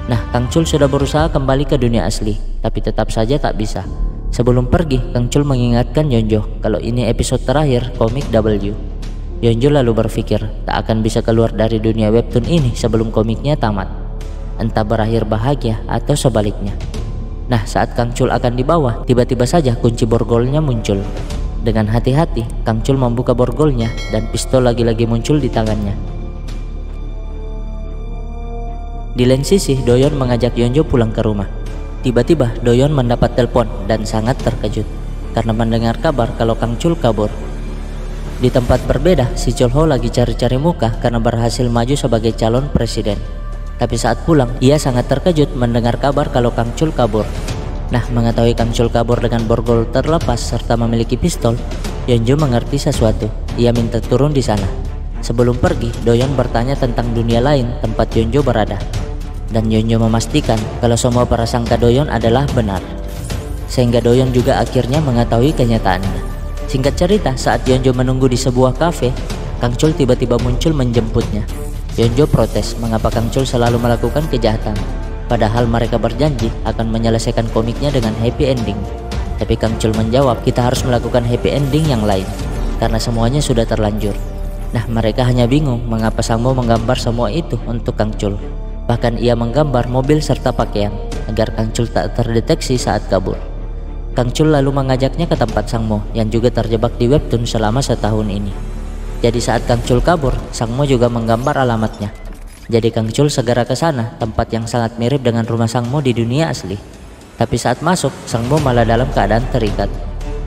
Nah, Kang Chul sudah berusaha kembali ke dunia asli, tapi tetap saja tak bisa. Sebelum pergi, Kang Chul mengingatkan Yeonjo kalau ini episode terakhir komik W. Yeonjo lalu berpikir tak akan bisa keluar dari dunia webtoon ini sebelum komiknya tamat, entah berakhir bahagia atau sebaliknya. Nah, saat Kang Chul akan dibawa, tiba-tiba saja kunci borgolnya muncul. Dengan hati-hati, Kang Chul membuka borgolnya dan pistol lagi-lagi muncul di tangannya. Di lain sisi, Doyeon mengajak Yeonjo pulang ke rumah. Tiba-tiba Doyeon mendapat telepon dan sangat terkejut karena mendengar kabar kalau Kang Chul kabur. Di tempat berbeda, si Cholho lagi cari-cari muka karena berhasil maju sebagai calon presiden. Tapi saat pulang, ia sangat terkejut mendengar kabar kalau Kang Chul kabur. Nah, mengetahui Kang Chul kabur dengan borgol terlepas serta memiliki pistol, Yeonjo mengerti sesuatu. Ia minta turun di sana. Sebelum pergi, Doyeon bertanya tentang dunia lain tempat Yeonjo berada. Dan Yeonjo memastikan kalau semua prasangka Doyeon adalah benar. Sehingga Doyeon juga akhirnya mengetahui kenyataannya. Singkat cerita, saat Yeonjo menunggu di sebuah kafe, Kang Chul tiba-tiba muncul menjemputnya. Yeonjo protes mengapa Kang Chul selalu melakukan kejahatan, padahal mereka berjanji akan menyelesaikan komiknya dengan happy ending. Tapi Kang Chul menjawab, kita harus melakukan happy ending yang lain, karena semuanya sudah terlanjur. Nah, mereka hanya bingung mengapa Sang Mo menggambar semua itu untuk Kang Chul. Bahkan ia menggambar mobil serta pakaian, agar Kang Chul tak terdeteksi saat kabur. Kang Chul lalu mengajaknya ke tempat Sang Mo yang juga terjebak di webtoon selama setahun ini. Jadi saat Kang Chul kabur, Sang Mo juga menggambar alamatnya. Jadi Kang Chul segera ke sana, tempat yang sangat mirip dengan rumah Sang Mo di dunia asli. Tapi saat masuk, Sang Mo malah dalam keadaan terikat.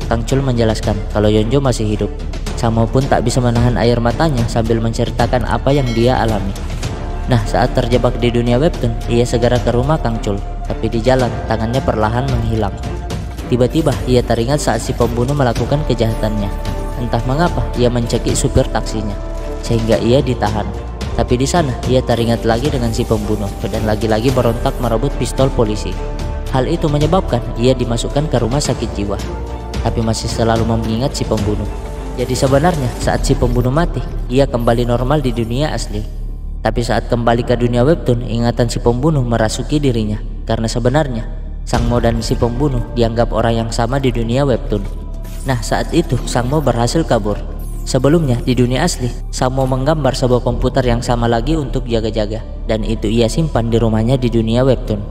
Kang Chul menjelaskan kalau Yeonjo masih hidup. Sang Mo pun tak bisa menahan air matanya sambil menceritakan apa yang dia alami. Nah, saat terjebak di dunia webtoon, ia segera ke rumah Kang Chul. Tapi di jalan, tangannya perlahan menghilang. Tiba-tiba ia teringat saat si pembunuh melakukan kejahatannya. Entah mengapa ia mencekik supir taksinya, sehingga ia ditahan. Tapi di sana ia teringat lagi dengan si pembunuh dan lagi-lagi berontak merebut pistol polisi. Hal itu menyebabkan ia dimasukkan ke rumah sakit jiwa, tapi masih selalu mengingat si pembunuh. Jadi sebenarnya saat si pembunuh mati, ia kembali normal di dunia asli. Tapi saat kembali ke dunia webtoon, ingatan si pembunuh merasuki dirinya, karena sebenarnya Sang Mo dan si pembunuh dianggap orang yang sama di dunia webtoon. Nah, saat itu Sang Mo berhasil kabur. Sebelumnya di dunia asli, Sang Mo menggambar sebuah komputer yang sama lagi untuk jaga-jaga, dan itu ia simpan di rumahnya di dunia webtoon.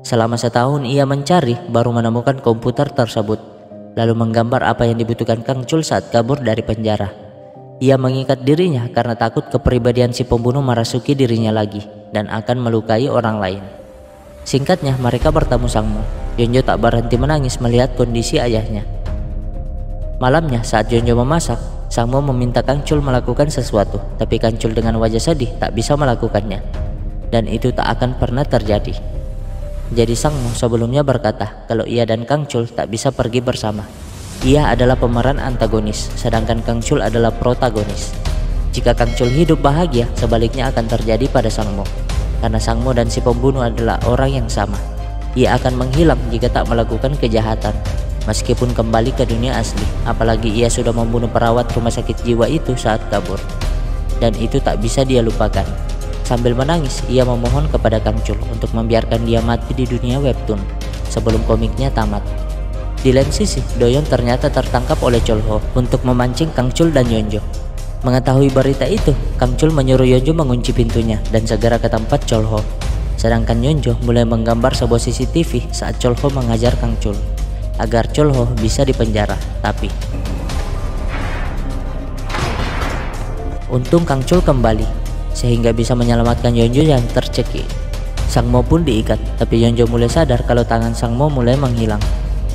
Selama setahun ia mencari, baru menemukan komputer tersebut, lalu menggambar apa yang dibutuhkan Kang Chul saat kabur dari penjara. Ia mengikat dirinya karena takut kepribadian si pembunuh merasuki dirinya lagi dan akan melukai orang lain. Singkatnya, mereka bertemu Sang Mo. Yeonjo tak berhenti menangis melihat kondisi ayahnya. Malamnya saat Yeonjo memasak, Sang Mo meminta Kang Chul melakukan sesuatu, tapi Kang Chul dengan wajah sedih tak bisa melakukannya. Dan itu tak akan pernah terjadi. Jadi Sangmo sebelumnya berkata kalau ia dan Kang Chul tak bisa pergi bersama. Ia adalah pemeran antagonis, sedangkan Kang Chul adalah protagonis. Jika Kang Chul hidup bahagia, sebaliknya akan terjadi pada Sangmo. Karena Sangmo dan si pembunuh adalah orang yang sama. Ia akan menghilang jika tak melakukan kejahatan, meskipun kembali ke dunia asli. Apalagi ia sudah membunuh perawat rumah sakit jiwa itu saat kabur. Dan itu tak bisa dia lupakan. Sambil menangis, ia memohon kepada Kang Chul untuk membiarkan dia mati di dunia webtoon sebelum komiknya tamat. Di lain sisi, Doyeon ternyata tertangkap oleh Cholho untuk memancing Kang Chul dan Yeonjo. Mengetahui berita itu, Kang Chul menyuruh Yeonjo mengunci pintunya dan segera ke tempat Cholho. Sedangkan Yeonjo mulai menggambar sebuah CCTV saat Cholho mengajar Kang Chul agar Cholho bisa dipenjara. Tapi untung Kang Chul kembali sehingga bisa menyelamatkan Yeonjo yang tercekik. Sangmo pun diikat, tapi Yeonjo mulai sadar kalau tangan Sangmo mulai menghilang.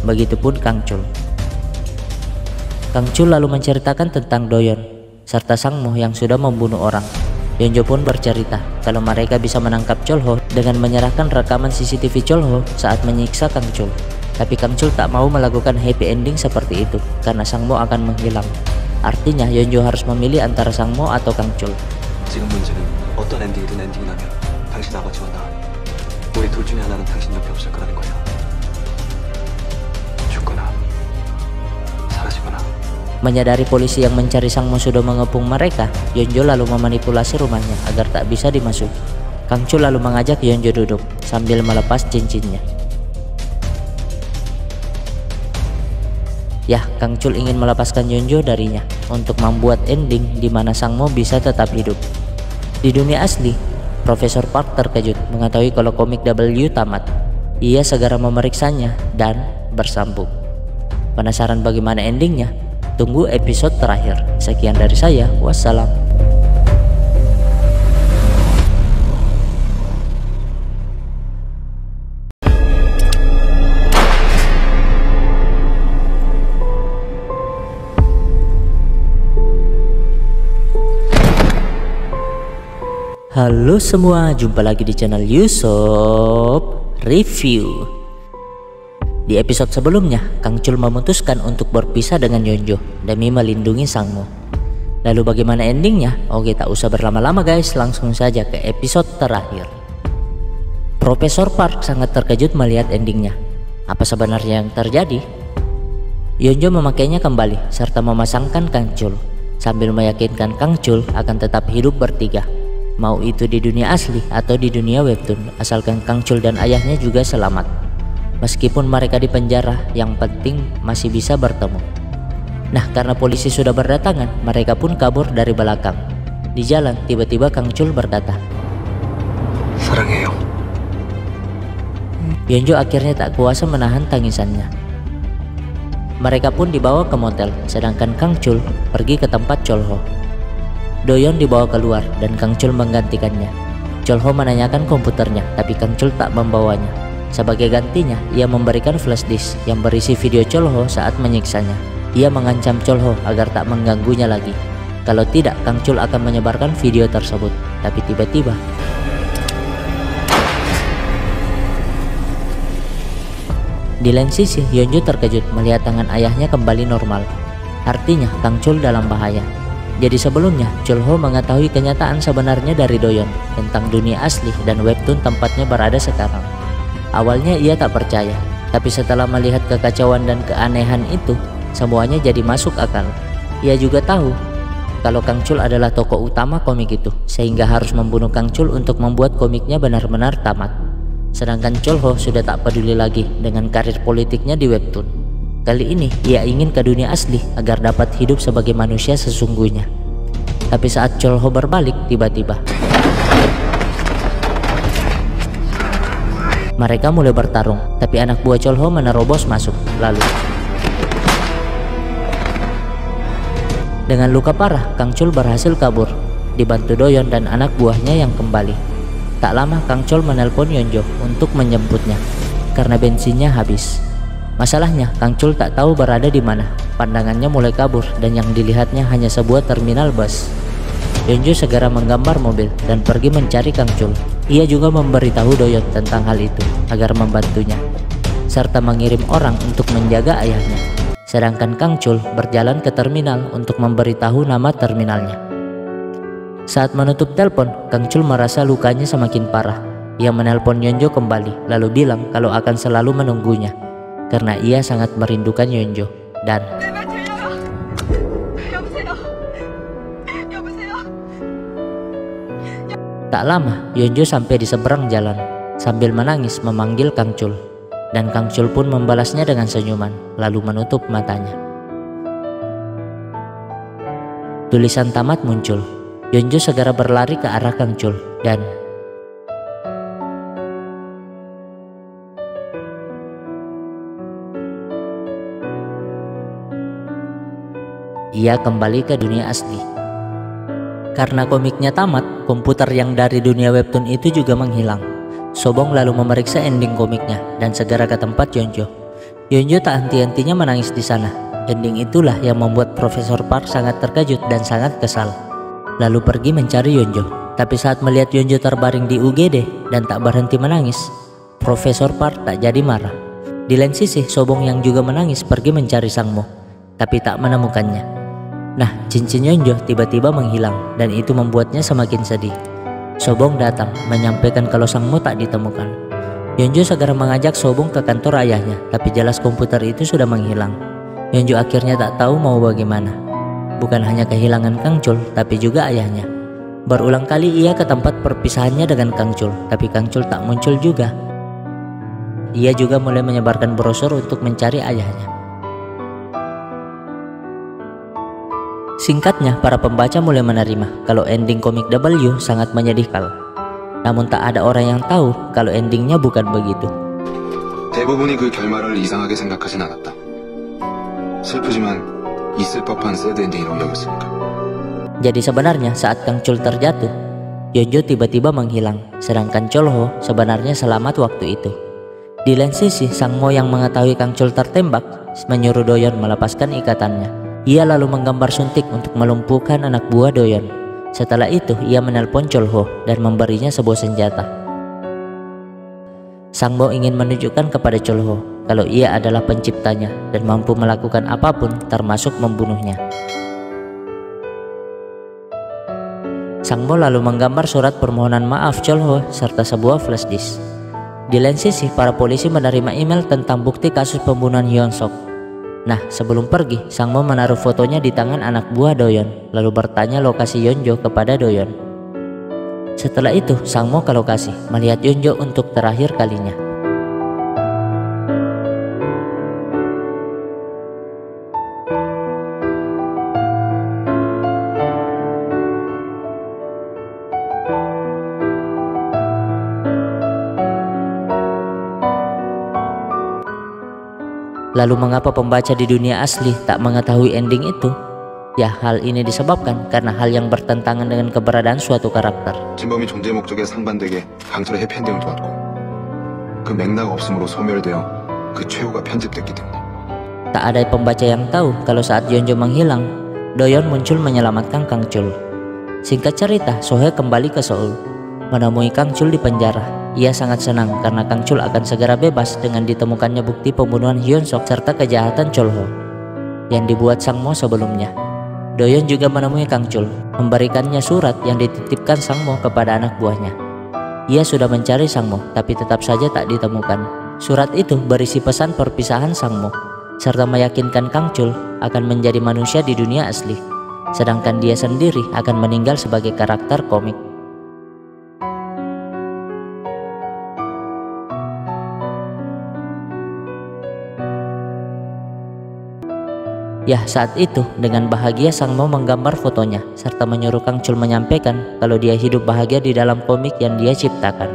Begitupun Kang Chul. Kang Chul lalu menceritakan tentang Doyeon serta Sangmo yang sudah membunuh orang. Yeonjo pun bercerita kalau mereka bisa menangkap Cholho dengan menyerahkan rekaman CCTV Cholho saat menyiksa Kang Chul. Tapi Kang Chul tak mau melakukan happy ending seperti itu karena Sangmo akan menghilang. Artinya Yeonjo harus memilih antara Sangmo atau Kang Chul. 지금 문제는 어떤 엔딩이든 엔딩이라면 당신 아버지와 나 우리 둘 중에 하나는 당신 옆에 없을 거라는 거야. 죽거나 사라지거나. Menyadari polisi yang mencari Sangmo sudah mengepung mereka, Yeonjo lalu memanipulasi rumahnya agar tak bisa dimasuki. Kang Chul lalu mengajak Yeonjo duduk sambil melepas cincinnya. Ya, Kang Chul ingin melepaskan Yeonjo darinya untuk membuat ending di mana Sangmo bisa tetap hidup. Di dunia asli, Profesor Park terkejut mengetahui kalau komik W tamat. Ia segera memeriksanya dan bersambung. Penasaran bagaimana endingnya? Tunggu episode terakhir. Sekian dari saya, wassalam. Halo semua, jumpa lagi di channel Yusop Review. Di episode sebelumnya, Kang Chul memutuskan untuk berpisah dengan Yeonjo demi melindungi Sangmo. Lalu bagaimana endingnya? Oke, tak usah berlama-lama guys, langsung saja ke episode terakhir. Profesor Park sangat terkejut melihat endingnya. Apa sebenarnya yang terjadi? Yeonjo memakainya kembali serta memasangkan Kang Chul sambil meyakinkan Kang Chul akan tetap hidup bertiga. Mau itu di dunia asli atau di dunia webtoon, asalkan Kang Chul dan ayahnya juga selamat. Meskipun mereka di penjara, yang penting masih bisa bertemu. Nah, karena polisi sudah berdatangan, mereka pun kabur dari belakang. Di jalan, tiba-tiba Kang Chul berkata, 사랑해요. Yeonjo akhirnya tak kuasa menahan tangisannya. Mereka pun dibawa ke motel, sedangkan Kang Chul pergi ke tempat Cholho. Doyeon dibawa keluar dan Kang Chul menggantikannya. Cholho menanyakan komputernya, tapi Kang Chul tak membawanya. Sebagai gantinya, ia memberikan flash disk yang berisi video Cholho saat menyiksanya. Ia mengancam Cholho agar tak mengganggunya lagi. Kalau tidak, Kang Chul akan menyebarkan video tersebut. Tapi tiba-tiba di lain sisi, Yeonjo terkejut melihat tangan ayahnya kembali normal. Artinya Kang Chul dalam bahaya. Jadi sebelumnya, Cholho mengetahui kenyataan sebenarnya dari Doyeon tentang dunia asli dan webtoon tempatnya berada sekarang. Awalnya ia tak percaya, tapi setelah melihat kekacauan dan keanehan itu, semuanya jadi masuk akal. Ia juga tahu kalau Kang Chul adalah tokoh utama komik itu, sehingga harus membunuh Kang Chul untuk membuat komiknya benar-benar tamat. Sedangkan Cholho sudah tak peduli lagi dengan karir politiknya di webtoon. Kali ini ia ingin ke dunia asli agar dapat hidup sebagai manusia sesungguhnya. Tapi saat Cholho berbalik, tiba-tiba mereka mulai bertarung, tapi anak buah Cholho menerobos masuk. Lalu dengan luka parah, Kang Chul berhasil kabur, dibantu Doyeon dan anak buahnya yang kembali. Tak lama Kang Chul menelpon Yeonjo untuk menjemputnya karena bensinnya habis. Masalahnya, Kang Chul tak tahu berada di mana. Pandangannya mulai kabur dan yang dilihatnya hanya sebuah terminal bus. Yeonjo segera menggambar mobil dan pergi mencari Kang Chul. Ia juga memberitahu Doyon tentang hal itu agar membantunya, serta mengirim orang untuk menjaga ayahnya. Sedangkan Kang Chul berjalan ke terminal untuk memberitahu nama terminalnya. Saat menutup telepon, Kang Chul merasa lukanya semakin parah. Ia menelpon Yeonjo kembali lalu bilang kalau akan selalu menunggunya karena ia sangat merindukan Yeonjo. Dan tak lama, Yeonjo sampai di seberang jalan sambil menangis memanggil Kang Chul. Dan Kang Chul pun membalasnya dengan senyuman, lalu menutup matanya. Tulisan tamat muncul. Yeonjo segera berlari ke arah Kang Chul dan ia kembali ke dunia asli. Karena komiknya tamat, komputer yang dari dunia webtoon itu juga menghilang. Sobong lalu memeriksa ending komiknya dan segera ke tempat Yeonjo. Yeonjo tak henti-hentinya menangis di sana. Ending itulah yang membuat Profesor Park sangat terkejut dan sangat kesal. Lalu pergi mencari Yeonjo. Tapi saat melihat Yeonjo terbaring di UGD dan tak berhenti menangis, Profesor Park tak jadi marah. Di lain sisi, Sobong yang juga menangis pergi mencari Sangmo, tapi tak menemukannya. Nah, cincin Yeonjo tiba-tiba menghilang dan itu membuatnya semakin sedih. Sobong datang menyampaikan kalau Sangmo tak ditemukan. Yeonjo segera mengajak Sobong ke kantor ayahnya, tapi jelas komputer itu sudah menghilang. Yeonjo akhirnya tak tahu mau bagaimana. Bukan hanya kehilangan Kang Chul, tapi juga ayahnya. Berulang kali ia ke tempat perpisahannya dengan Kang Chul, tapi Kang Chul tak muncul juga. Ia juga mulai menyebarkan brosur untuk mencari ayahnya. Singkatnya, para pembaca mulai menerima kalau ending komik W sangat menyedihkan. Namun tak ada orang yang tahu kalau endingnya bukan begitu. 대부분이 그 결말을 이상하게 생각하진 않았다. 슬프지만 있을 법한 새드 엔딩이라고 여겼으니까. Jadi sebenarnya saat Kang Chul terjatuh, Yeonjo tiba-tiba menghilang, sedangkan Cholho sebenarnya selamat waktu itu. Di lain sisi, Sangmo yang mengetahui Kang Chul tertembak menyuruh Doyon melepaskan ikatannya. Ia lalu menggambar suntik untuk melumpuhkan anak buah Doyon. Setelah itu, ia menelpon Cholho dan memberinya sebuah senjata. Sangmo ingin menunjukkan kepada Cholho kalau ia adalah penciptanya dan mampu melakukan apapun termasuk membunuhnya. Sangmo lalu menggambar surat permohonan maaf Cholho serta sebuah flash disk. Di lain sisi, para polisi menerima email tentang bukti kasus pembunuhan Hyun Sok. Nah, sebelum pergi, Sangmo menaruh fotonya di tangan anak buah Doyon, lalu bertanya lokasi Yeonjo kepada Doyon. Setelah itu, Sangmo ke lokasi, melihat Yeonjo untuk terakhir kalinya. Lalu mengapa pembaca di dunia asli tak mengetahui ending itu? Ya, hal ini disebabkan karena hal yang bertentangan dengan keberadaan suatu karakter. 진범이 존재 목적에 상반되게 강철의 해피엔딩을 도왔고 그 맥락 없음으로 소멸되어 그 최후가 편집됐기 때문에. Tak ada pembaca yang tahu kalau saat Yeonjo menghilang, Doyon muncul menyelamatkan Kang Chul. Singkat cerita, Sohee kembali ke Seoul, menemui Kang Chul di penjara. Ia sangat senang karena Kang Chul akan segera bebas dengan ditemukannya bukti pembunuhan Hyun Sok serta kejahatan Cholho yang dibuat Sangmo sebelumnya. Doyon juga menemui Kang Chul, memberikannya surat yang dititipkan Sangmo kepada anak buahnya. Ia sudah mencari Sangmo, tapi tetap saja tak ditemukan. Surat itu berisi pesan perpisahan Sangmo, serta meyakinkan Kang Chul akan menjadi manusia di dunia asli, sedangkan dia sendiri akan meninggal sebagai karakter komik. Ya, saat itu dengan bahagia Sangmo menggambar fotonya serta menyuruh Kang Chul menyampaikan kalau dia hidup bahagia di dalam komik yang dia ciptakan.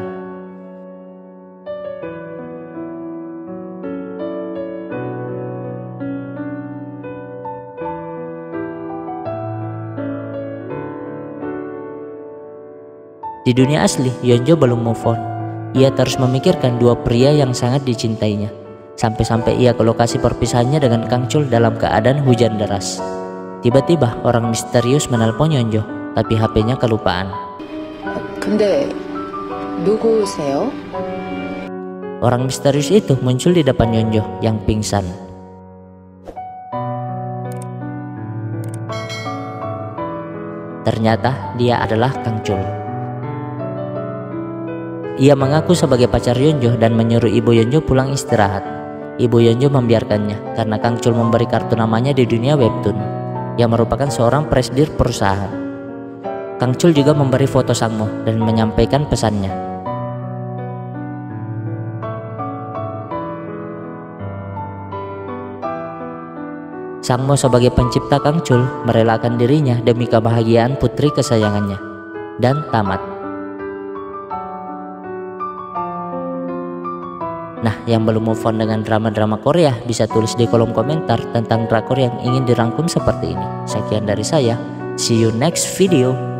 Di dunia asli, Yeonjo belum move on. Ia terus memikirkan dua pria yang sangat dicintainya. Sampai-sampai ia ke lokasi perpisahannya dengan Kang Chul dalam keadaan hujan deras. Tiba-tiba orang misterius menelpon Yeonjo, tapi HP-nya kelupaan. 근데 누구세요? Orang misterius itu muncul di depan Yeonjo yang pingsan. Ternyata dia adalah Kang Chul. Ia mengaku sebagai pacar Yeonjo dan menyuruh ibu Yeonjo pulang istirahat. Ibu Yeonjo membiarkannya karena Kang Chul memberi kartu namanya di dunia webtoon, yang merupakan seorang presidir perusahaan. Kang Chul juga memberi foto Sangmo dan menyampaikan pesannya. Sangmo sebagai pencipta Kang Chul merelakan dirinya demi kebahagiaan putri kesayangannya. Dan tamat. Nah, yang belum move on dengan drama-drama Korea bisa tulis di kolom komentar tentang drakor yang ingin dirangkum seperti ini. Sekian dari saya. See you next video.